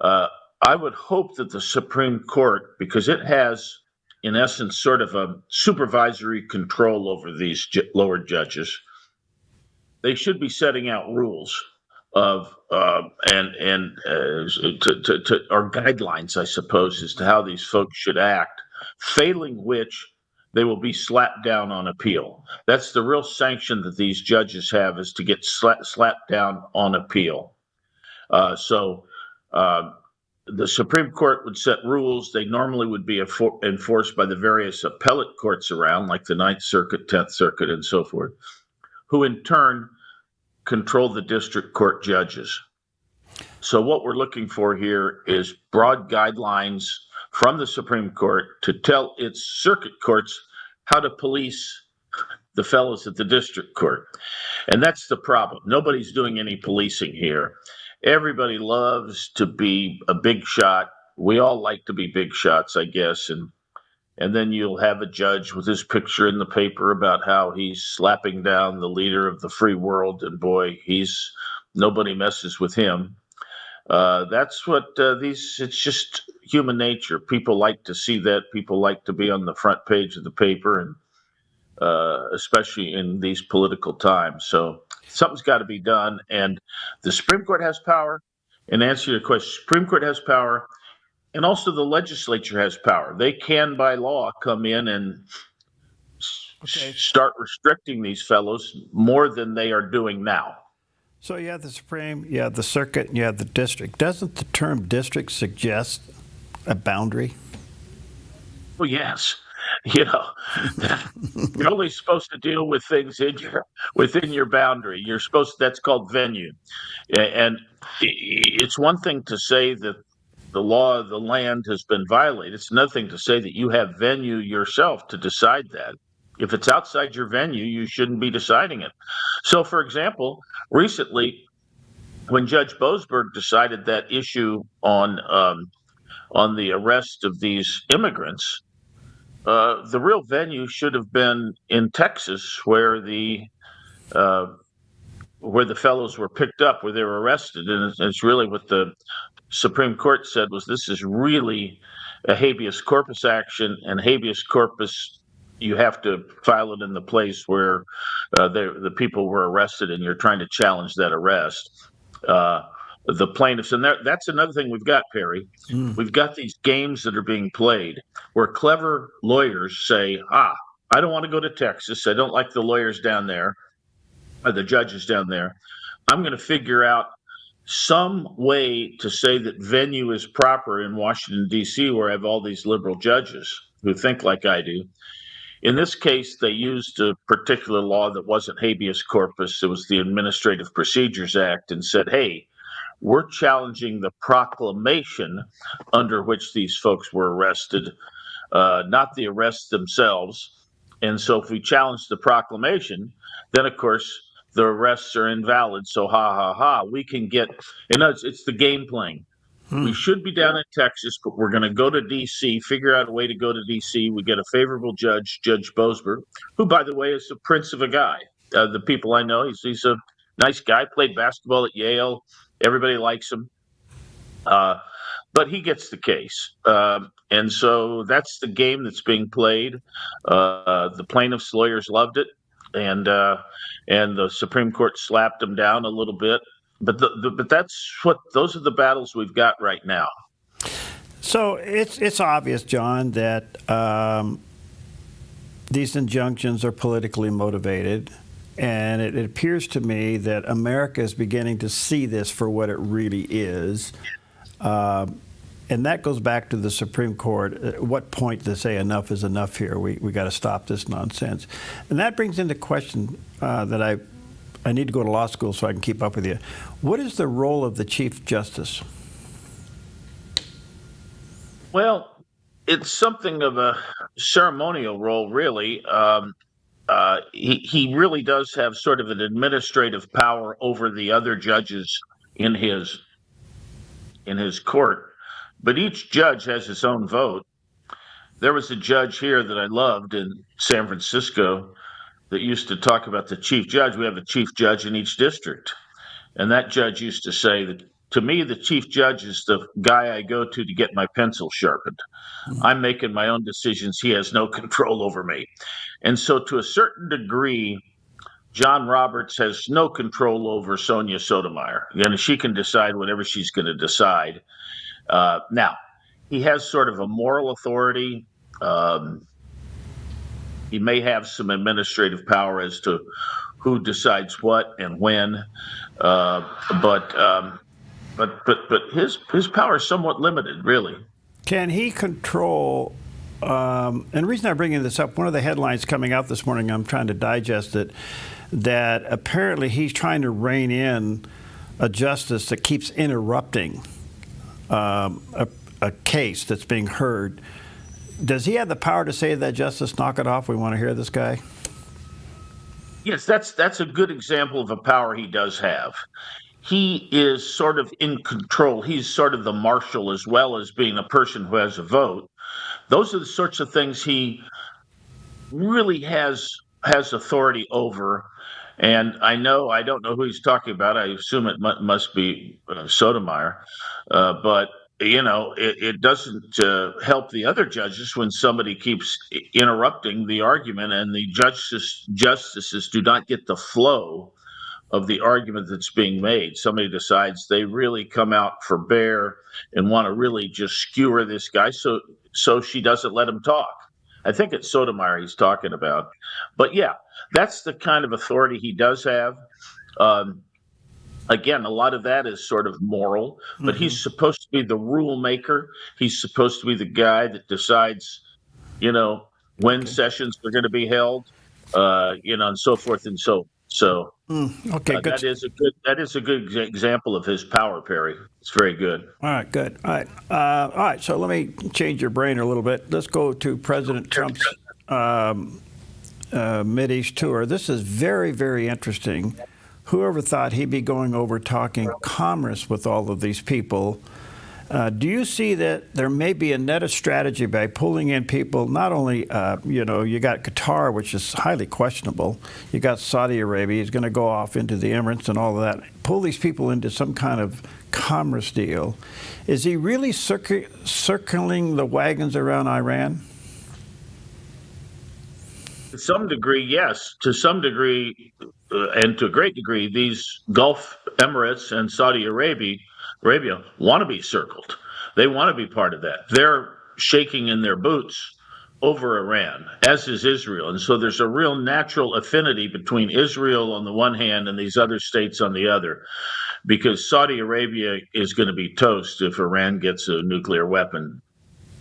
I would hope that the Supreme Court, because it has, in essence, sort of a supervisory control over these lower judges, they should be setting out rules of or guidelines, I suppose, as to how these folks should act, failing which they will be slapped down on appeal. That's the real sanction that these judges have, is to get slapped down on appeal. So the Supreme Court would set rules. They normally would be enforced by the various appellate courts around, like the Ninth Circuit, 10th Circuit, and so forth, who in turn control the district court judges. So what we're looking for here is broad guidelines from the Supreme Court to tell its circuit courts how to police the fellows at the district court. And that's the problem. Nobody's doing any policing here. Everybody loves to be a big shot. We all like to be big shots, I guess. And then you'll have a judge with his picture in the paper about how he's slapping down the leader of the free world. And boy, nobody messes with him. That's what it's just human nature. People like to see that. People like to be on the front page of the paper, and especially in these political times. So something's got to be done. And the Supreme Court has power. And to answer your question, Supreme Court has power, and also the legislature has power. They can, by law, come in and start restricting these fellows more than they are doing now. So you have the Supreme, you have the circuit, and you have the district. Doesn't the term district suggest a boundary? Well, yes. You're only supposed to deal with things within your boundary. That's called venue. And it's one thing to say that the law of the land has been violated. It's another thing to say that you have venue yourself to decide that. If it's outside your venue, you shouldn't be deciding it. So, for example, recently, when Judge Boasberg decided that issue on the arrest of these immigrants, the real venue should have been in Texas, where the fellows were picked up, where they were arrested. And it's really what the Supreme Court said was, this is really a habeas corpus action, and habeas corpus, you have to file it in the place where the people were arrested, and you're trying to challenge that arrest. The plaintiffs, and that's another thing we've got, Perry. We've got these games that are being played where clever lawyers say, I don't want to go to Texas. I don't like the lawyers down there, or the judges down there. I'm going to figure out some way to say that venue is proper in Washington, D.C., where I have all these liberal judges who think like I do. In this case, they used a particular law that wasn't habeas corpus. It was the Administrative Procedures Act, and said, hey, we're challenging the proclamation under which these folks were arrested, not the arrests themselves. And so if we challenge the proclamation, then, of course, the arrests are invalid. So we can get, it's the game playing. We should be down in Texas, but we're going to go to D.C., figure out a way to go to D.C. We get a favorable judge, Judge Boasberg, who, by the way, is a prince of a guy. The people I know, he's a nice guy, played basketball at Yale. Everybody likes him. But he gets the case. And so that's the game that's being played. The plaintiffs' lawyers loved it, and the Supreme Court slapped them down a little bit. But those are the battles we've got right now. So it's obvious, John, that these injunctions are politically motivated, and it appears to me that America is beginning to see this for what it really is. And that goes back to the Supreme Court. At what point to say enough is enough here? We got to stop this nonsense. And that brings into question that I need to go to law school so I can keep up with you. What is the role of the Chief Justice? Well, it's something of a ceremonial role, really. He really does have sort of an administrative power over the other judges in his court, but each judge has his own vote. There was a judge here that I loved in San Francisco that used to talk about the chief judge. We have a chief judge in each district. And that judge used to say that, to me, the chief judge is the guy I go to get my pencil sharpened. I'm making my own decisions. He has no control over me. And so to a certain degree, John Roberts has no control over Sonia Sotomayor. And she can decide whatever she's going to decide. Now, he has sort of a moral authority. He may have some administrative power as to who decides what and when, but his power is somewhat limited, really. Can he control? And the reason I'm bringing this up, one of the headlines coming out this morning, I'm trying to digest it, that apparently he's trying to rein in a justice that keeps interrupting a case that's being heard. Does he have the power to say to that justice, knock it off, we want to hear this guy? Yes, that's a good example of a power he does have. He is sort of in control. He's sort of the marshal as well as being a person who has a vote. Those are the sorts of things he really has authority over. And I don't know who he's talking about. I assume it must be Sotomayor. But it doesn't help the other judges when somebody keeps interrupting the argument, and the justices do not get the flow of the argument that's being made. Somebody decides they really come out for bear and want to really just skewer this guy, so she doesn't let him talk. I think it's Sotomayor he's talking about. But yeah, that's the kind of authority he does have. Again, a lot of that is sort of moral, but he's supposed to be the rule maker. He's supposed to be the guy that decides, when sessions are going to be held, and so forth and so. So okay, good. That is a good example of his power, Perry. It's very good. All right, good. All right. So let me change your brain a little bit. Let's go to President Trump's Mideast tour. This is very, very interesting. Whoever thought he'd be going over talking commerce with all of these people? Do you see that there may be a net strategy by pulling in people, not only, you got Qatar, which is highly questionable. You got Saudi Arabia. He's going to go off into the Emirates and all of that. Pull these people into some kind of commerce deal. Is he really circling the wagons around Iran? To some degree, yes. To some degree, and to a great degree, these Gulf Emirates and Saudi Arabia want to be circled. They want to be part of that. They're shaking in their boots over Iran, as is Israel. And so there's a real natural affinity between Israel on the one hand and these other states on the other, because Saudi Arabia is going to be toast if Iran gets a nuclear weapon.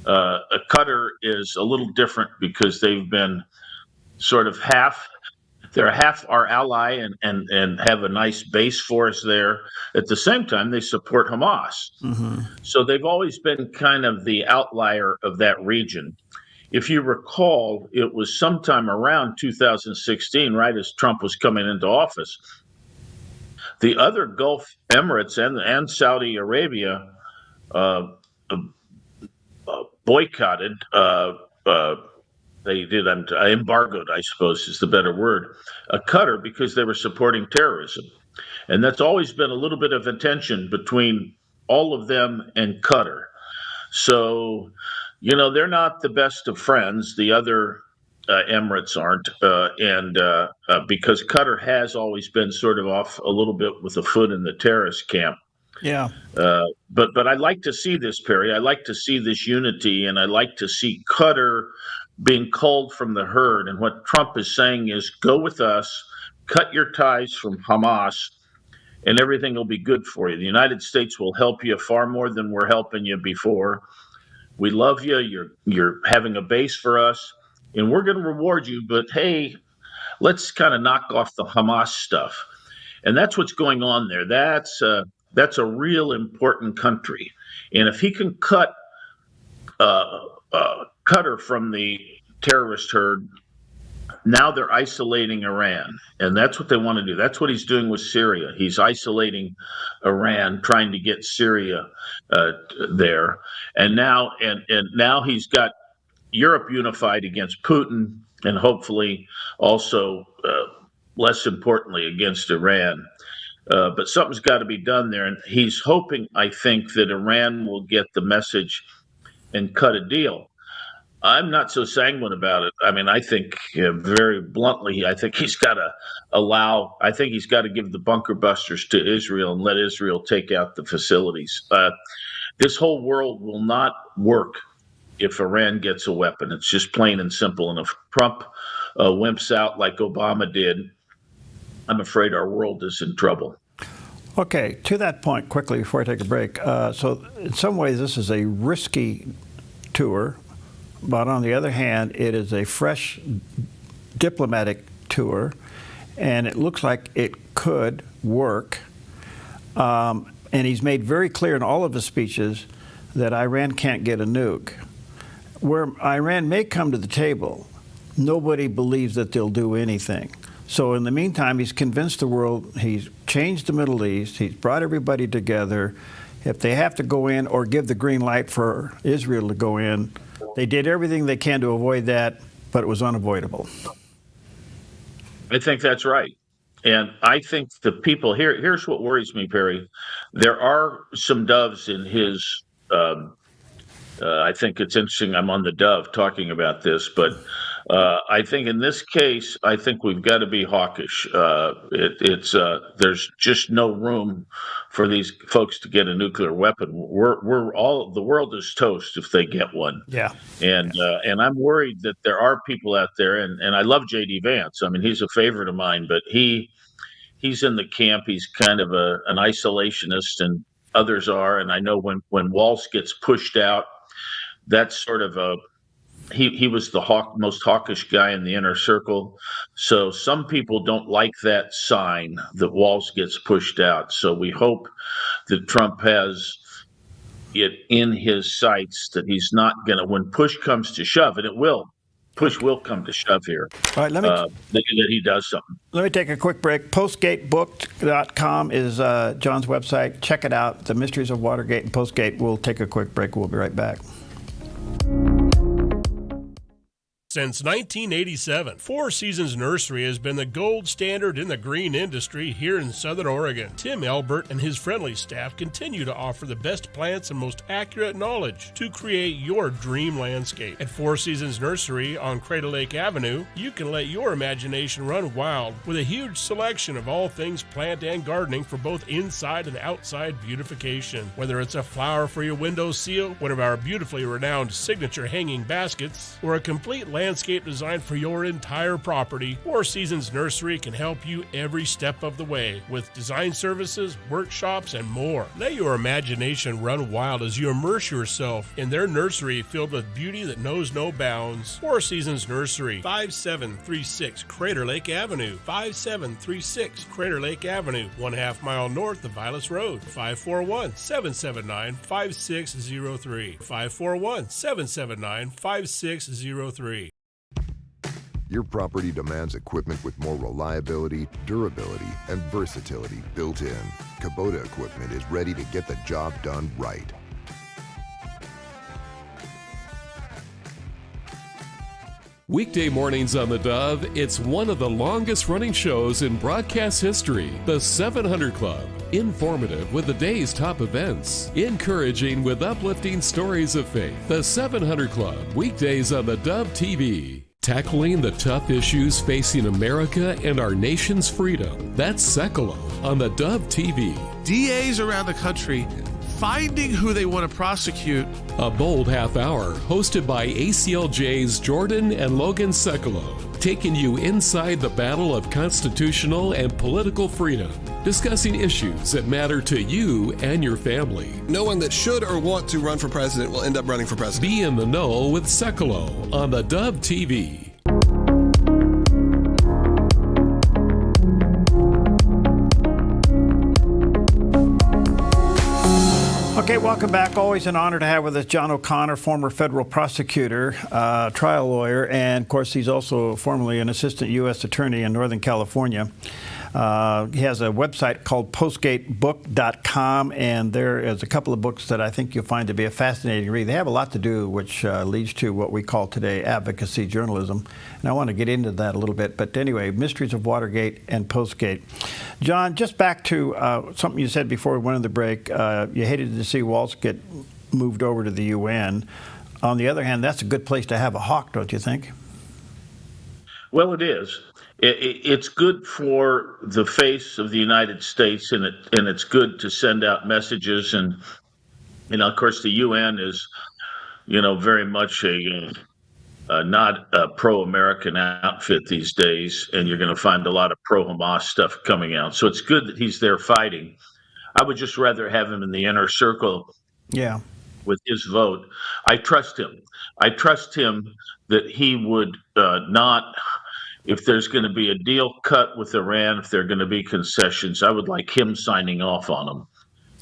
Qatar is a little different because they've been sort of they're half our ally and have a nice base for us there. At the same time, they support Hamas. Mm-hmm. So they've always been kind of the outlier of that region. If you recall, it was sometime around 2016, right as Trump was coming into office, the other Gulf Emirates and Saudi Arabia boycotted they did embargoed, I suppose is the better word, Qatar, because they were supporting terrorism. And that's always been a little bit of a tension between all of them and Qatar. So, they're not the best of friends. The other Emirates aren't. Because Qatar has always been sort of off a little bit with a foot in the terrorist camp. Yeah. But I like to see this, Perry. I like to see this unity, and I like to see Qatar being culled from the herd. And what Trump is saying is, go with us, cut your ties from Hamas, and everything will be good for you. The United States will help you far more than we're helping you before. We love you. You're having a base for us, and we're going to reward you. But hey, let's kind of knock off the Hamas stuff. And that's what's going on there. That's a real important country. And if he can cut Qatar from the terrorist herd, now they're isolating Iran. And that's what they want to do. That's what he's doing with Syria. He's isolating Iran, trying to get Syria there. And now he's got Europe unified against Putin, and hopefully also, less importantly, against Iran. But something's got to be done there. And he's hoping, I think, that Iran will get the message and cut a deal. I'm not so sanguine about it. I mean, I think very bluntly, I think he's got to I think he's got to give the bunker busters to Israel and let Israel take out the facilities. This whole world will not work if Iran gets a weapon. It's just plain and simple. And if Trump wimps out like Obama did, I'm afraid our world is in trouble. Okay, to that point, quickly before I take a break. So in some ways, this is a risky tour, but on the other hand, it is a fresh diplomatic tour, and it looks like it could work. And he's made very clear in all of his speeches that Iran can't get a nuke. Where Iran may come to the table, nobody believes that they'll do anything. So in the meantime, he's convinced the world, he's changed the Middle East, he's brought everybody together. If they have to go in or give the green light for Israel to go in, they did everything they can to avoid that, but it was unavoidable. I think that's right. And I think the people here's what worries me, Perry. There are some doves in his, I think it's interesting I'm on the Dove talking about this, but I think in this case, I think we've got to be hawkish. There's just no room for these folks to get a nuclear weapon. The world is toast if they get one. Yeah. And I'm worried that there are people out there, and I love J.D. Vance. I mean, he's a favorite of mine, but he's in the camp. He's kind of an isolationist, and others are. And I know when Walsh gets pushed out, that's sort of he was the most hawkish guy in the inner circle. So some people don't like that sign that Walsh gets pushed out. So we hope that Trump has it in his sights that he's not going to, when push comes to shove, and it will, push will come to shove here, all right, that he does something. Let me take a quick break. Postgatebook.com is John's website. Check it out. The Mysteries of Watergate and Postgate. We'll take a quick break. We'll be right back. Since 1987, Four Seasons Nursery has been the gold standard in the green industry here in Southern Oregon. Tim Albert and his friendly staff continue to offer the best plants and most accurate knowledge to create your dream landscape. At Four Seasons Nursery on Crater Lake Avenue, you can let your imagination run wild with a huge selection of all things plant and gardening for both inside and outside beautification. Whether it's a flower for your window seal, one of our beautifully renowned signature hanging baskets, or a complete landscape design for your entire property, Four Seasons Nursery can help you every step of the way with design services, workshops, and more. Let your imagination run wild as you immerse yourself in their nursery filled with beauty that knows no bounds. Four Seasons Nursery, 5736 Crater Lake Avenue, 5736 Crater Lake Avenue, 1/2 mile north of Vilas Road, 541-779-5603, 541-779-5603. Your property demands equipment with more reliability, durability, and versatility built in. Kubota equipment is ready to get the job done right. Weekday mornings on the Dove, it's one of the longest running shows in broadcast history, the 700 Club. Informative with the day's top events. Encouraging with uplifting stories of faith. The 700 Club, weekdays on the Dove TV. Tackling the tough issues facing America and our nation's freedom. That's Sekalo on the Dove TV. DAs around the country finding who they want to prosecute. A bold half hour hosted by ACLJ's Jordan and Logan Sekalo, taking you inside the battle of constitutional and political freedom, discussing issues that matter to you and your family. No one that should or want to run for president will end up running for president. Be in the know with Sekalo on the Dove TV. Okay, welcome back. Always an honor to have with us John O'Connor, former federal prosecutor, trial lawyer, and of course he's also formerly an assistant U.S. attorney in Northern California. He has a website called postgatebook.com, and there is a couple of books that I think you'll find to be a fascinating read. They have a lot to do, which leads to what we call today advocacy journalism, and I want to get into that a little bit. But anyway, Mysteries of Watergate and Postgate. John, just back to something you said before we went on the break. You hated to see Walsh get moved over to the UN. on the other hand, that's a good place to have a hawk, don't you think? Well, it is. It's good for the face of the United States, and it's good to send out messages. And of course, the UN is very much not a pro-American outfit these days, and you're going to find a lot of pro-Hamas stuff coming out. So it's good that he's there fighting. I would just rather have him in the inner circle. Yeah. With his vote, I trust him. I trust him that he would not. If there's going to be a deal cut with Iran, if there are going to be concessions, I would like him signing off on them.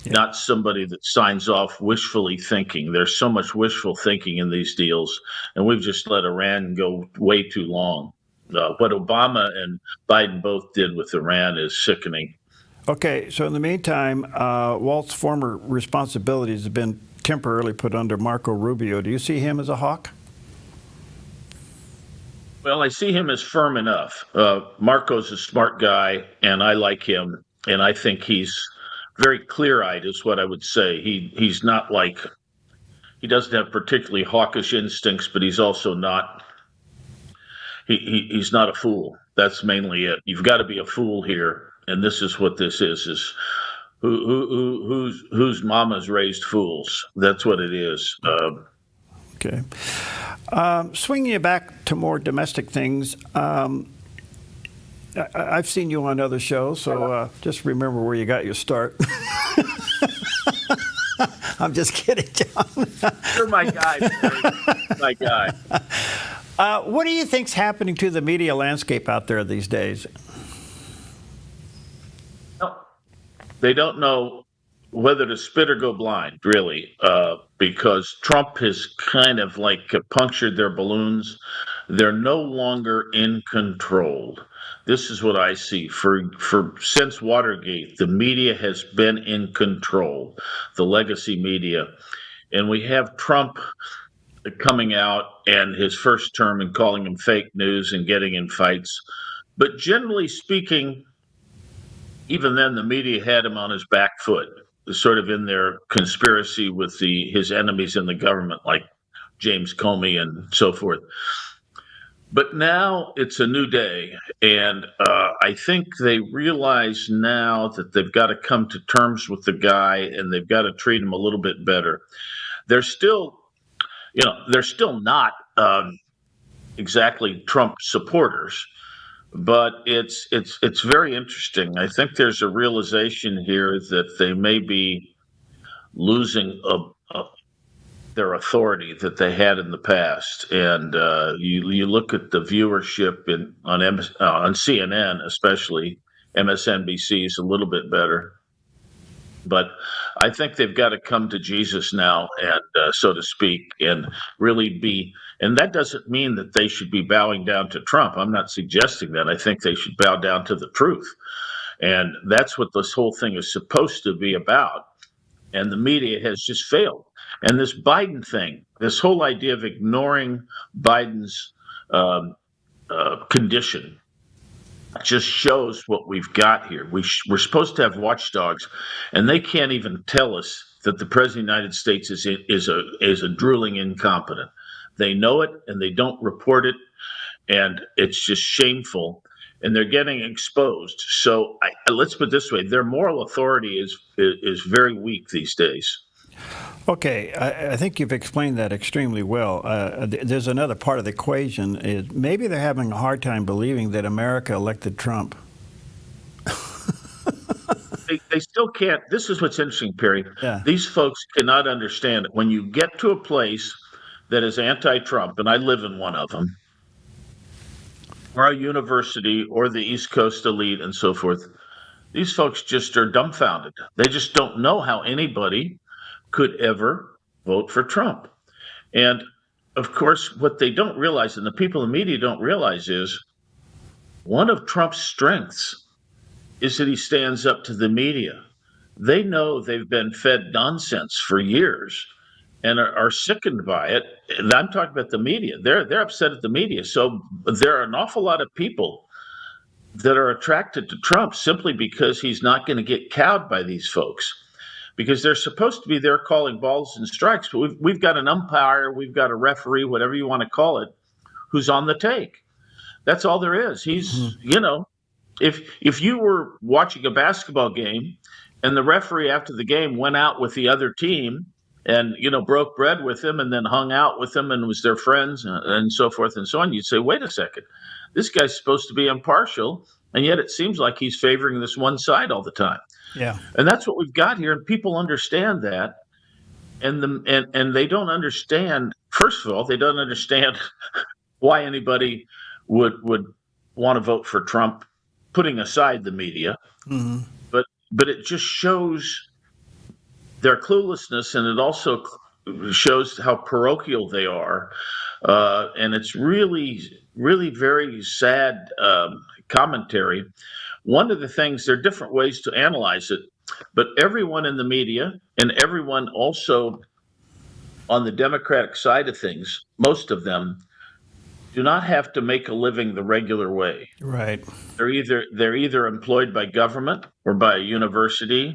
Not somebody that signs off wishfully thinking. There's so much wishful thinking in these deals, and we've just let Iran go way too long. What Obama and Biden both did with Iran is sickening. Okay, so in the meantime, Walt's former responsibilities have been temporarily put under Marco Rubio. Do you see him as a hawk? Well, I see him as firm enough. Marco's a smart guy, and I like him, and I think he's very clear-eyed is what I would say. He's not like, he doesn't have particularly hawkish instincts, but he's also not, he's not a fool. That's mainly it. You've got to be a fool here, and this is what this is whose mama's raised fools. That's what it is. Okay. Swinging you back to more domestic things, I've seen you on other shows, so just remember where you got your start. I'm just kidding, John. You're my guy, Barry. My guy. What do you think's happening to the media landscape out there these days? They don't know whether to spit or go blind, really, because Trump has kind of like punctured their balloons. They're no longer in control. This is what I see. Since Watergate, the media has been in control, the legacy media. And we have Trump coming out and his first term and calling him fake news and getting in fights. But generally speaking, even then, the media had him on his back foot, sort of in their conspiracy with his enemies in the government, like James Comey and so forth. But now it's a new day, and I think they realize now that they've got to come to terms with the guy, and they've got to treat him a little bit better. They're still not exactly Trump supporters, but it's very interesting. I think there's a realization here that they may be losing their authority that they had in the past, and you look at the viewership on CNN, especially. MSNBC is a little bit better, but I think they've got to come to Jesus now, and so to speak, and really be. And that doesn't mean that they should be bowing down to Trump. I'm not suggesting that. I think they should bow down to the truth, and that's what this whole thing is supposed to be about. And the media has just failed. And this Biden thing, this whole idea of ignoring Biden's condition, just shows what we've got here. We're supposed to have watchdogs, and they can't even tell us that the president of the United States is a drooling incompetent. They know it, and they don't report it, and it's just shameful. And they're getting exposed. So let's put it this way: their moral authority is very weak these days. Okay, I think you've explained that extremely well. There's another part of the equation. Is maybe they're having a hard time believing that America elected Trump. They still can't. This is what's interesting, Perry. Yeah. These folks cannot understand it. When you get to a place that is anti-Trump, and I live in one of them, or our university, or the East Coast elite, and so forth, these folks just are dumbfounded. They just don't know how anybody could ever vote for Trump. And of course, what they don't realize, and the people in the media don't realize, is one of Trump's strengths is that he stands up to the media. They know they've been fed nonsense for years and are sickened by it. And I'm talking about the media. They're upset at the media. So there are an awful lot of people that are attracted to Trump simply because he's not going to get cowed by these folks. because they're supposed to be there calling balls and strikes, but we've got an umpire, we've got a referee, whatever you want to call it, who's on the take. That's all there is. He's, if you were watching a basketball game and the referee after the game went out with the other team and, broke bread with them and then hung out with them and was their friends and so forth and so on, you'd say, wait a second, this guy's supposed to be impartial, and yet it seems like he's favoring this one side all the time. Yeah. And that's what we've got here, and people understand that. And they don't understand, first of all, they don't understand why anybody would want to vote for Trump, putting aside the media. Mm-hmm. But it just shows their cluelessness, and it also shows how parochial they are. And it's really, really very sad commentary. One of the things, there are different ways to analyze it, but everyone in the media and everyone also on the Democratic side of things, most of them, do not have to make a living the regular way. Right. They're either employed by government or by a university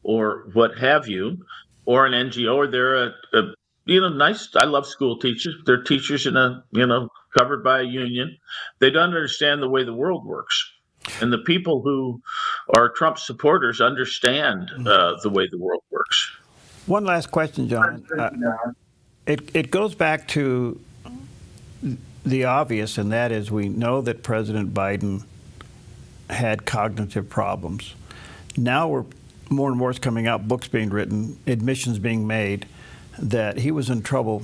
or what have you, or an NGO, or they're nice. I love school teachers. They're teachers covered by a union. They don't understand the way the world works. And the people who are Trump supporters understand the way the world works. One last question, John. It goes back to the obvious, and that is we know that President Biden had cognitive problems. Now more and more is coming out, books being written, admissions being made, that he was in trouble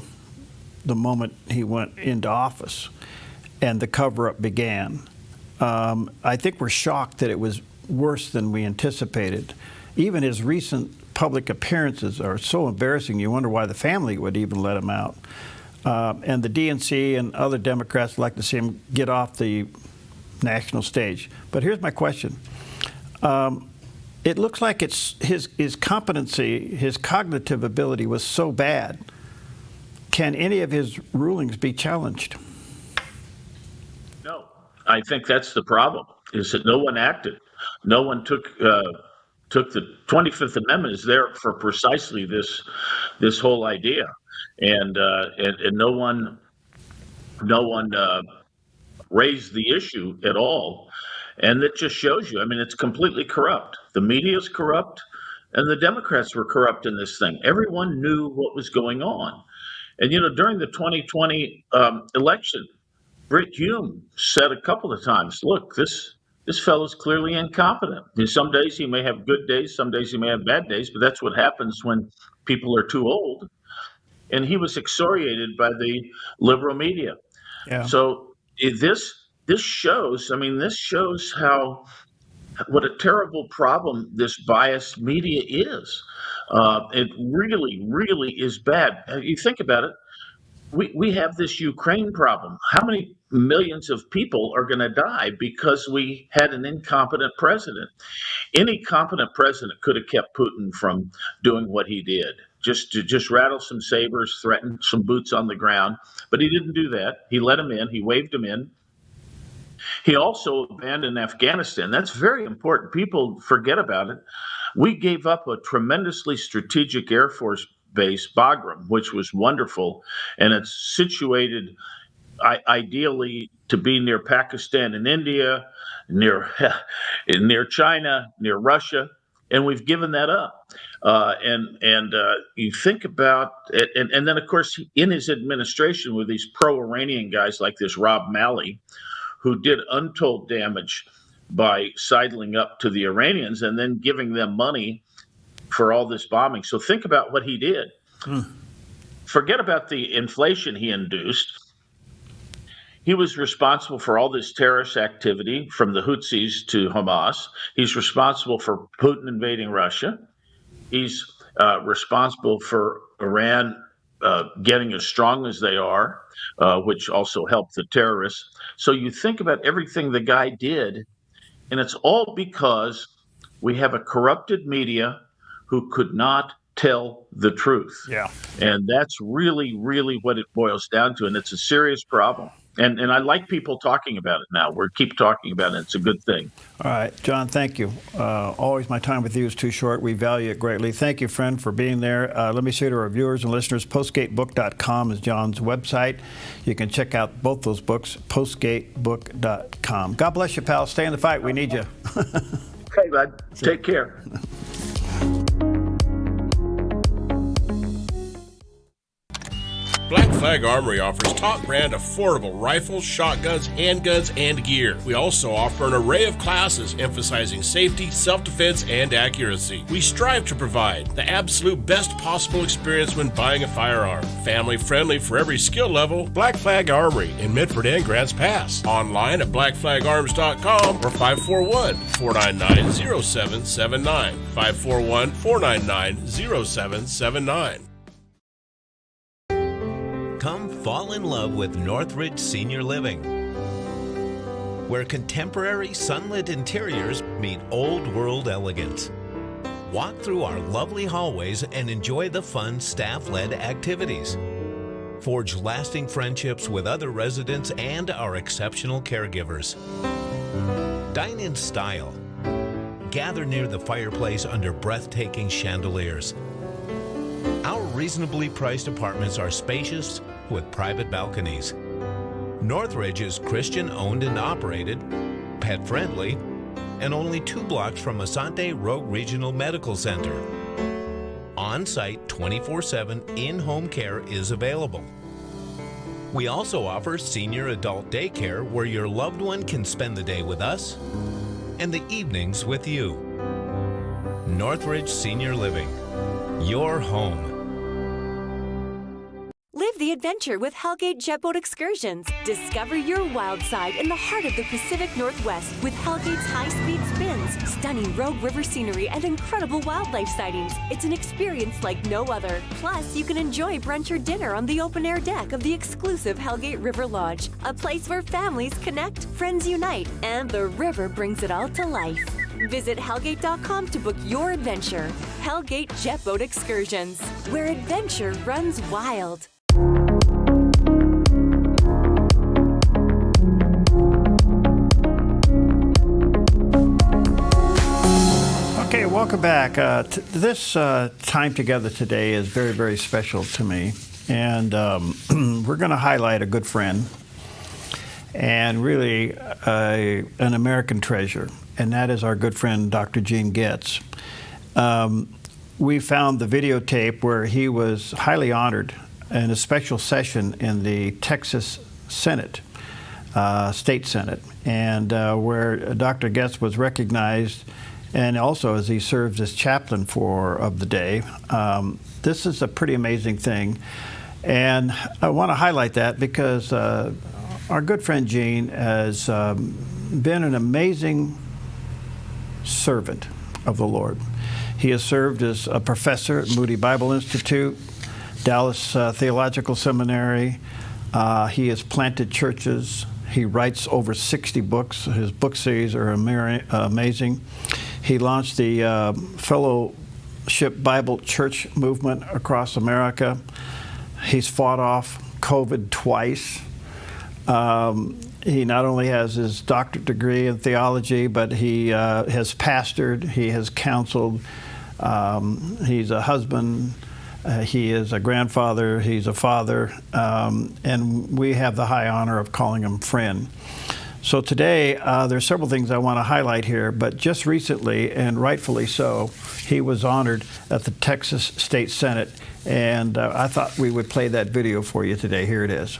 the moment he went into office and the cover-up began. I think we're shocked that it was worse than we anticipated. Even his recent public appearances are so embarrassing, you wonder why the family would even let him out. And the DNC and other Democrats like to see him get off the national stage. But here's my question. It looks like it's his competency, his cognitive ability was so bad. Can any of his rulings be challenged? No, I think that's the problem, is that no one acted. No one took the 25th Amendment is there for precisely this whole idea. And no one raised the issue at all. And it just shows you, it's completely corrupt. The media is corrupt, and the Democrats were corrupt in this thing. Everyone knew what was going on. And, during the 2020 election, Brit Hume said a couple of times, look, this fellow's clearly incompetent. Some days he may have good days, some days he may have bad days, but that's what happens when people are too old. And he was excoriated by the liberal media. Yeah. So this shows, what a terrible problem this biased media is. It really, really is bad. You think about it, we have this Ukraine problem. How many millions of people are going to die because we had an incompetent president? Any competent president could have kept Putin from doing what he did. Just rattle some sabers, threaten some boots on the ground. But he didn't do that. He let him in. He waved him in. He also abandoned Afghanistan. That's very important. People forget about it. We gave up a tremendously strategic Air Force base, Bagram, which was wonderful. And it's situated ideally to be near Pakistan and India, near China, near Russia. And we've given that up. And you think about it, and then, of course, in his administration with these pro-Iranian guys like this Rob Malley, who did untold damage by sidling up to the Iranians and then giving them money for all this bombing. So think about what he did. Forget about the inflation he induced. He was responsible for all this terrorist activity, from the Houthis to Hamas. He's responsible for Putin invading Russia. He's responsible for Iran getting as strong as they are, which also helped the terrorists. So you think about everything the guy did, and it's all because we have a corrupted media who could not tell the truth. Yeah. And that's really, really what it boils down to, and it's a serious problem. And I like people talking about it now. We keep talking about it. It's a good thing. All right, John, thank you. Always my time with you is too short. We value it greatly. Thank you, friend, for being there. Let me say to our viewers and listeners, postgatebook.com is John's website. You can check out both those books, postgatebook.com. God bless you, pal. Stay in the fight. We need you. Okay, bud. Take care. Black Flag Armory offers top brand affordable rifles, shotguns, handguns, and gear. We also offer an array of classes emphasizing safety, self-defense, and accuracy. We strive to provide the absolute best possible experience when buying a firearm. Family friendly for every skill level, Black Flag Armory in Medford and Grants Pass. Online at blackflagarms.com or 541-499-0779. 541-499-0779. Come fall in love with Northridge Senior Living, where contemporary sunlit interiors meet old world elegance. Walk through our lovely hallways and enjoy the fun staff-led activities. Forge lasting friendships with other residents and our exceptional caregivers. Dine in style. Gather near the fireplace under breathtaking chandeliers. Our reasonably priced apartments are spacious with private balconies. Northridge is Christian-owned and operated, pet-friendly, and only 2 blocks from Asante Rogue Regional Medical Center. On-site 24/7 in-home care is available. We also offer senior adult daycare where your loved one can spend the day with us and the evenings with you. Northridge Senior Living, your home. Live the adventure with Hellgate Jet Boat Excursions. Discover your wild side in the heart of the Pacific Northwest with Hellgate's high-speed spins, stunning Rogue River scenery, and incredible wildlife sightings. It's an experience like no other. Plus, you can enjoy brunch or dinner on the open-air deck of the exclusive Hellgate River Lodge, a place where families connect, friends unite, and the river brings it all to life. Visit Hellgate.com to book your adventure. Hellgate Jet Boat Excursions, where adventure runs wild. Okay, welcome back. This time together today is very, very special to me. And we're going to highlight a good friend and really an American treasure. And that is our good friend, Dr. Gene Getz. We found the videotape where he was highly honored in a special session in the Texas Senate, State Senate, and where Dr. Getz was recognized, and also as he served as chaplain of the day. This is a pretty amazing thing, and I want to highlight that because our good friend Gene has been an amazing servant of the Lord. He has served as a professor at Moody Bible Institute, Dallas Theological Seminary. He has planted churches. He writes over 60 books. His book series are amazing. He launched the Fellowship Bible Church movement across America. He's fought off COVID twice. He not only has his doctorate degree in theology, but he has pastored, he has counseled, he's a husband, he is a grandfather, he's a father, and we have the high honor of calling him friend. So today, there's several things I want to highlight here, but just recently, and rightfully so, he was honored at the Texas State Senate, and I thought we would play that video for you today. Here it is.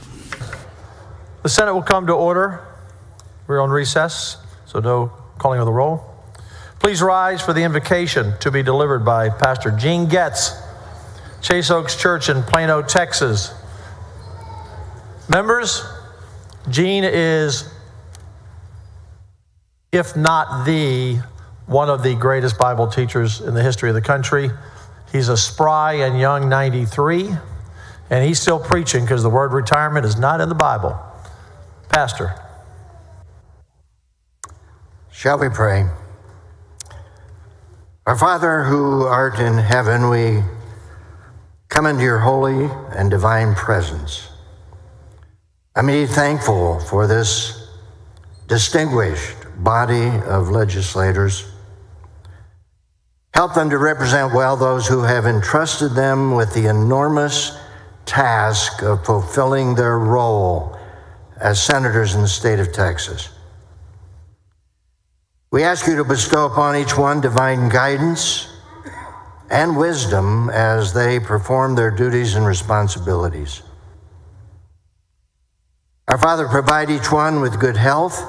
The Senate will come to order. We're on recess, so no calling of the roll. Please rise for the invocation to be delivered by Pastor Gene Getz, Chase Oaks Church in Plano, Texas. Members, Gene is, if not one of the greatest Bible teachers in the history of the country. He's a spry and young 93, and he's still preaching because the word retirement is not in the Bible. Pastor. Shall we pray? Our Father who art in heaven, we come into your holy and divine presence. I'm indeed thankful for this distinguished body of legislators. Help them to represent well those who have entrusted them with the enormous task of fulfilling their role as senators in the state of Texas. We ask you to bestow upon each one divine guidance and wisdom as they perform their duties and responsibilities. Our Father, provide each one with good health,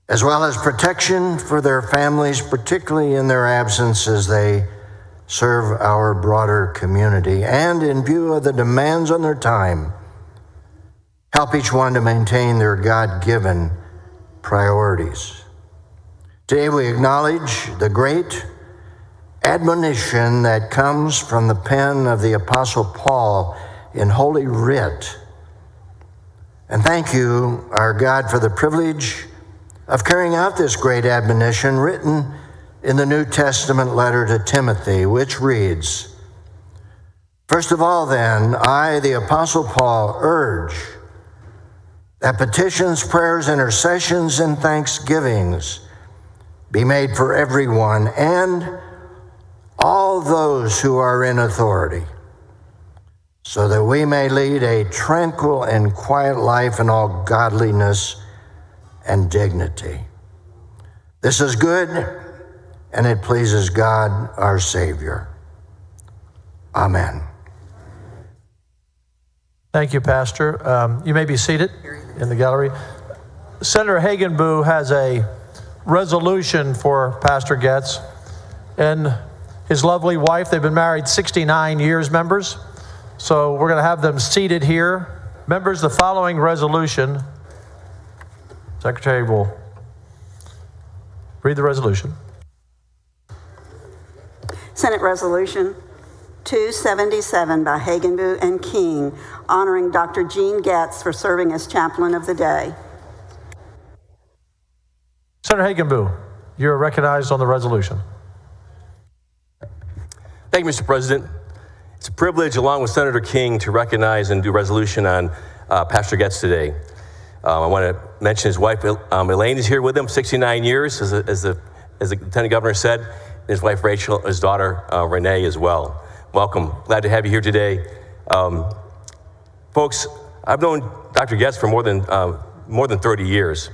as well as protection for their families, particularly in their absence as they serve our broader community. And in view of the demands on their time, help each one to maintain their God-given priorities. Today we acknowledge the great admonition that comes from the pen of the Apostle Paul in Holy Writ. And thank you, our God, for the privilege of carrying out this great admonition written in the New Testament letter to Timothy, which reads, "First of all, then, I, the Apostle Paul, urge that petitions, prayers, intercessions, and thanksgivings be made for everyone and all those who are in authority, so that we may lead a tranquil and quiet life in all godliness and dignity. This is good, and it pleases God, our Savior. Amen." Thank you, Pastor. You may be seated in the gallery. Senator Hagenbu has a resolution for Pastor Getz and his lovely wife. They've been married 69 years, members. So we're going to have them seated here. Members, the following resolution, Secretary will read the resolution. Senate Resolution 277 by Hagenbu and King, honoring Dr. Gene Getz for serving as chaplain of the day. Senator Hagenbu, you're recognized on the resolution. Thank you, Mr. President. It's a privilege, along with Senator King, to recognize and do a resolution on Pastor Getz today. I want to mention his wife, Elaine, is here with him, 69 years, as the Lieutenant Governor said, and his wife, Rachel, his daughter, Renee, as well. Welcome. Glad to have you here today. Folks, I've known Dr. Getz for more than 30 years.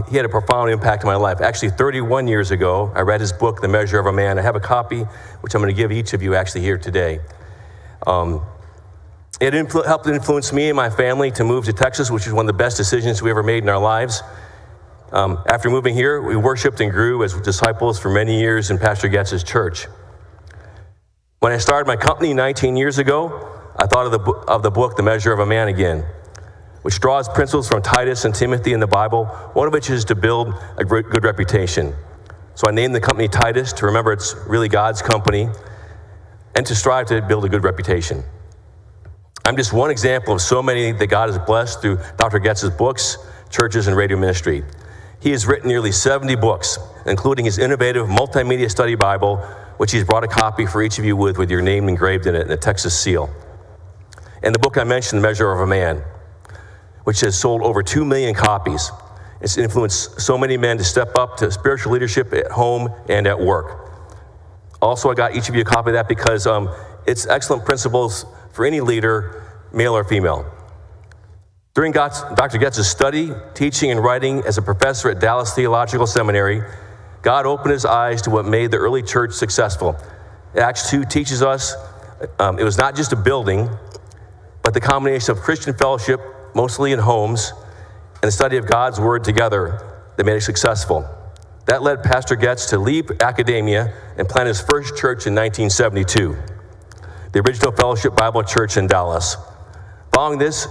He had a profound impact on my life. Actually, 31 years ago, I read his book, The Measure of a Man. I have a copy, which I'm going to give each of you actually here today. It helped influence me and my family to move to Texas, which is one of the best decisions we ever made in our lives. After moving here, we worshiped and grew as disciples for many years in Pastor Getz's church. When I started my company 19 years ago, I thought of the book, The Measure of a Man again, which draws principles from Titus and Timothy in the Bible, one of which is to build a good reputation. So I named the company Titus to remember it's really God's company and to strive to build a good reputation. I'm just one example of so many that God has blessed through Dr. Getz's books, churches, and radio ministry. He has written nearly 70 books, including his innovative multimedia study Bible, which he's brought a copy for each of you with your name engraved in it and a Texas seal. And the book I mentioned, The Measure of a Man, which has sold over 2 million copies. It's influenced so many men to step up to spiritual leadership at home and at work. Also, I got each of you a copy of that because it's excellent principles for any leader, male or female. During Dr. Getz's study, teaching, and writing as a professor at Dallas Theological Seminary, God opened his eyes to what made the early church successful. Acts 2 teaches us it was not just a building, but the combination of Christian fellowship, mostly in homes, and the study of God's word together that made it successful. That led Pastor Getz to leave academia and plant his first church in 1972, the original Fellowship Bible Church in Dallas. Following this,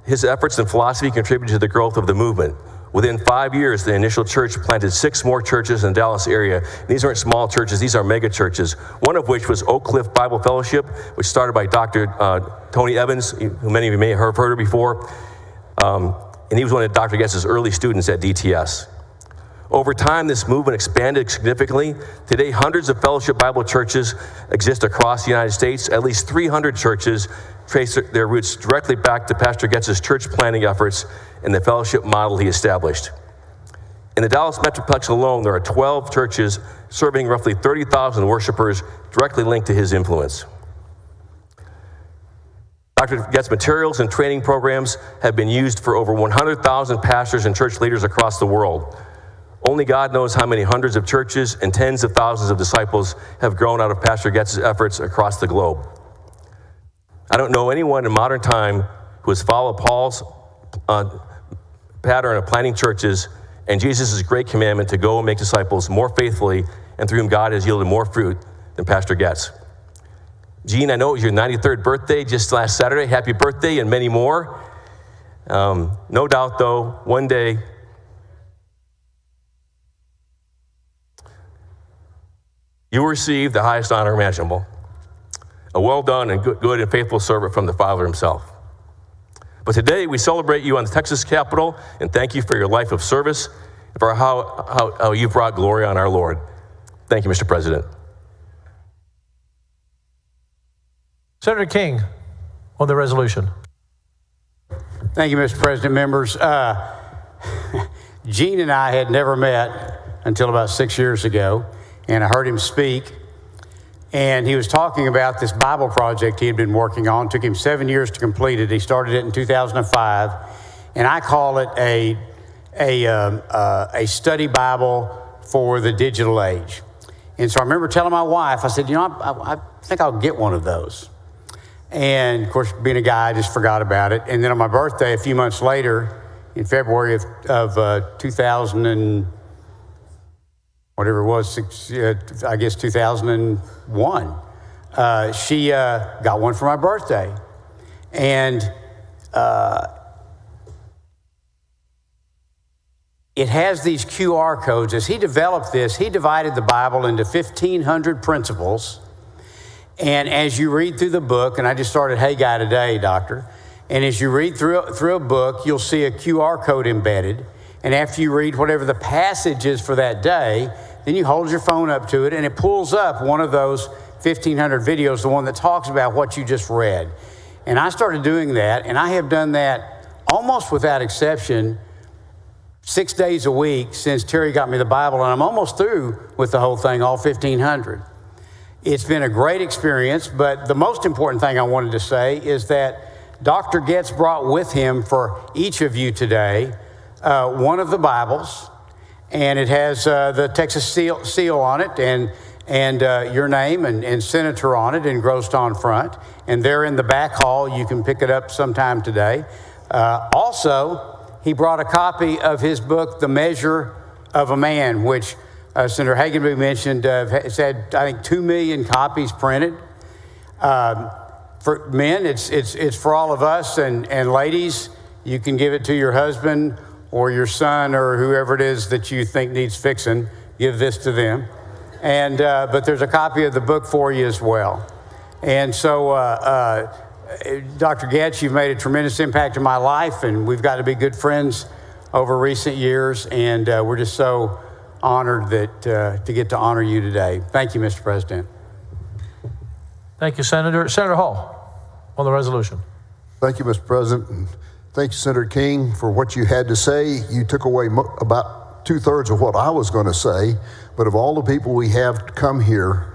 his efforts and philosophy contributed to the growth of the movement. Within 5 years, the initial church planted 6 more churches in the Dallas area. These aren't small churches, these are mega churches, one of which was Oak Cliff Bible Fellowship, which started by Dr. Tony Evans, who many of you may have heard of before. And he was one of Dr. Getz's early students at DTS. Over time, this movement expanded significantly. Today, hundreds of Fellowship Bible churches exist across the United States, at least 300 churches trace their roots directly back to Pastor Getz's church planting efforts and the fellowship model he established. In the Dallas Metroplex alone, there are 12 churches serving roughly 30,000 worshipers directly linked to his influence. Dr. Getz's materials and training programs have been used for over 100,000 pastors and church leaders across the world. Only God knows how many hundreds of churches and tens of thousands of disciples have grown out of Pastor Getz's efforts across the globe. I don't know anyone in modern time who has followed Paul's pattern of planting churches and Jesus' great commandment to go and make disciples more faithfully and through whom God has yielded more fruit than Pastor Getz. Gene, I know it was your 93rd birthday just last Saturday. Happy birthday and many more. No doubt, though, one day you will receive the highest honor imaginable, a well done and good and faithful servant from the Father himself. But today we celebrate you on the Texas Capitol and thank you for your life of service and for how you've brought glory on our Lord. Thank you, Mr. President. Senator King on the resolution. Thank you, Mr. President. Members, Gene and I had never met until about 6 years ago, and I heard him speak, and he was talking about this Bible project he had been working on. It took him 7 years to complete it. He started it in 2005, and I call it a study Bible for the digital age. And so I remember telling my wife, I said, I think I'll get one of those. And of course, being a guy, I just forgot about it. And then on my birthday, a few months later, in February of 2000 and whatever it was, I guess 2001, she got one for my birthday. And it has these QR codes. As he developed this, he divided the Bible into 1,500 principles. And as you read through the book, and I just started Hey Guy today, Doctor, and as you read through a book, you'll see a QR code embedded. And after you read whatever the passage is for that day, then you hold your phone up to it, and it pulls up one of those 1,500 videos, the one that talks about what you just read. And I started doing that, and I have done that almost without exception 6 days a week since Terry got me the Bible, and I'm almost through with the whole thing, all 1,500. It's been a great experience, but the most important thing I wanted to say is that Dr. Getz brought with him for each of you today one of the Bibles, and it has the Texas seal on it and your name and senator on it engrossed on front, and they're in the back hall. You can pick it up sometime today. Also, he brought a copy of his book, The Measure of a Man, which Senator Hagenbu mentioned. It's had, I think, 2 million copies printed. For men, it's for all of us, and ladies, you can give it to your husband or your son or whoever it is that you think needs fixing. Give this to them. And but there's a copy of the book for you as well. And so, Dr. Getz, you've made a tremendous impact in my life, and we've got to be good friends over recent years, and we're just so honored that to get to honor you today. Thank you, Mr. President. Thank you, Senator. Senator Hall on the resolution. Thank you, Mr. President. And thank you, Senator King, for what you had to say. You took away about 2/3 of what I was going to say, but of all the people we have come here,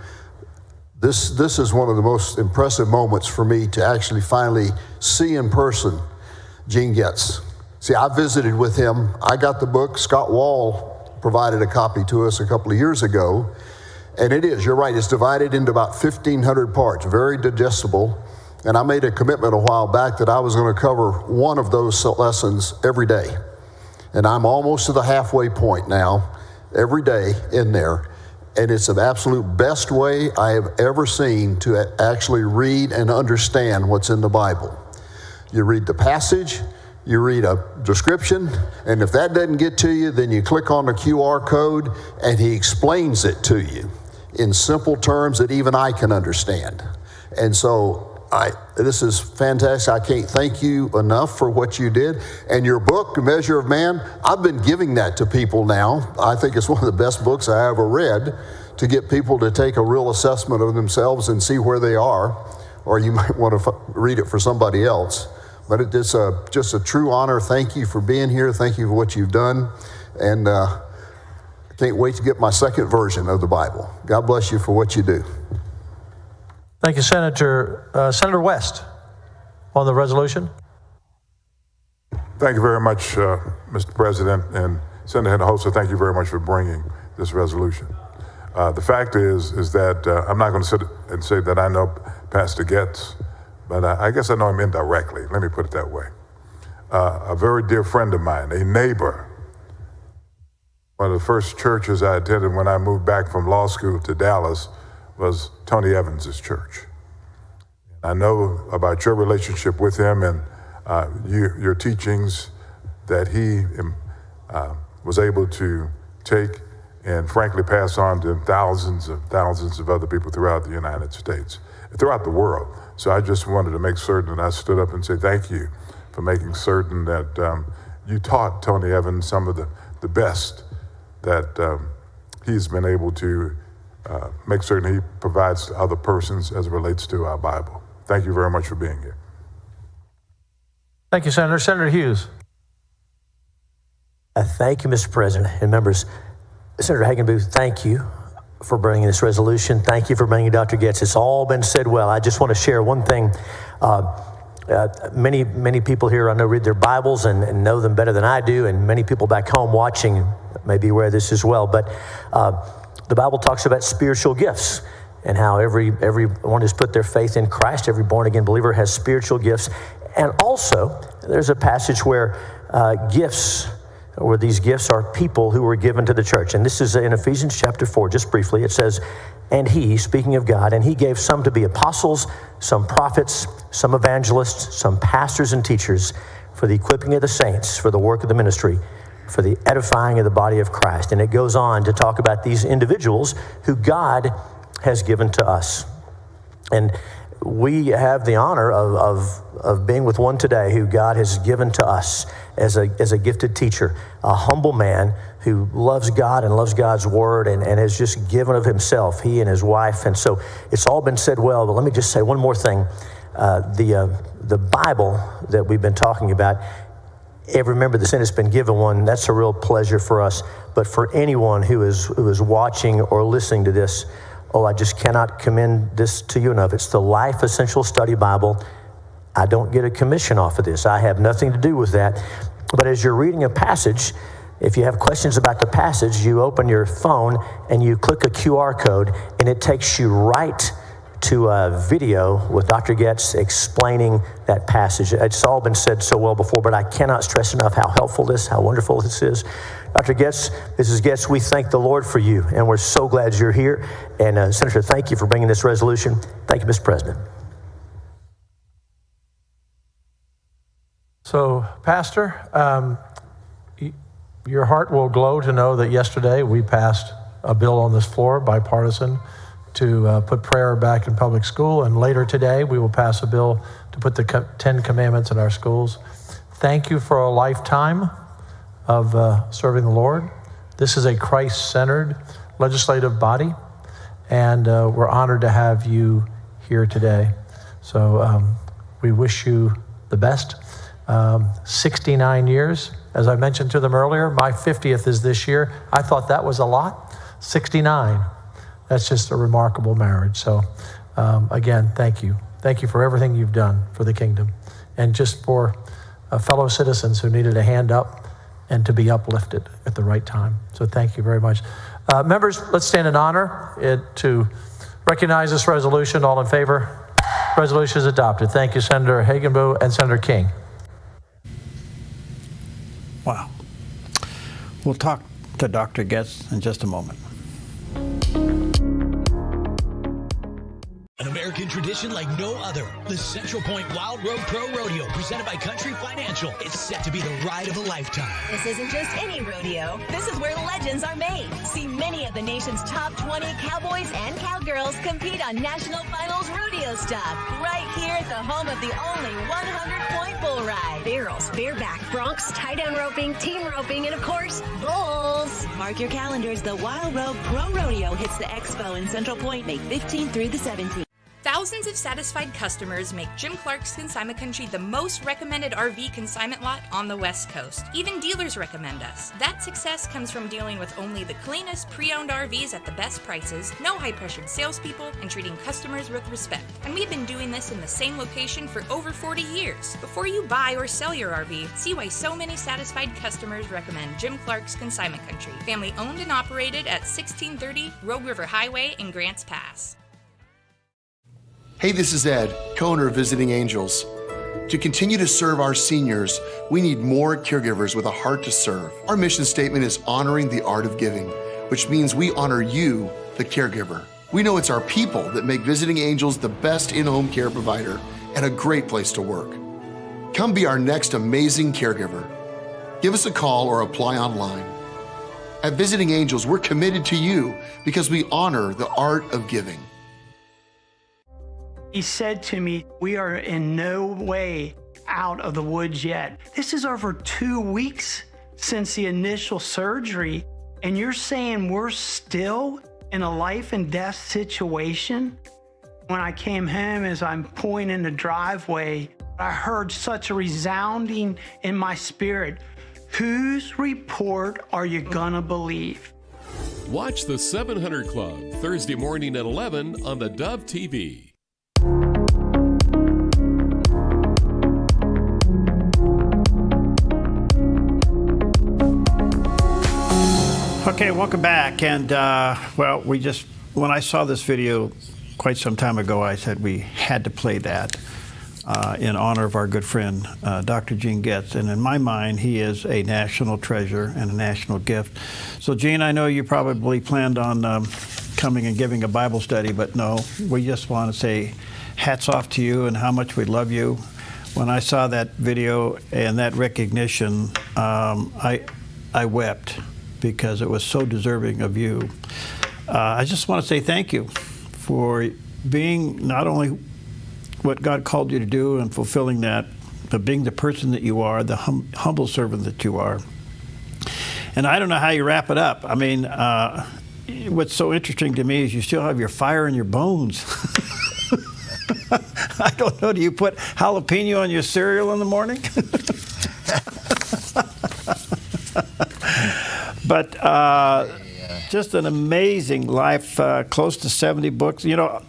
this is one of the most impressive moments for me to actually finally see in person Gene Getz. See, I visited with him. I got the book. Scott Wall provided a copy to us a couple of years ago. And you're right, it's divided into about 1,500 parts, very digestible. And I made a commitment a while back that I was going to cover one of those lessons every day. And I'm almost to the halfway point now, every day in there. And it's the absolute best way I have ever seen to actually read and understand what's in the Bible. You read the passage, you read a description, and if that doesn't get to you, then you click on the QR code and he explains it to you in simple terms that even I can understand. And so this is fantastic. I can't thank you enough for what you did. And your book, The Measure of Man, I've been giving that to people now. I think it's one of the best books I ever read to get people to take a real assessment of themselves and see where they are or you might want to read it for somebody else. But it's just a true honor. Thank you for being here. Thank you for what you've done. And I can't wait to get my second version of the Bible. God bless you for what you do. Thank you, Senator. Senator West, on the resolution. Thank you very much, Mr. President, and Senator Hinojosa, thank you very much for bringing this resolution. The fact is that I'm not going to sit and say that I know Pastor Getz, but I guess I know him indirectly. Let me put it that way. A very dear friend of mine, a neighbor. One of the first churches I attended when I moved back from law school to Dallas was Tony Evans' church. I know about your relationship with him and your teachings that he was able to take and frankly pass on to thousands of other people throughout the United States, throughout the world. So I just wanted to make certain that I stood up and say thank you for making certain that you taught Tony Evans some of the best that he's been able to make certain he provides to other persons as it relates to our Bible. Thank you very much for being here. Thank you, Senator. Senator Hughes. Thank you, Mr. President and members. Senator Hagenbuch, thank you for bringing this resolution. Thank you for bringing Dr. Getz. It's all been said well. I just want to share one thing. Many people here I know read their Bibles and know them better than I do, and many people back home watching may be aware of this as well. But the Bible talks about spiritual gifts and how everyone who's put their faith in Christ, every born-again believer has spiritual gifts. And also, there's a passage where these gifts are people who were given to the church. And this is in Ephesians chapter 4, just briefly. It says, and he, speaking of God, and he gave some to be apostles, some prophets, some evangelists, some pastors and teachers for the equipping of the saints, for the work of the ministry, for the edifying of the body of Christ. And it goes on to talk about these individuals who God has given to us. And we have the honor of being with one today who God has given to us as a gifted teacher, a humble man who loves God and loves God's word and has just given of himself, he and his wife. And so it's all been said well, but let me just say one more thing. The Bible that we've been talking about, every member of the Senate has been given one. That's a real pleasure for us. But for anyone who is watching or listening to this, I just cannot commend this to you enough. It's the Life Essential Study Bible. I don't get a commission off of this. I have nothing to do with that. But as you're reading a passage, if you have questions about the passage, you open your phone and you click a QR code, and it takes you right to a video with Dr. Getz explaining that passage. It's all been said so well before, but I cannot stress enough how helpful how wonderful this is. Dr. Getz, Mrs. Getz, we thank the Lord for you, and we're so glad you're here. And Senator, thank you for bringing this resolution. Thank you, Mr. President. So, Pastor, your heart will glow to know that yesterday we passed a bill on this floor, bipartisan, to put prayer back in public school. And later today, we will pass a bill to put the 10 Commandments in our schools. Thank you for a lifetime of serving the Lord. This is a Christ-centered legislative body, and we're honored to have you here today. So we wish you the best. 69 years, as I mentioned to them earlier, my 50th is this year. I thought that was a lot. 69. That's just a remarkable marriage. So again, thank you. Thank you for everything you've done for the kingdom, and just for fellow citizens who needed a hand up and to be uplifted at the right time. So thank you very much. Members, let's stand in honor to recognize this resolution. All in favor? Resolution is adopted. Thank you, Senator Hagenbuch and Senator King. Wow. We'll talk to Dr. Getz in just a moment. An American tradition like no other. The Central Point Wild Road Pro Rodeo, presented by Country Financial. It's set to be the ride of a lifetime. This isn't just any rodeo. This is where legends are made. See many of the nation's top 20 cowboys and cowgirls compete on national finals rodeo stuff. Right here at the home of the only 100-point bull ride. Barrels, bareback, broncs, tie-down roping, team roping, and of course, bulls. Mark your calendars. The Wild Road Pro Rodeo hits the expo in Central Point May 15th through the 17th. Thousands of satisfied customers make Jim Clark's Consignment Country the most recommended RV consignment lot on the West Coast. Even dealers recommend us. That success comes from dealing with only the cleanest pre-owned RVs at the best prices, no high-pressured salespeople, and treating customers with respect. And we've been doing this in the same location for over 40 years. Before you buy or sell your RV, see why so many satisfied customers recommend Jim Clark's Consignment Country. Family owned and operated at 1630 Rogue River Highway in Grants Pass. Hey, this is Ed, co-owner of Visiting Angels. To continue to serve our seniors, we need more caregivers with a heart to serve. Our mission statement is honoring the art of giving, which means we honor you, the caregiver. We know it's our people that make Visiting Angels the best in-home care provider and a great place to work. Come be our next amazing caregiver. Give us a call or apply online. At Visiting Angels, we're committed to you because we honor the art of giving. He said to me, we are in no way out of the woods yet. This is over 2 weeks since the initial surgery, and you're saying we're still in a life and death situation? When I came home, as I'm pulling in the driveway, I heard such a resounding in my spirit, whose report are you gonna believe? Watch the 700 Club Thursday morning at 11 on theDove TV. Okay, welcome back. And when I saw this video quite some time ago, I said we had to play that in honor of our good friend, Dr. Gene Getz. And in my mind, he is a national treasure and a national gift. So, Gene, I know you probably planned on coming and giving a Bible study, but no, we just want to say hats off to you and how much we love you. When I saw that video and that recognition, I wept, because it was so deserving of you. I just want to say thank you for being not only what God called you to do and fulfilling that, but being the person that you are, the humble servant that you are. And I don't know how you wrap it up. I mean, what's so interesting to me is you still have your fire in your bones. I don't know, do you put jalapeno on your cereal in the morning? But just an amazing life, close to 70 books. You know,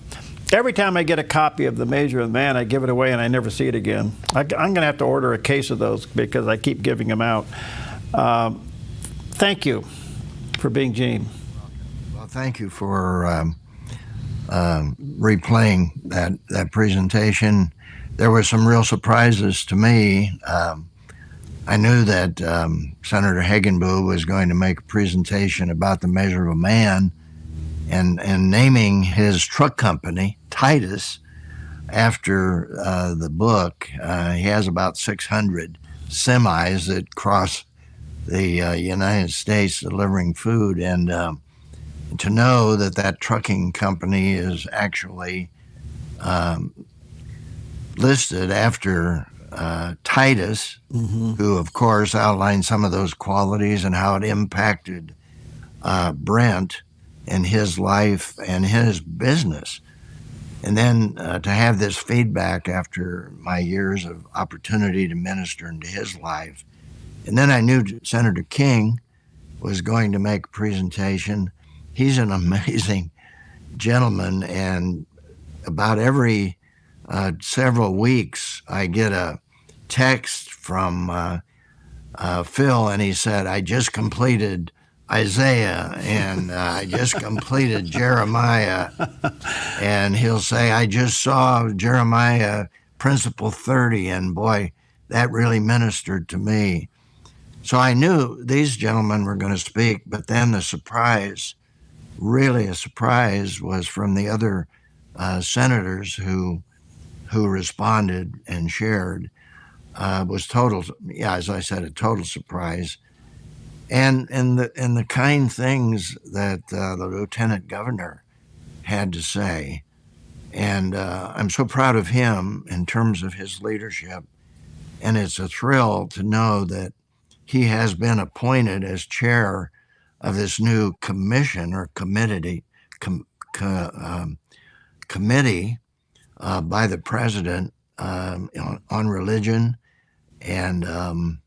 every time I get a copy of The Measure of the Man, I give it away and I never see it again. I'm going to have to order a case of those because I keep giving them out. Thank you for being Gene. Well, thank you for replaying that presentation. There were some real surprises to me. I knew that Senator Hagenbu was going to make a presentation about The Measure of a Man and naming his truck company, Titus, after the book. He has about 600 semis that cross the United States delivering food. And to know that trucking company is actually listed after Titus, who, of course, outlined some of those qualities and how it impacted Brent in his life and his business. And then to have this feedback after my years of opportunity to minister into his life. And then I knew Senator King was going to make a presentation. He's an amazing gentleman, and about every several weeks I get a text from Phil, and he said, I just completed Isaiah, and I just completed Jeremiah. And he'll say, I just saw Jeremiah Principle 30, and boy, that really ministered to me. So I knew these gentlemen were going to speak, but then the surprise, really a surprise, was from the other senators who responded and shared. Was total, as I said, a total surprise. And the kind things that the lieutenant governor had to say. And I'm so proud of him in terms of his leadership. And it's a thrill to know that he has been appointed as chair of this new commission or committee by the president on religion, and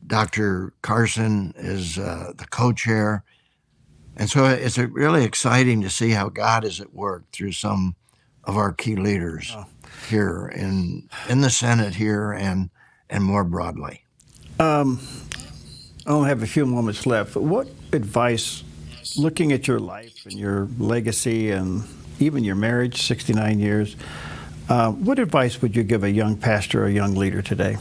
Dr. Carson is the co-chair. And so it's really exciting to see how God is at work through some of our key leaders here in the Senate here and more broadly. I only have a few moments left. What advice, looking at your life and your legacy and even your marriage, 69 years, what advice would you give a young pastor or a young leader today?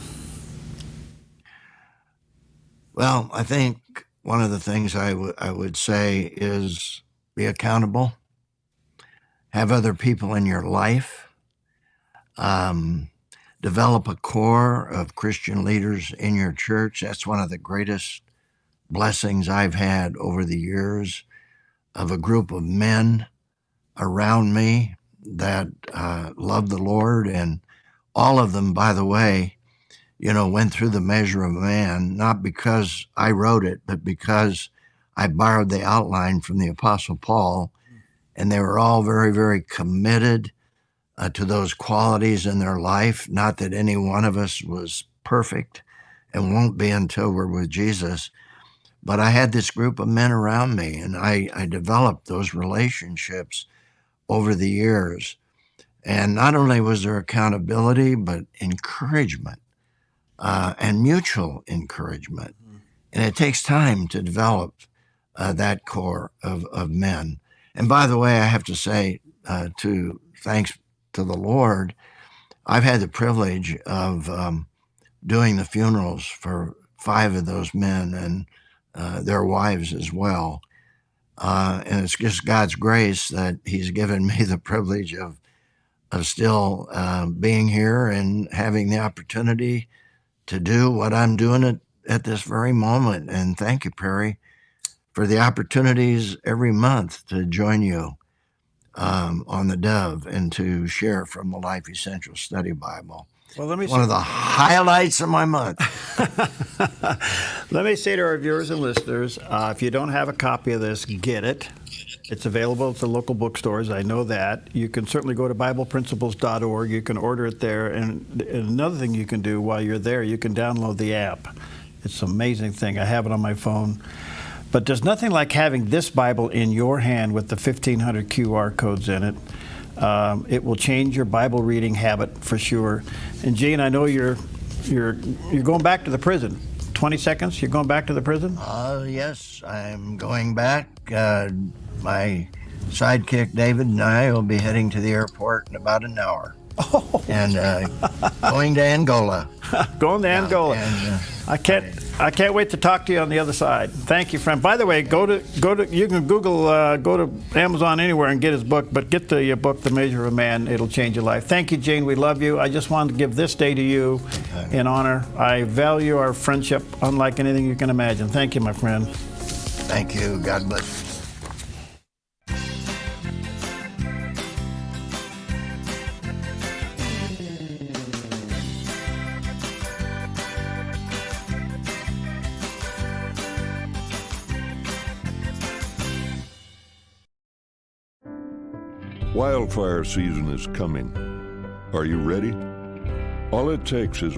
Well, I think one of the things I would say is be accountable, have other people in your life, develop a core of Christian leaders in your church. That's one of the greatest blessings I've had over the years, of a group of men around me that love the Lord. And all of them, by the way, went through the measure of a man, not because I wrote it, but because I borrowed the outline from the Apostle Paul. And they were all very, very committed to those qualities in their life. Not that any one of us was perfect and won't be until we're with Jesus. But I had this group of men around me, and I developed those relationships over the years. And not only was there accountability, but encouragement. And mutual encouragement. And it takes time to develop that core of men. And by the way, I have to say, thanks to the Lord, I've had the privilege of doing the funerals for 5 of those men and their wives as well. And it's just God's grace that He's given me the privilege of still being here and having the opportunity to do what I'm doing at this very moment. And thank you, Perry, for the opportunities every month to join you on theDove and to share from the Life Essential Study Bible. Well, let me one of the highlights of my month. Let me say to our viewers and listeners, if you don't have a copy of this, get it. It's available at the local bookstores. I know that. You can certainly go to BiblePrinciples.org. You can order it there. And another thing you can do while you're there, you can download the app. It's an amazing thing. I have it on my phone. But there's nothing like having this Bible in your hand with the 1,500 QR codes in it. It will change your Bible reading habit for sure. And Gene, I know you're going back to the prison. 20 seconds, you're going back to the prison? Yes, I'm going back. My sidekick, David, and I will be heading to the airport in about an hour. Oh. And going to Angola. Going to Angola. And, I can't wait to talk to you on the other side. Thank you, friend. By the way, go to you can Google, go to Amazon anywhere and get his book, but get the book, The Measure of a Man. It'll change your life. Thank you, Gene. We love you. I just wanted to give this day to you in honor. I value our friendship unlike anything you can imagine. Thank you, my friend. Thank you. God bless you. Wildfire season is coming. Are you ready? All it takes is